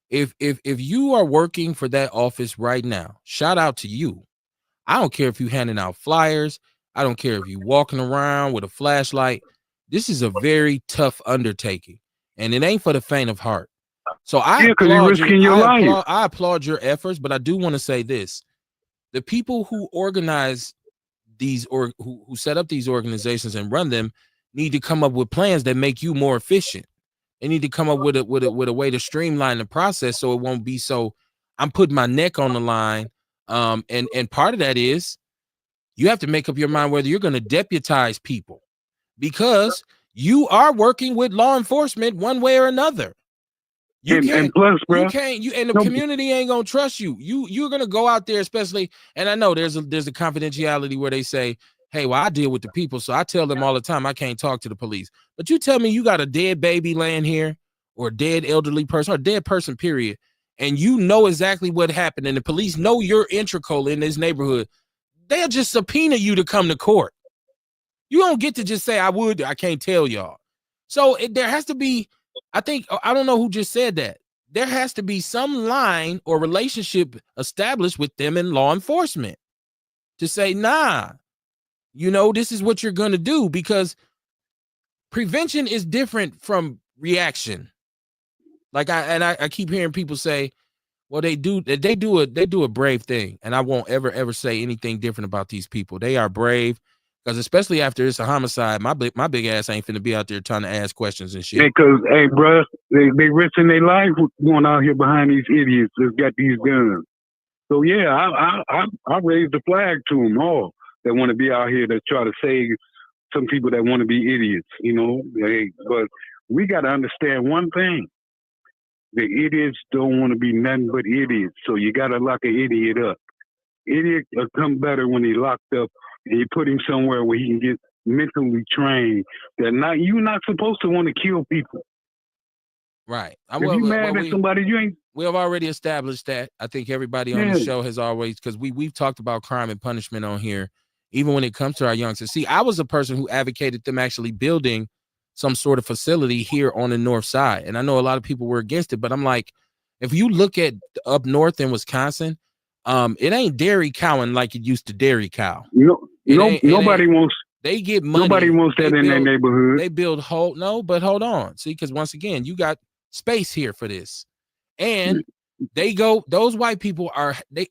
If you are working for that office right now, shout out to you. I don't care if you're handing out flyers. I don't care if you're walking around with a flashlight. This is a very tough undertaking, and it ain't for the faint of heart. So I applaud your efforts, but I do want to say this. The people who organize these or who set up these organizations and run them need to come up with plans that make you more efficient. They need to come up with a way to streamline the process so it won't be so I'm putting my neck on the line. And part of that is you have to make up your mind whether you're going to deputize people, because you are working with law enforcement one way or another. The community ain't gonna trust you. You're gonna go out there, especially, and I know there's a confidentiality where they say, hey, well, I deal with the people, so I tell them all the time I can't talk to the police. But you tell me you got a dead baby laying here, or a dead elderly person, or a dead person, period, and you know exactly what happened, and the police know you're integral in this neighborhood, they'll just subpoena you to come to court. You don't get to just say I can't tell y'all. So there has to be, I don't know who just said that. There has to be some line or relationship established with them and law enforcement to say, nah, this is what you're going to do, because prevention is different from reaction. Like I keep hearing people say, well, they do a brave thing. And I won't ever say anything different about these people. They are brave. Because especially after it's a homicide, my big ass ain't finna be out there trying to ask questions and shit. Because, hey, bro, they risking their life going out here behind these idiots that's got these guns. So, yeah, I raised the flag to them all that want to be out here to try to save some people that want to be idiots, But we got to understand one thing. The idiots don't want to be nothing but idiots. So you got to lock an idiot up. Idiot will come better when he locked up, and you put him somewhere where he can get mentally trained. You're not supposed to want to kill people. Right. If you mad at somebody, you ain't. We have already established that. I think everybody on the show has always, because we've talked about crime and punishment on here, even when it comes to our youngsters. See, I was a person who advocated them actually building some sort of facility here on the north side. And I know a lot of people were against it, but I'm like, if you look at up north in Wisconsin, it ain't dairy cowing like it used to dairy cow. Nobody wants. They get money. Nobody wants that in their neighborhood. They build but hold on. See, because once again, you got space here for this. And those white people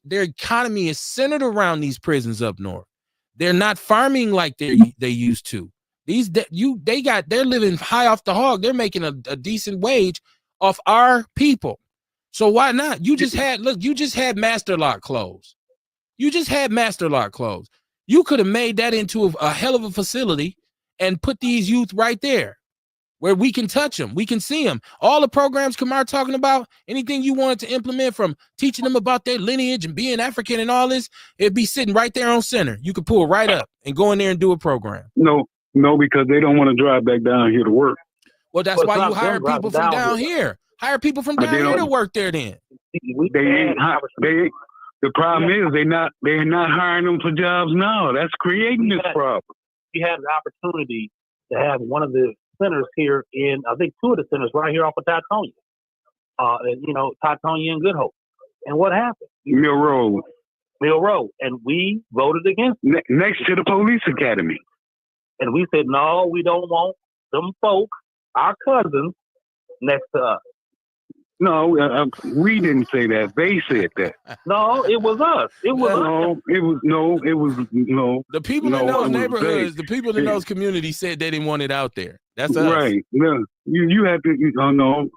their economy is centered around these prisons up north. They're not farming like they used to. They're living high off the hog. They're making a decent wage off our people. So why not? You just had Master Lock close. You could have made that into a hell of a facility and put these youth right there where we can touch them. We can see them. All the programs Kamar talking about, anything you wanted to implement, from teaching them about their lineage and being African and all this, it'd be sitting right there on center. You could pull right up and go in there and do a program. No, because they don't want to drive back down here to work. Well, that's why you hire people from down here. Hire people from down here to work there then. The problem is they're not hiring them for jobs now. That's creating this problem. You have the opportunity to have one of the centers here I think two of the centers right here off of Titonia. Titonia and Good Hope. And what happened? Mill Road. And we voted against it. Next to the police academy. And we said, no, we don't want them folk, our cousins, next to us. No, we didn't say that. They said that. No, it was us. It was the people in those neighborhoods, the people in those communities said they didn't want it out there. That's us. Right. No, you have to.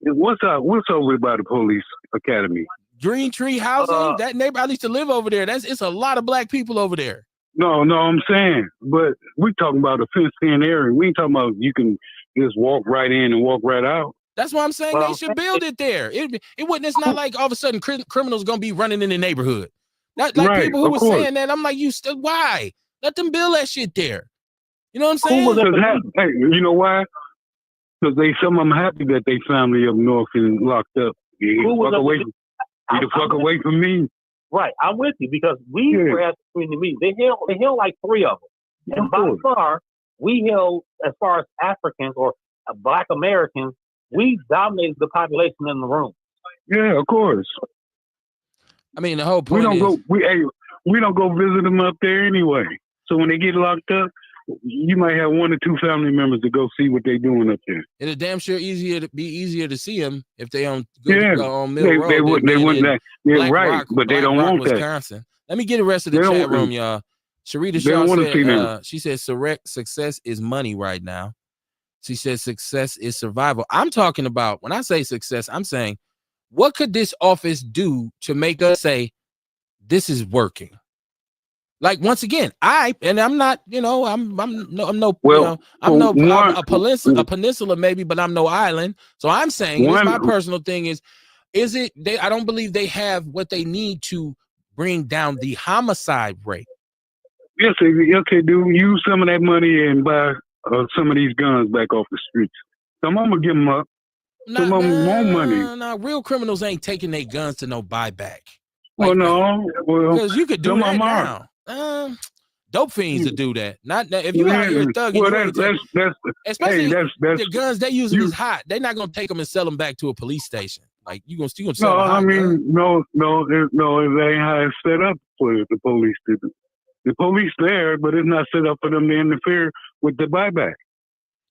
What's over by the police academy? Green Tree housing. That neighbor, I used to live over there. It's a lot of black people over there. No, I'm saying, but we talking about a fenced-in area. We ain't talking about you can just walk right in and walk right out. That's why I'm saying they should build it there. It's not like all of a sudden criminals gonna be running in the neighborhood. Not like people who were saying that. I'm like, why? Let them build that shit there. You know what I'm saying? Hey, you know why? Because some of them happy that they family up north is locked up. Get the fuck away from me. Right, I'm with you, because we were at the community meeting. They held like 3 of them. And by far, we held, as far as Africans or Black Americans, we dominated the population in the room. Yeah, of course. I mean, the whole point we don't go visit them up there anyway. So when they get locked up, you might have 1 or 2 family members to go see what they're doing up there. It'll damn sure easier to see them if they on on Mill Road. They wouldn't. Yeah, right, Rock, but they don't want Wisconsin. Let me get the rest of the chat room, y'all. Sharita Shaw said, she said, success is money right now. She says success is survival. I'm talking about, when I say success, I'm saying, what could this office do to make us say this is working? Like, once again, I'm not, I'm a peninsula maybe, but I'm no island. So I'm saying, my personal thing is it I don't believe they have what they need to bring down the homicide rate. Yes, okay, do use some of that money and buy some of these guns back off the streets. Some of them will give them up. Some of them want money. No, real criminals ain't taking their guns to no buyback. Because you could do that now. Dope fiends to do that. Not if you out here thugging. Especially the guns they using is hot. They're not gonna take them and sell them back to a police station. Like you gonna sell them. No, it ain't how it's set up for the police to do. The police there, but it's not set up for them to interfere with the buyback.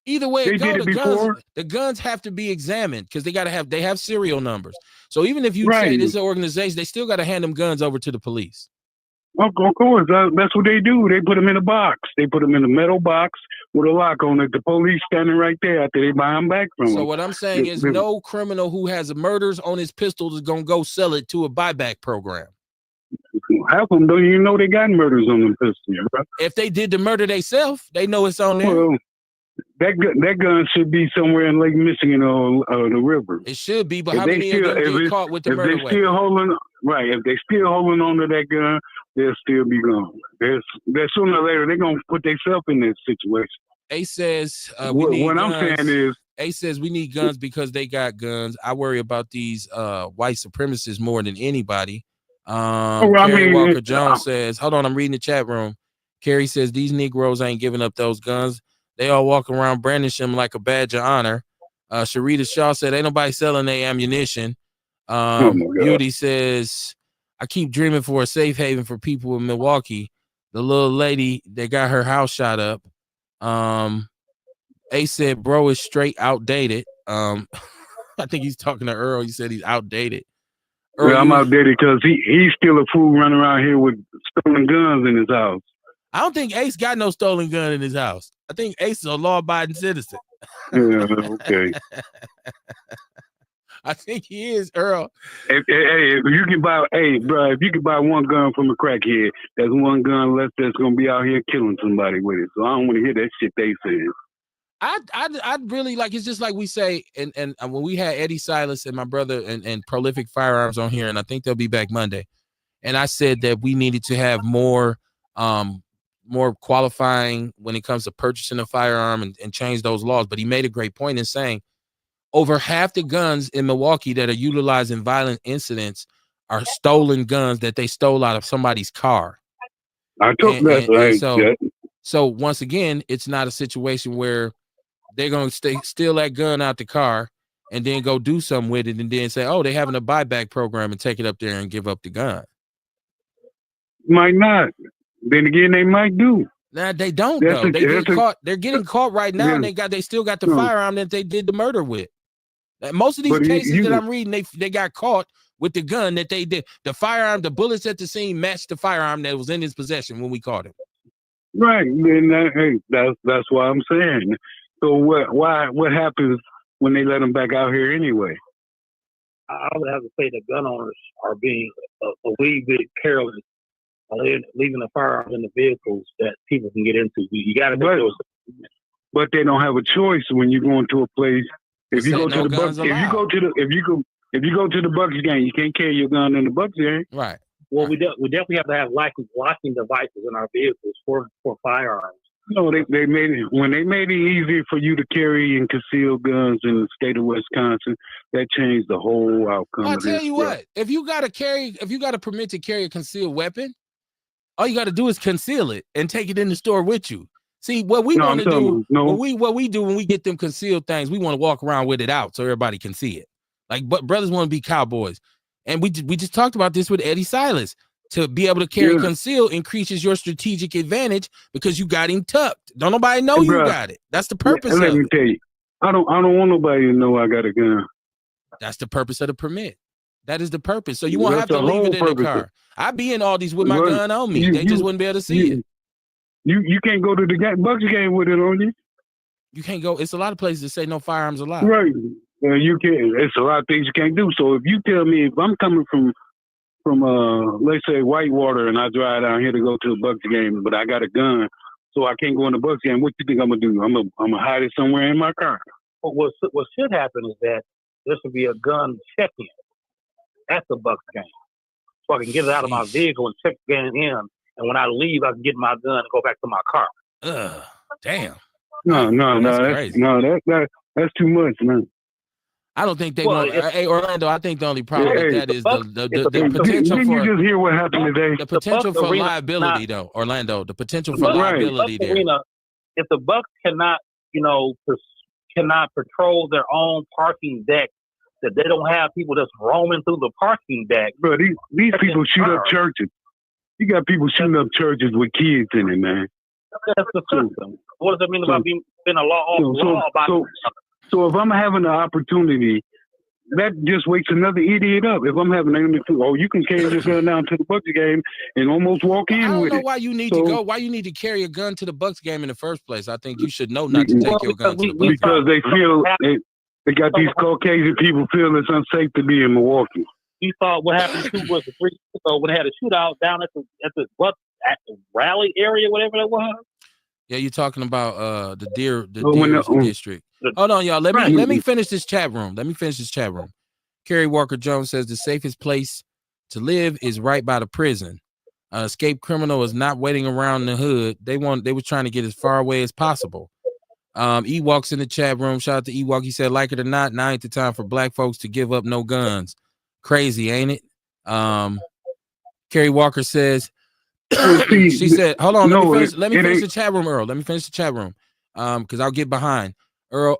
Either way it goes, the guns have to be examined because they have serial numbers. So even if you say this is an organization, they still got to hand them guns over to the police. Of course, that's what they do. They put them in a box. They put them in a metal box with a lock on it. The police standing right there after they buy them back from them. So what I'm saying is no criminal who has murders on his pistol is going to go sell it to a buyback program. Half of them don't even know they got murders on them pistols, bro. If they did the murder themselves, they know it's on there. Well, that gun should be somewhere in Lake Michigan or the river. It should be, but how many of them get caught with the murder weapon? If they still holding on to that gun, they'll still be gone. Sooner or later, they're going to put themselves in this situation. Ace says we need what guns. I'm saying is, Ace says we need guns because they got guns. I worry about these white supremacists more than anybody. Kerry Walker Jones says, hold on, I'm reading the chat room. Kerry says these Negroes ain't giving up those guns. They all walk around brandishing them like a badge of honor. Sharita Shaw said ain't nobody selling their ammunition. Beauty says, I keep dreaming for a safe haven for people in Milwaukee. The little lady that got her house shot up. Ace said, bro is straight outdated. I think he's talking to Earl. He said he's outdated. Earl, well, I'm outdated because he's still a fool running around here with stolen guns in his house. I don't think Ace got no stolen gun in his house. I think Ace is a law-abiding citizen. Yeah, okay. I think he is, Earl. Hey, if you can buy, bro, if you can buy one gun from a crackhead, there's one gun less that's gonna be out here killing somebody with it. So I don't want to hear that shit they say. I'd really like, it's just like we say, and when we had Eddie Silas and my brother and Prolific Firearms on here, and I think they'll be back Monday, and I said that we needed to have more qualifying when it comes to purchasing a firearm and change those laws. But he made a great point in saying over half the guns in Milwaukee that are utilized in violent incidents are stolen guns that they stole out of somebody's car. I took that right. So once again, it's not a situation where they're going to steal that gun out the car and then go do something with it and then say, oh, they're having a buyback program and take it up there and give up the gun. Might not. Then again, they might do. Nah, they don't though. They're getting caught right now, and they still got the firearm that they did the murder with. Most of these cases that I'm reading, they got caught with the gun that they did. The firearm, the bullets at the scene matched the firearm that was in his possession when we caught him. Right. And that's why I'm saying. So what happens when they let them back out here anyway? I would have to say the gun owners are being a wee bit careless, leaving the firearms in the vehicles that people can get into. You got to make those. But they don't have a choice when you go into a place. If you go to the Bucks, if you go to the Bucks game, you can't carry your gun in the Bucks game. Right. Well, we definitely have to have locking devices in our vehicles for firearms. No, they made it when they made it easier for you to carry and conceal guns in the state of Wisconsin. That changed the whole outcome. I'll tell you what, if you got a permit to carry a concealed weapon, all you got to do is conceal it and take it in the store with you. See, what we want to do, what we do when we get them concealed things, we want to walk around with it out so everybody can see it. Like, but brothers want to be cowboys. And we just talked about this with Eddie Silas. To be able to carry conceal increases your strategic advantage because you got him tucked. Don't nobody know you got it. That's the purpose of it. Let me tell you, I don't want nobody to know I got a gun. That's the purpose of the permit. That is the purpose. So you won't have to leave it in the car. I'd be in all these with my gun on me. They just wouldn't be able to see it. You can't go to the Bucks game with it on you. You can't go. It's a lot of places that say no firearms allowed. Right. You can't. It's a lot of things you can't do. So if you tell me if I'm coming from let's say Whitewater and I drive down here to go to the Bucks game, but I got a gun, so I can't go in the Bucks game, what you think I'm gonna do? I'm gonna hide it somewhere in my car. What should happen is that there should be a gun check-in at the Bucks game, so I can get it out of my vehicle and check the gun in, and when I leave, I can get my gun and go back to my car. Damn. That's too much, man. I don't think they want. Hey, Orlando, I think the only problem with that is the potential for. Did you just hear what happened today? The potential for liability, though, Orlando. The potential for liability there. If the Bucks cannot patrol their own parking deck, that they don't have people just roaming through the parking deck. Bro, these people shoot up churches. You got people shooting up churches with kids in it, man. That's the truth. What does it mean about being a law? So if I'm having the opportunity, that just wakes another idiot up. If I'm having you can carry this gun down to the Bucks game and almost walk in with it. I don't know why you need to go. Why you need to carry a gun to the Bucks game in the first place? I think you should know not to take your gun to the Bucks. Because they feel they got these Caucasian people feel it's unsafe to be in Milwaukee. You thought what happened to was 3 years ago when they had a shootout down at the Bucks at the rally area, whatever that was. Yeah, you're talking about the Deer district. Hold on, y'all. Let me finish this chat room. Kerry Walker Jones says the safest place to live is right by the prison. Escaped criminal is not waiting around the hood. They were trying to get as far away as possible. Ewok's in the chat room. Shout out to Ewok. He said, like it or not, now ain't the time for black folks to give up no guns. Crazy, ain't it? Carrie Walker says, she said, hold on, let me finish the chat room, Earl. Let me finish the chat room. Because I'll get behind. Earl,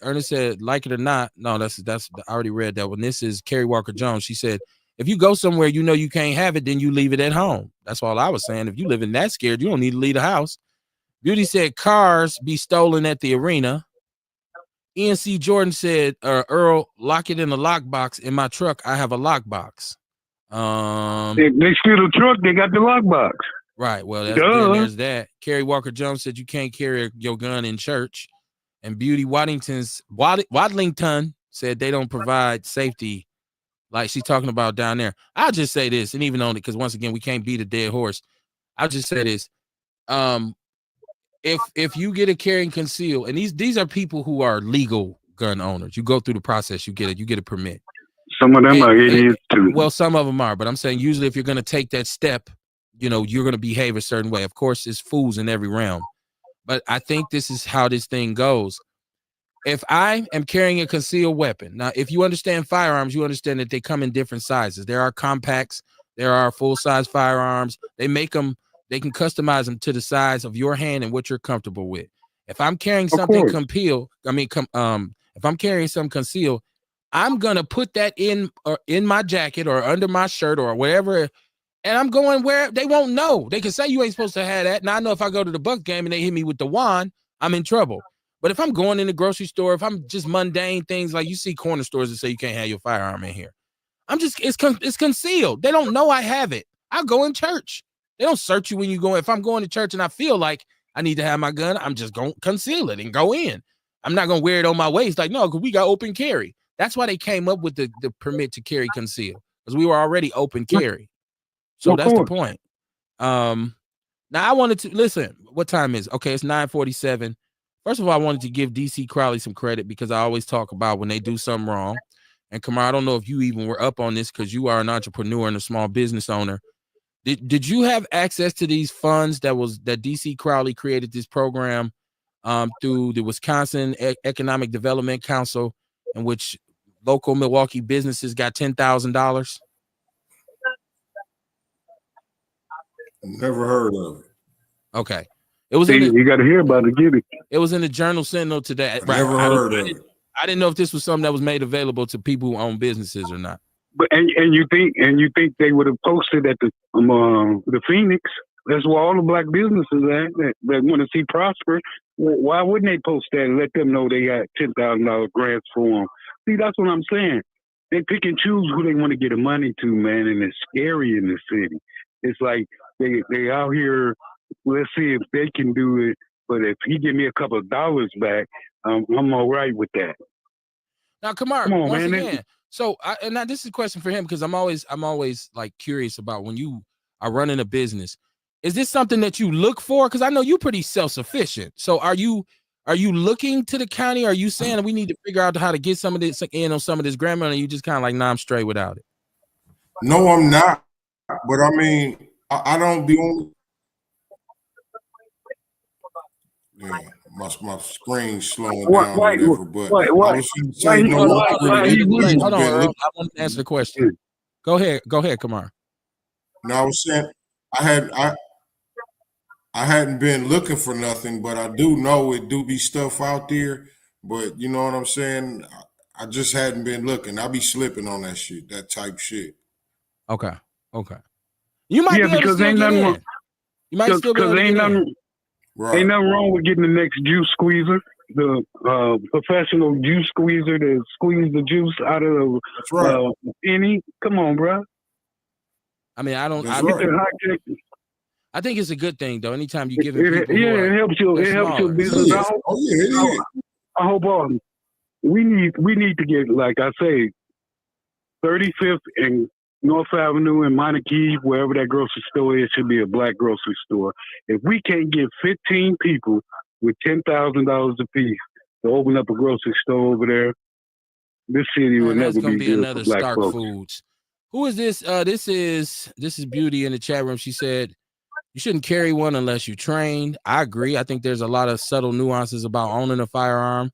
Ernest said, like it or not. No, that's I already read that one. This is Carrie Walker Jones. She said, if you go somewhere you know you can't have it, then you leave it at home. That's all I was saying. If you living that scared, you don't need to leave the house. Beauty said cars be stolen at the arena. ENC Jordan said, Earl, lock it in a lockbox. In my truck, I have a lockbox. They steal the truck, they got the lockbox. Right. Well, there's that. Carrie Walker Jones said you can't carry your gun in church. And Beauty Waddington said they don't provide safety like she's talking about down there. I'll just say this, and even on it, because once again, we can't beat a dead horse. I'll just say this. If you get a carry and conceal, and these are people who are legal gun owners, you go through the process, you get a permit. Some of them are idiots too. Well, some of them are, but I'm saying usually if you're going to take that step, you know, you're going to behave a certain way. Of course, there's fools in every realm, but I think this is how this thing goes. If I am carrying a concealed weapon, now, if you understand firearms, you understand that they come in different sizes. There are compacts, there are full-size firearms. They make them, they can customize them to the size of your hand and what you're comfortable with. If I'm carrying something concealed, if I'm carrying some concealed, I'm gonna put that in my jacket or under my shirt or wherever, and I'm going where they won't know. They can say you ain't supposed to have that. Now I know if I go to the Bucks game and they hit me with the wand, I'm in trouble. But if I'm going in the grocery store, if I'm just mundane things like you see corner stores that say you can't have your firearm in here, it's concealed. They don't know I have it. I go in church. They don't search you when you go. If I'm going to church and I feel like I need to have my gun, I'm just going to conceal it and go in. I'm not going to wear it on my waist. Like, no, because we got open carry. That's why they came up with the permit to carry conceal, because we were already open carry. So that's the point. Now I wanted to listen. What time is it? Okay, it's 9:47. First of all, I wanted to give DC Crowley some credit because I always talk about when they do something wrong. And Kamar, I don't know if you even were up on this because you are an entrepreneur and a small business owner. Did you have access to these funds that DC Crowley created this program through the Wisconsin Economic Development Council, in which local Milwaukee businesses got $10,000? Never heard of it. Okay. It was you got to hear about it, get it. It was in the Journal Sentinel today. Right. Never heard of it. I didn't know if this was something that was made available to people who own businesses or not. But and you think they would have posted at the Phoenix? That's where all the black businesses at that want to see prosper. Why wouldn't they post that and let them know they got $10,000 grants for them? See, that's what I'm saying. They pick and choose who they want to get the money to, man, and it's scary in the city. It's like they out here. Let's see if they can do it. But if he give me a couple of dollars back, I'm all right with that. Now, Kamar, come on, once man. Again, so now this is a question for him because I'm always like curious about when you are running a business. Is this something that you look for? Because I know you're pretty self-sufficient. So are you looking to the county? Are you saying we need to figure out how to get some of this in on some of this grant money? Or you just kind of like, nah, I'm straight without it? No, I'm not. But I mean, I don't be on. Yeah, my screen's slowing down. Why, but I was saying, hold on, Earl. I want to answer the question. Go ahead, Kamar. No, I was saying I hadn't been looking for nothing, but I do know it do be stuff out there. But you know what I'm saying? I just hadn't been looking. I be slipping on that shit, that type shit. Okay. You might be able to still get in. You might still be able to get in. Right. Ain't nothing wrong with getting the next juice squeezer, the professional juice squeezer to squeeze the juice out of any. Come on, bro. I mean, I don't. I think it's a good thing though. Anytime you give it, it helps you. It helps your business out. Oh yeah, it is. I hope we need to get, like I say, 35th and North Avenue and Montague, wherever that grocery store is, should be a black grocery store. If we can't get 15 people with $10,000 apiece to open up a grocery store over there, this city will never be good another for black Stark folks. Foods. Who is this? This is Beauty in the chat room. She said, You shouldn't carry one unless you're trained. I agree. I think there's a lot of subtle nuances about owning a firearm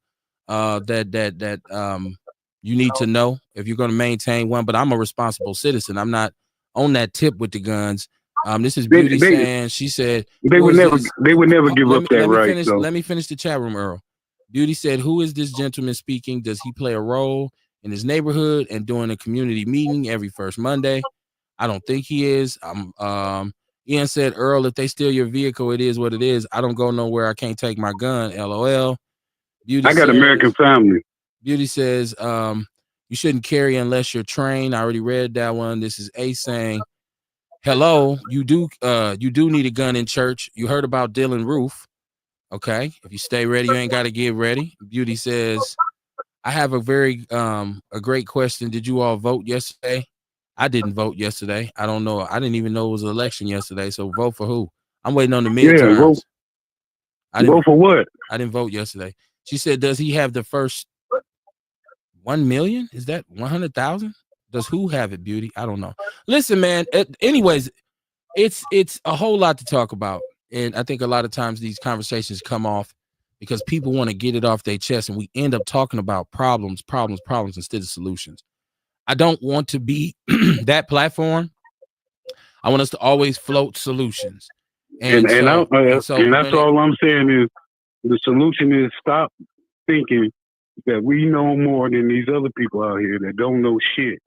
that you need to know if you're going to maintain one. But I'm a responsible citizen. I'm not on that tip with the guns. This is Beauty saying, she said they would never give up that right. Let me finish the chat room, Earl. Beauty said, who is this gentleman speaking? Does he play a role in his neighborhood and doing a community meeting every first Monday? I don't think he is. Ian said, Earl, if they steal your vehicle, it is what it is. I don't go nowhere. I can't take my gun. LOL. Beauty I got American Family. Beauty says, you shouldn't carry unless you're trained. I already read that one. This is A saying, hello, you do need a gun in church. You heard about Dylan Roof. Okay. If you stay ready, you ain't got to get ready. Beauty says, I have a great question. Did you all vote yesterday? I didn't vote yesterday. I don't know. I didn't even know it was an election yesterday. So vote for who? I'm waiting on the midterms. Vote for what? I didn't vote yesterday. She said, does he have the first 1 million? Is that 100,000? Does who have it, Beauty? I don't know. Listen, man. Anyways, it's a whole lot to talk about. And I think a lot of times these conversations come off because people want to get it off their chest, and we end up talking about problems instead of solutions. I don't want to be that platform. I want us to always float solutions. And that's all I'm saying is the solution is stop thinking that we know more than these other people out here that don't know shit.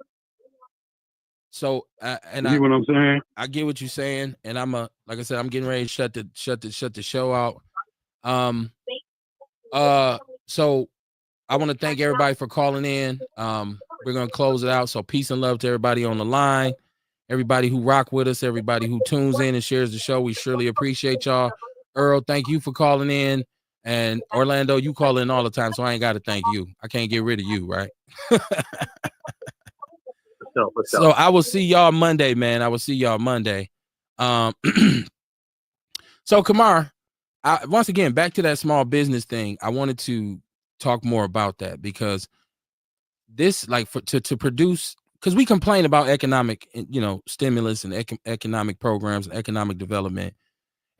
So, and you know what I'm saying? I get what you're saying, and like I said, I'm getting ready to shut the show out. So I want to thank everybody for calling in. We're gonna close it out. So peace and love to everybody on the line, everybody who rock with us, everybody who tunes in and shares the show. We surely appreciate y'all. Earl, thank you for calling in. And Orlando, you call in all the time, so I ain't got to thank you. I can't get rid of you, right? So I will see y'all Monday, man. I will see y'all Monday. So Kamar, once again, back to that small business thing. I wanted to talk more about that because this, like, to produce, because we complain about economic, stimulus and economic programs and economic development.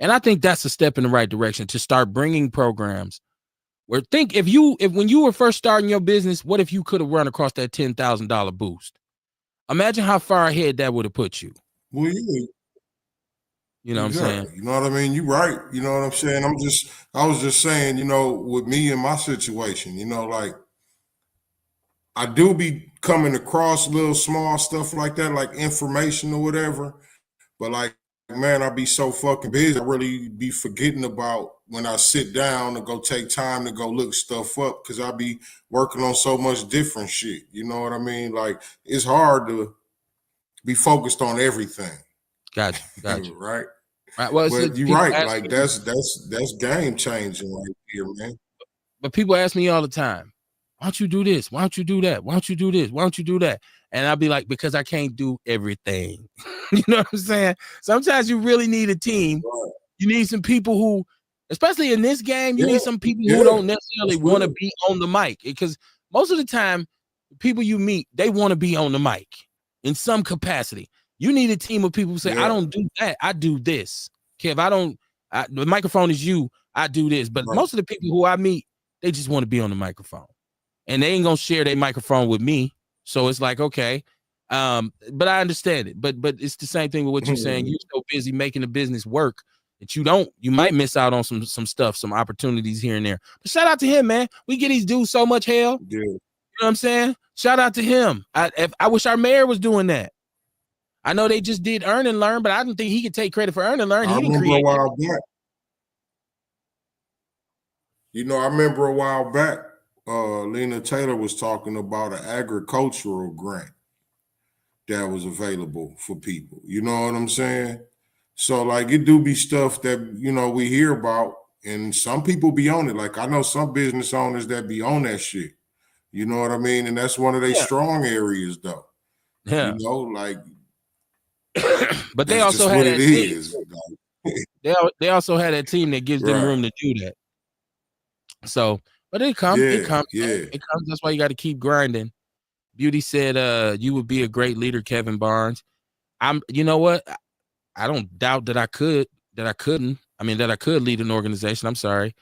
And I think that's a step in the right direction to start bringing programs where when you were first starting your business, what if you could have run across that $10,000 boost? Imagine how far ahead that would have put you. Well, yeah. You know what I'm saying? You know what I mean? You're right. You know what I'm saying? I was just saying, with me and my situation, like I do be coming across little small stuff like that, like information or whatever. But like, man, I be so fucking busy. I really be forgetting about when I sit down and go take time to go look stuff up because I be working on so much different shit. You know what I mean? Like, it's hard to be focused on everything. Gotcha. Right. Well, but you're right. Like that's game changing right here, man. But people ask me all the time, why don't you do this? Why don't you do that? Why don't you do this? Why don't you do that? And I'll be like, because I can't do everything. You know what I'm saying? Sometimes you really need a team. Right. You need some people who, especially in this game, you need some people who don't necessarily want to be on the mic. Because most of the time, people you meet, they want to be on the mic in some capacity. You need a team of people who say, I don't do that. I do this. Kev, the microphone is you. I do this. But most of the people who I meet, they just want to be on the microphone. And they ain't going to share their microphone with me. So it's like, okay. But I understand it. But it's the same thing with what you're saying. You're so busy making the business work that you might miss out on some stuff, some opportunities here and there. But shout out to him, man. We get these dudes so much hell. Yeah. You know what I'm saying? Shout out to him. I wish our mayor was doing that. I know they just did Earn and Learn, but I don't think he could take credit for Earn and Learn. He didn't create it. I remember a while back, Lena Taylor was talking about an agricultural grant that was available for people. You know what I'm saying? So like it do be stuff that, we hear about and some people be on it. Like I know some business owners that be on that shit. You know what I mean? And that's one of their strong areas though. Yeah. Like but they also had that team. They also had that team that gives them room to do that. So, but it comes. It comes. That's why you got to keep grinding. Beauty said, "You would be a great leader, Kevin Barnes." You know what? I don't doubt that I could. that I couldn't. I mean, that I could lead an organization. I'm sorry.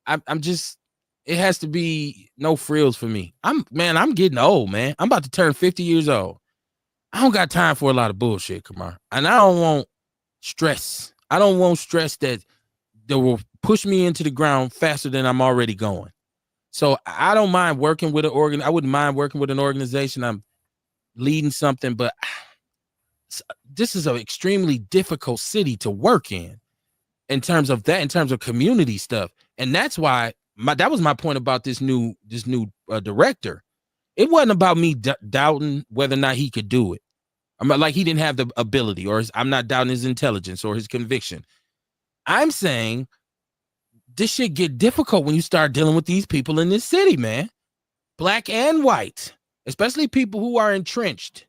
I'm just, it has to be no frills for me. I'm getting old, man. I'm about to turn 50 years old. I don't got time for a lot of bullshit, Kamar. And I don't want stress. I don't want stress that will push me into the ground faster than I'm already going. So I don't mind working with I wouldn't mind working with an organization. I'm leading something, but this is an extremely difficult city to work in terms of community stuff. And that's why that was my point about this new director. It wasn't about me doubting whether or not he could do it. I'm not like he didn't have the ability, or I'm not doubting his intelligence or his conviction. I'm saying this shit get difficult when you start dealing with these people in this city, man. Black and white, especially people who are entrenched,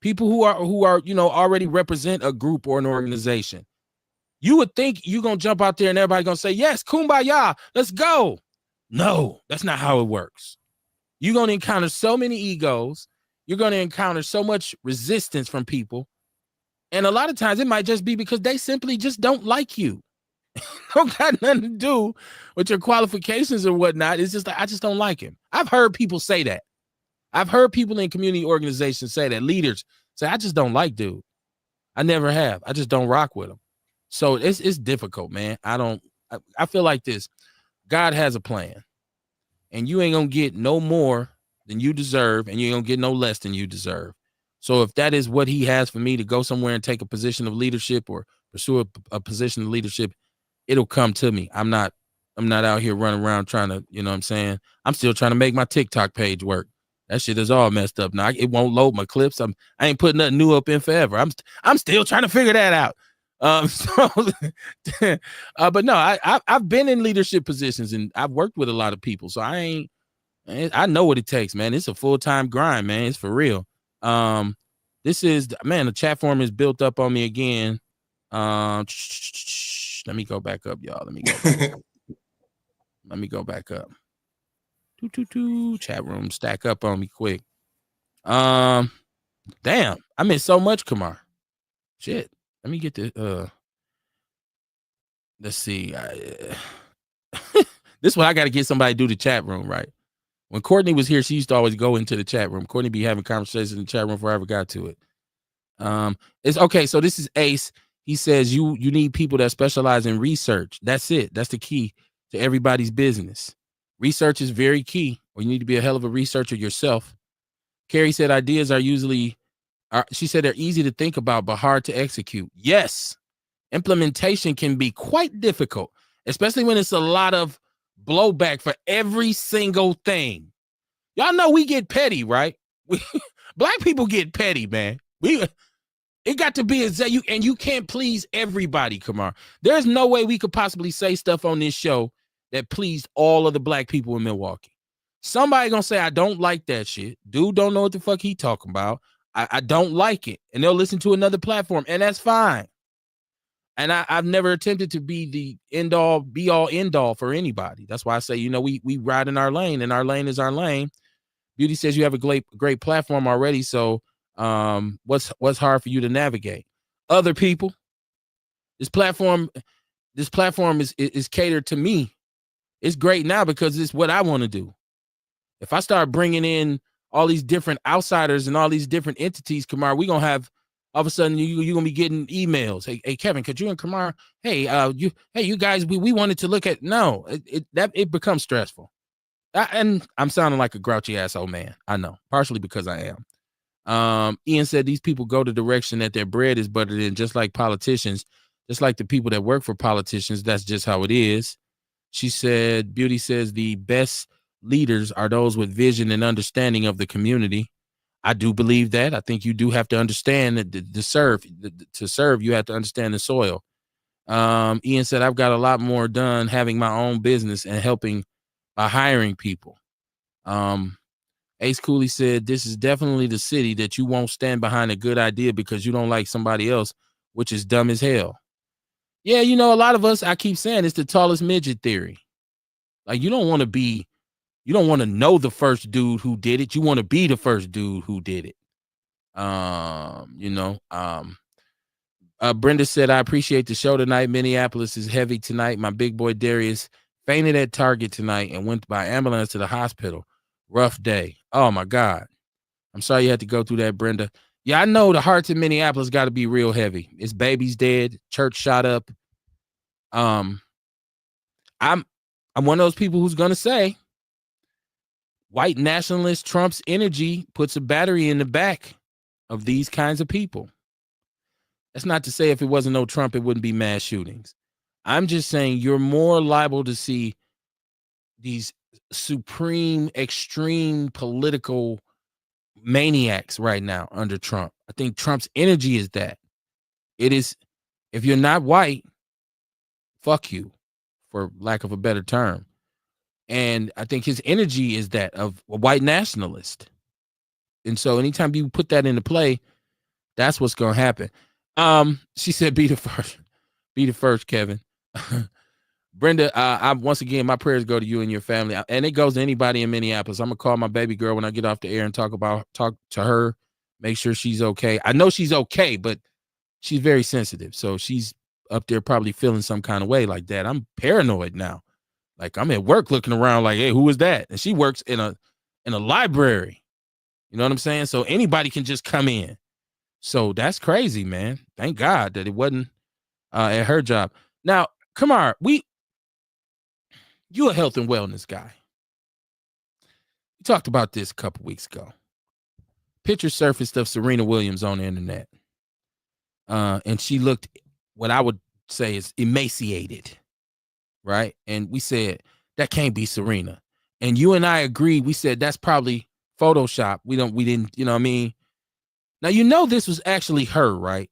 people who are already represent a group or an organization. You would think you're gonna jump out there and everybody gonna say, yes, kumbaya, let's go. No, that's not how it works. You're gonna encounter so many egos. You're gonna encounter so much resistance from people. And a lot of times it might just be because they simply just don't like you. Don't got nothing to do with your qualifications or whatnot. It's just like, I just don't like him. I've heard people say that. I've heard people in community organizations say that. Leaders say, I just don't like dude. I never have. I just don't rock with him. So it's difficult, man. I feel like this. God has a plan. And you ain't gonna get no more than you deserve, and you ain't gonna get no less than you deserve. So if that is what he has for me, to go somewhere and take a position of leadership or pursue a position of leadership, it'll come to me. I'm not out here running around trying to, you know what I'm saying? I'm still trying to make my TikTok page work. That shit is all messed up now. It won't load my clips. I ain't putting nothing new up in forever. I'm still trying to figure that out. But no, I've been in leadership positions and I've worked with a lot of people. So I know what it takes, man. It's a full-time grind, man. It's for real. This is, man, the chat form is built up on me again. Let me go back up, y'all. Let me go back up. Chat room stack up on me quick. Damn, I missed so much, Kamar. Shit. Let me get the let's see. This is what I got to get somebody to do the chat room, right? When Courtney was here, she used to always go into the chat room. Courtney be having conversations in the chat room before I ever got to it. It's okay. So this is Ace. He says you need people that specialize in research. That's it. That's the key to everybody's business. Research is very key, or you need to be a hell of a researcher yourself. Carrie said ideas are usually, she said they're easy to think about, but hard to execute. Yes. Implementation can be quite difficult, especially when it's a lot of blowback for every single thing. Y'all know we get petty, right? Black people get petty, man. It got to be and you can't please everybody, Kamar. There's no way we could possibly say stuff on this show that pleased all of the black people in Milwaukee. Somebody gonna say, I don't like that shit. Dude don't know what the fuck he talking about. I don't like it. And they'll listen to another platform, and that's fine. And I've never attempted to be the end all, be all, end all for anybody. That's why I say, we ride in our lane, and our lane is our lane. Beauty says you have a great platform already. So what's hard for you to navigate? Other people. This platform is catered to me. It's great now because it's what I want to do. If I start bringing in all these different outsiders and all these different entities, Kamar, we're going to have, all of a sudden you're going to be getting emails. Hey, Kevin, could you and Kamar, you guys, we wanted to look at, no, it becomes stressful. And I'm sounding like a grouchy ass old man. I know, partially because I am. Ian said these people go the direction that their bread is buttered in, just like politicians, just like the people that work for politicians. That's just how it is. She said, Beauty says the best leaders are those with vision and understanding of the community. I do believe that. I think you do have to understand that to serve, you have to understand the soil. Ian said, I've got a lot more done having my own business and helping by hiring people. Ace Cooley said, this is definitely the city that you won't stand behind a good idea because you don't like somebody else, which is dumb as hell. Yeah, a lot of us, I keep saying, it's the tallest midget theory. Like, you don't want to know the first dude who did it. You want to be the first dude who did it. Brenda said, I appreciate the show tonight. Minneapolis is heavy tonight. My big boy Darius fainted at Target tonight and went by ambulance to the hospital. Rough day. Oh, my God. I'm sorry you had to go through that, Brenda. Yeah, I know the hearts in Minneapolis got to be real heavy. It's babies dead, church shot up. I'm one of those people who's going to say white nationalist Trump's energy puts a battery in the back of these kinds of people. That's not to say if it wasn't no Trump, it wouldn't be mass shootings. I'm just saying you're more liable to see these supreme, extreme political maniacs right now under Trump. I think Trump's energy is that. It is, if you're not white, fuck you, for lack of a better term. And I think his energy is that of a white nationalist. And so anytime you put that into play, that's what's going to happen. She said, be the first, Kevin. Brenda, I once again, my prayers go to you and your family, and it goes to anybody in Minneapolis. I'm gonna call my baby girl when I get off the air and talk to her, make sure she's okay. I know she's okay, but she's very sensitive, so she's up there probably feeling some kind of way like that. I'm paranoid now. Like I'm at work looking around like, hey, who is that? And she works in a library. You know what I'm saying? So anybody can just come in. So that's crazy, man. Thank God that it wasn't at her job. Now, Kamar, you a health and wellness guy. We talked about this a couple weeks ago. Picture surfaced of Serena Williams on the internet. And she looked, what I would say is emaciated, right? And we said, that can't be Serena. And you and I agreed. We said, that's probably Photoshop. We didn't, you know what I mean? Now, you know, this was actually her, right?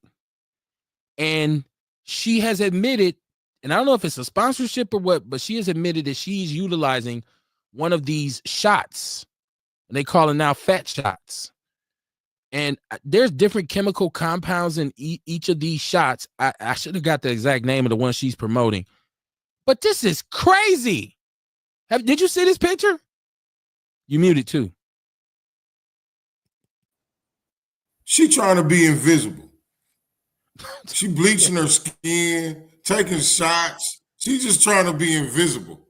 And she has admitted, and I don't know if it's a sponsorship or what, but she has admitted that she's utilizing one of these shots. And they call it now fat shots. And there's different chemical compounds in each of these shots. I should have got the exact name of the one she's promoting. But this is crazy. Did you see this picture? You muted too. She trying to be invisible. She bleaching her skin, taking shots. She's just trying to be invisible.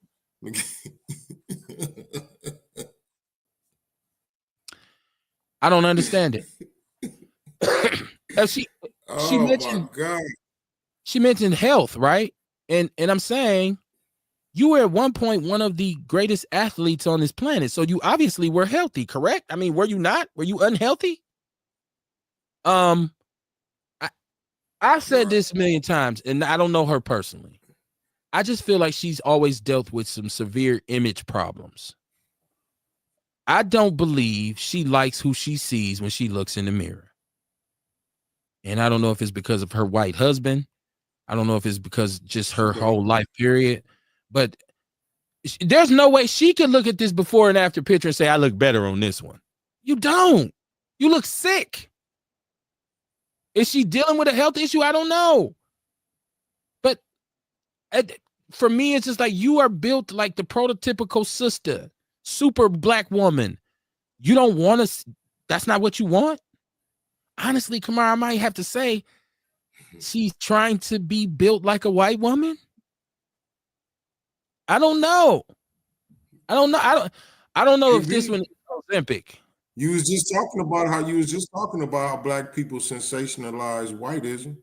I don't understand it. she mentioned, my God. She mentioned health, right? And I'm saying you were at one point one of the greatest athletes on this planet. So you obviously were healthy, correct? I mean, were you not? Were you unhealthy? I've said this a million times, and I don't know her personally. I just feel like she's always dealt with some severe image problems. I don't believe she likes who she sees when she looks in the mirror. And I don't know if it's because of her white husband. I don't know if it's because just her whole life period. But there's no way she could look at this before and after picture and say, I look better on this one. You don't. You look sick. Is she dealing with a health issue? I don't know. But for me, it's just like you are built like the prototypical sister, super black woman. You don't want to, that's not what you want? Honestly, Kamar, I might have to say she's trying to be built like a white woman. I don't know. I don't know if this one is Ozempic. You was just talking about how black people sensationalize whiteism.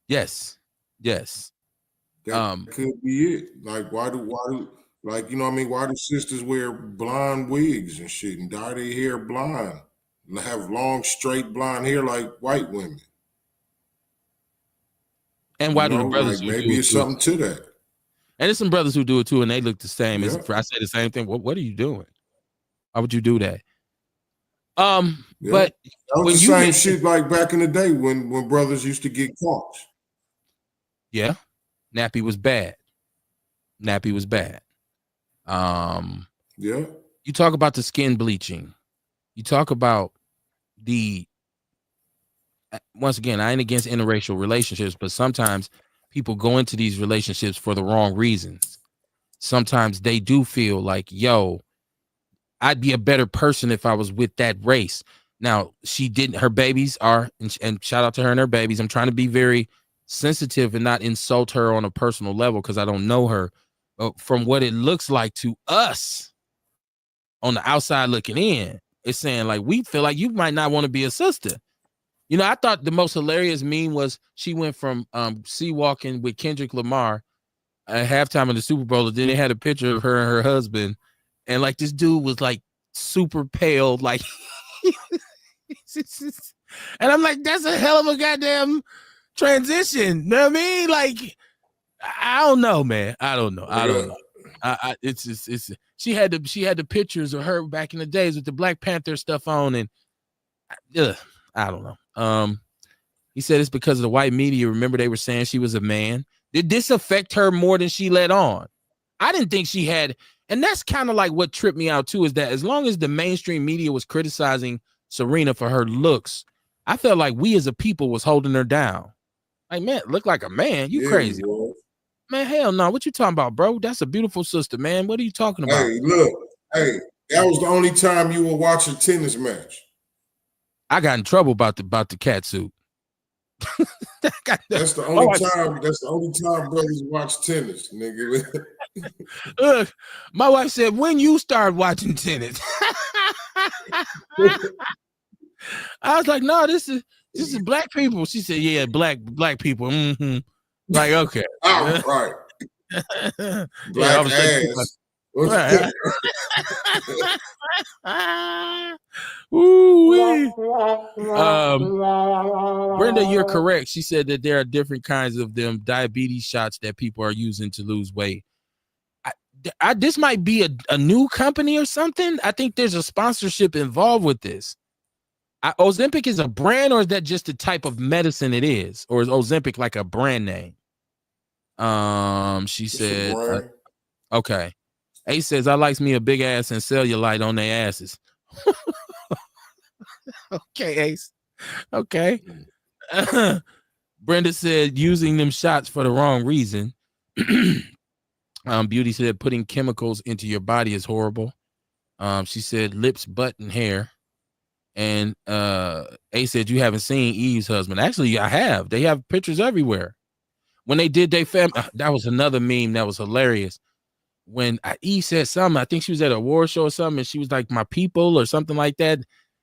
Yes. That could be it. Like why do like, you know what I mean? Why do sisters wear blonde wigs and shit and dye their hair blonde and have long straight blonde hair like white women? And why do the brothers like maybe it's something to that? And there's some brothers who do it too, and they look the same. Yeah. I say the same thing. What are you doing? Why would you do that? Yeah. But that was the same shit like back in the day when brothers used to get caught. Yeah, nappy was bad. Yeah. You talk about the skin bleaching. You talk about once again, I ain't against interracial relationships, but sometimes people go into these relationships for the wrong reasons. Sometimes they do feel like, yo, I'd be a better person if I was with that race. Now, she didn't, her babies are, and shout out to her and her babies. I'm trying to be very sensitive and not insult her on a personal level because I don't know her. But from what it looks like to us on the outside looking in, it's saying like, we feel like you might not want to be a sister. You know, I thought the most hilarious meme was she went from sea walking with Kendrick Lamar at halftime of the Super Bowl. And then they had a picture of her and her husband. And like this dude was like super pale, like and I'm like, that's a hell of a goddamn transition. You know what I mean? Like, I don't know, man. I don't know. It's she had the pictures of her back in the days with the Black Panther stuff on, and I don't know. He said it's because of the white media. Remember, they were saying she was a man. Did this affect her more than she let on? I didn't think she had, and that's kind of like what tripped me out too, is that as long as the mainstream media was criticizing Serena for her looks, I felt like we as a people was holding her down. Like, man, look like a man. You crazy. Man, hell no. What you talking about, bro? That's a beautiful sister, man. What are you talking about? Hey, look. Hey, that was the only time you were watching tennis match. I got in trouble about the cat suit. That's the only time. That's the only time brothers watch tennis, nigga. Look, my wife said, when you start watching tennis. I was like, no, this is black people. She said, yeah, black people. Mm-hmm. Like, okay. Oh, right. Black ass. Right. Ooh, Brenda, you're correct. She said that there are different kinds of them diabetes shots that people are using to lose weight. This might be a new company or something. I think there's a sponsorship involved with this. Ozempic is a brand, or is that just the type of medicine it is? Or is Ozempic like a brand name? She said, okay. Ace says, I likes me a big ass and cellulite on their asses. Okay, Ace. Okay. Brenda said, using them shots for the wrong reason. Beauty said, putting chemicals into your body is horrible. She said, lips, butt, and hair. And Ace said, you haven't seen Eve's husband. Actually, I have. They have pictures everywhere. When they did their family, that was another meme that was hilarious. When Eve said something, I think she was at a award show or something, and she was like, my people or something like that.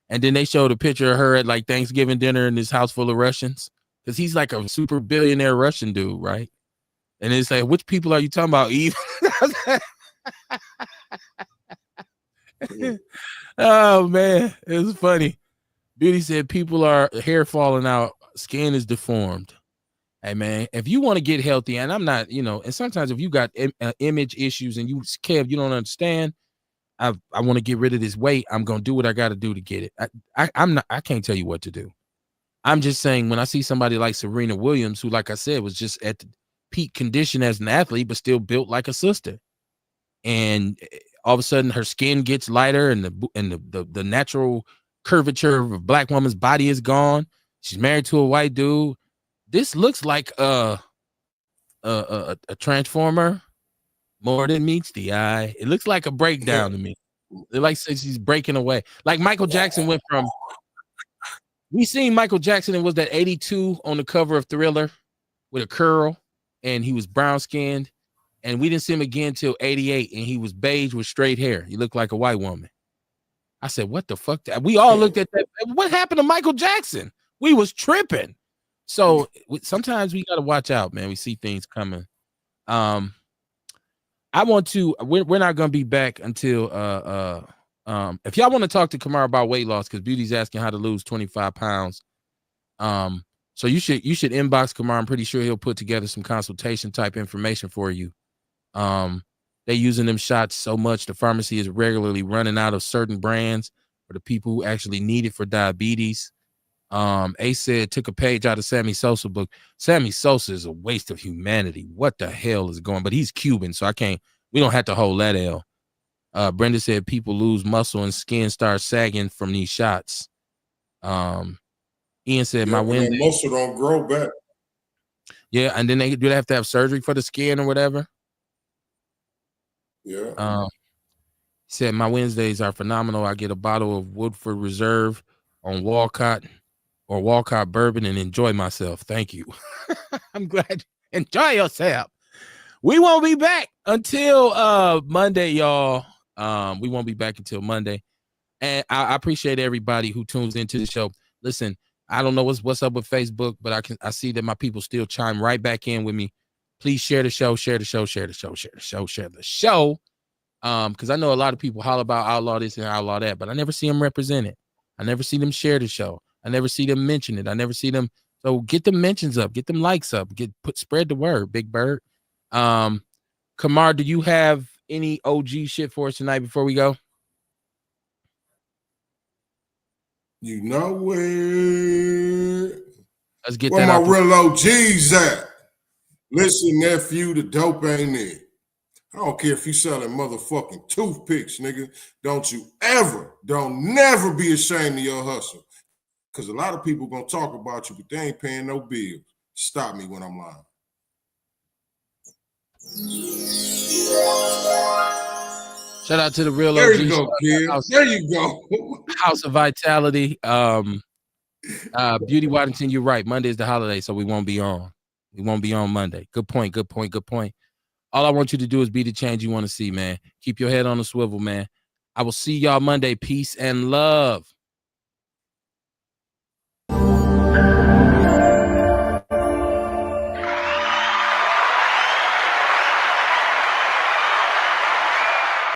And then they showed a picture of her at like Thanksgiving dinner in this house full of Russians. Because he's like a super billionaire Russian dude, right? And it's like, which people are you talking about, Eve? Oh, man. It was funny. Beauty said, people are hair falling out. Skin is deformed. Hey, man, if you want to get healthy, and I'm not, and sometimes if you got image issues and you, Kev, you don't understand, I want to get rid of this weight. I'm going to do what I got to do to get it. I can't tell you what to do. I'm just saying, when I see somebody like Serena Williams, who, like I said, was just at the peak condition as an athlete, but still built like a sister. And all of a sudden her skin gets lighter and the natural curvature of a black woman's body is gone. She's married to a white dude. This looks like a transformer more than meets the eye. It looks like a breakdown to me. It like says she's breaking away. Like Michael Jackson went from, we seen Michael Jackson, and was that 82 on the cover of Thriller with a curl, and he was brown skinned, and we didn't see him again till 88, and he was beige with straight hair. He looked like a white woman. I said, what the fuck? We all looked at that. What happened to Michael Jackson? We was tripping. So sometimes we got to watch out, man. We see things coming. I want to, we're not going to be back until, if y'all want to talk to Kamara about weight loss, because Beauty's asking how to lose 25 pounds. So you should inbox Kamara. I'm pretty sure he'll put together some consultation type information for you. They using them shots so much, the pharmacy is regularly running out of certain brands for the people who actually need it for diabetes. Ace said, took a page out of Sammy Sosa book. Sammy Sosa is a waste of humanity. What the hell is going? But he's Cuban, so we don't have to hold that L. Brenda said people lose muscle and skin starts sagging from these shots. Ian said, my Wednesday muscle don't grow back. Yeah, and then they have to have surgery for the skin or whatever. Yeah. Said my Wednesdays are phenomenal. I get a bottle of Woodford Reserve on Walcott or Walcott Bourbon and enjoy myself. Thank you. I'm glad. Enjoy yourself. We won't be back until Monday, y'all. We won't be back until Monday. And I appreciate everybody who tunes into the show. Listen, I don't know what's up with Facebook, but I see that my people still chime right back in with me. Please share the show, share the show, share the show, share the show, share the show. Because I know a lot of people holler about Outlaw this and Outlaw that, but I never see them represent it. I never see them share the show. I never see them mention it. I never see them. So get the mentions up, get them likes up, spread the word, Big Bird. Kamar, do you have any OG shit for us tonight before we go? You know where? Let's get where that my out. real OGs at? Listen, nephew, the dope ain't it. I don't care if you selling motherfucking toothpicks, nigga. Don't never be ashamed of your hustle. Because a lot of people gonna talk about you, but they ain't paying no bills. Stop me when I'm lying. Shout out to the real there OG. You go, kid. There you go. House of Vitality. Beauty Waddington, you're right. Monday is the holiday, so we won't be on. We won't be on Monday. Good point, good point, good point. All I want you to do is be the change you want to see, man. Keep your head on the swivel, man. I will see y'all Monday. Peace and love.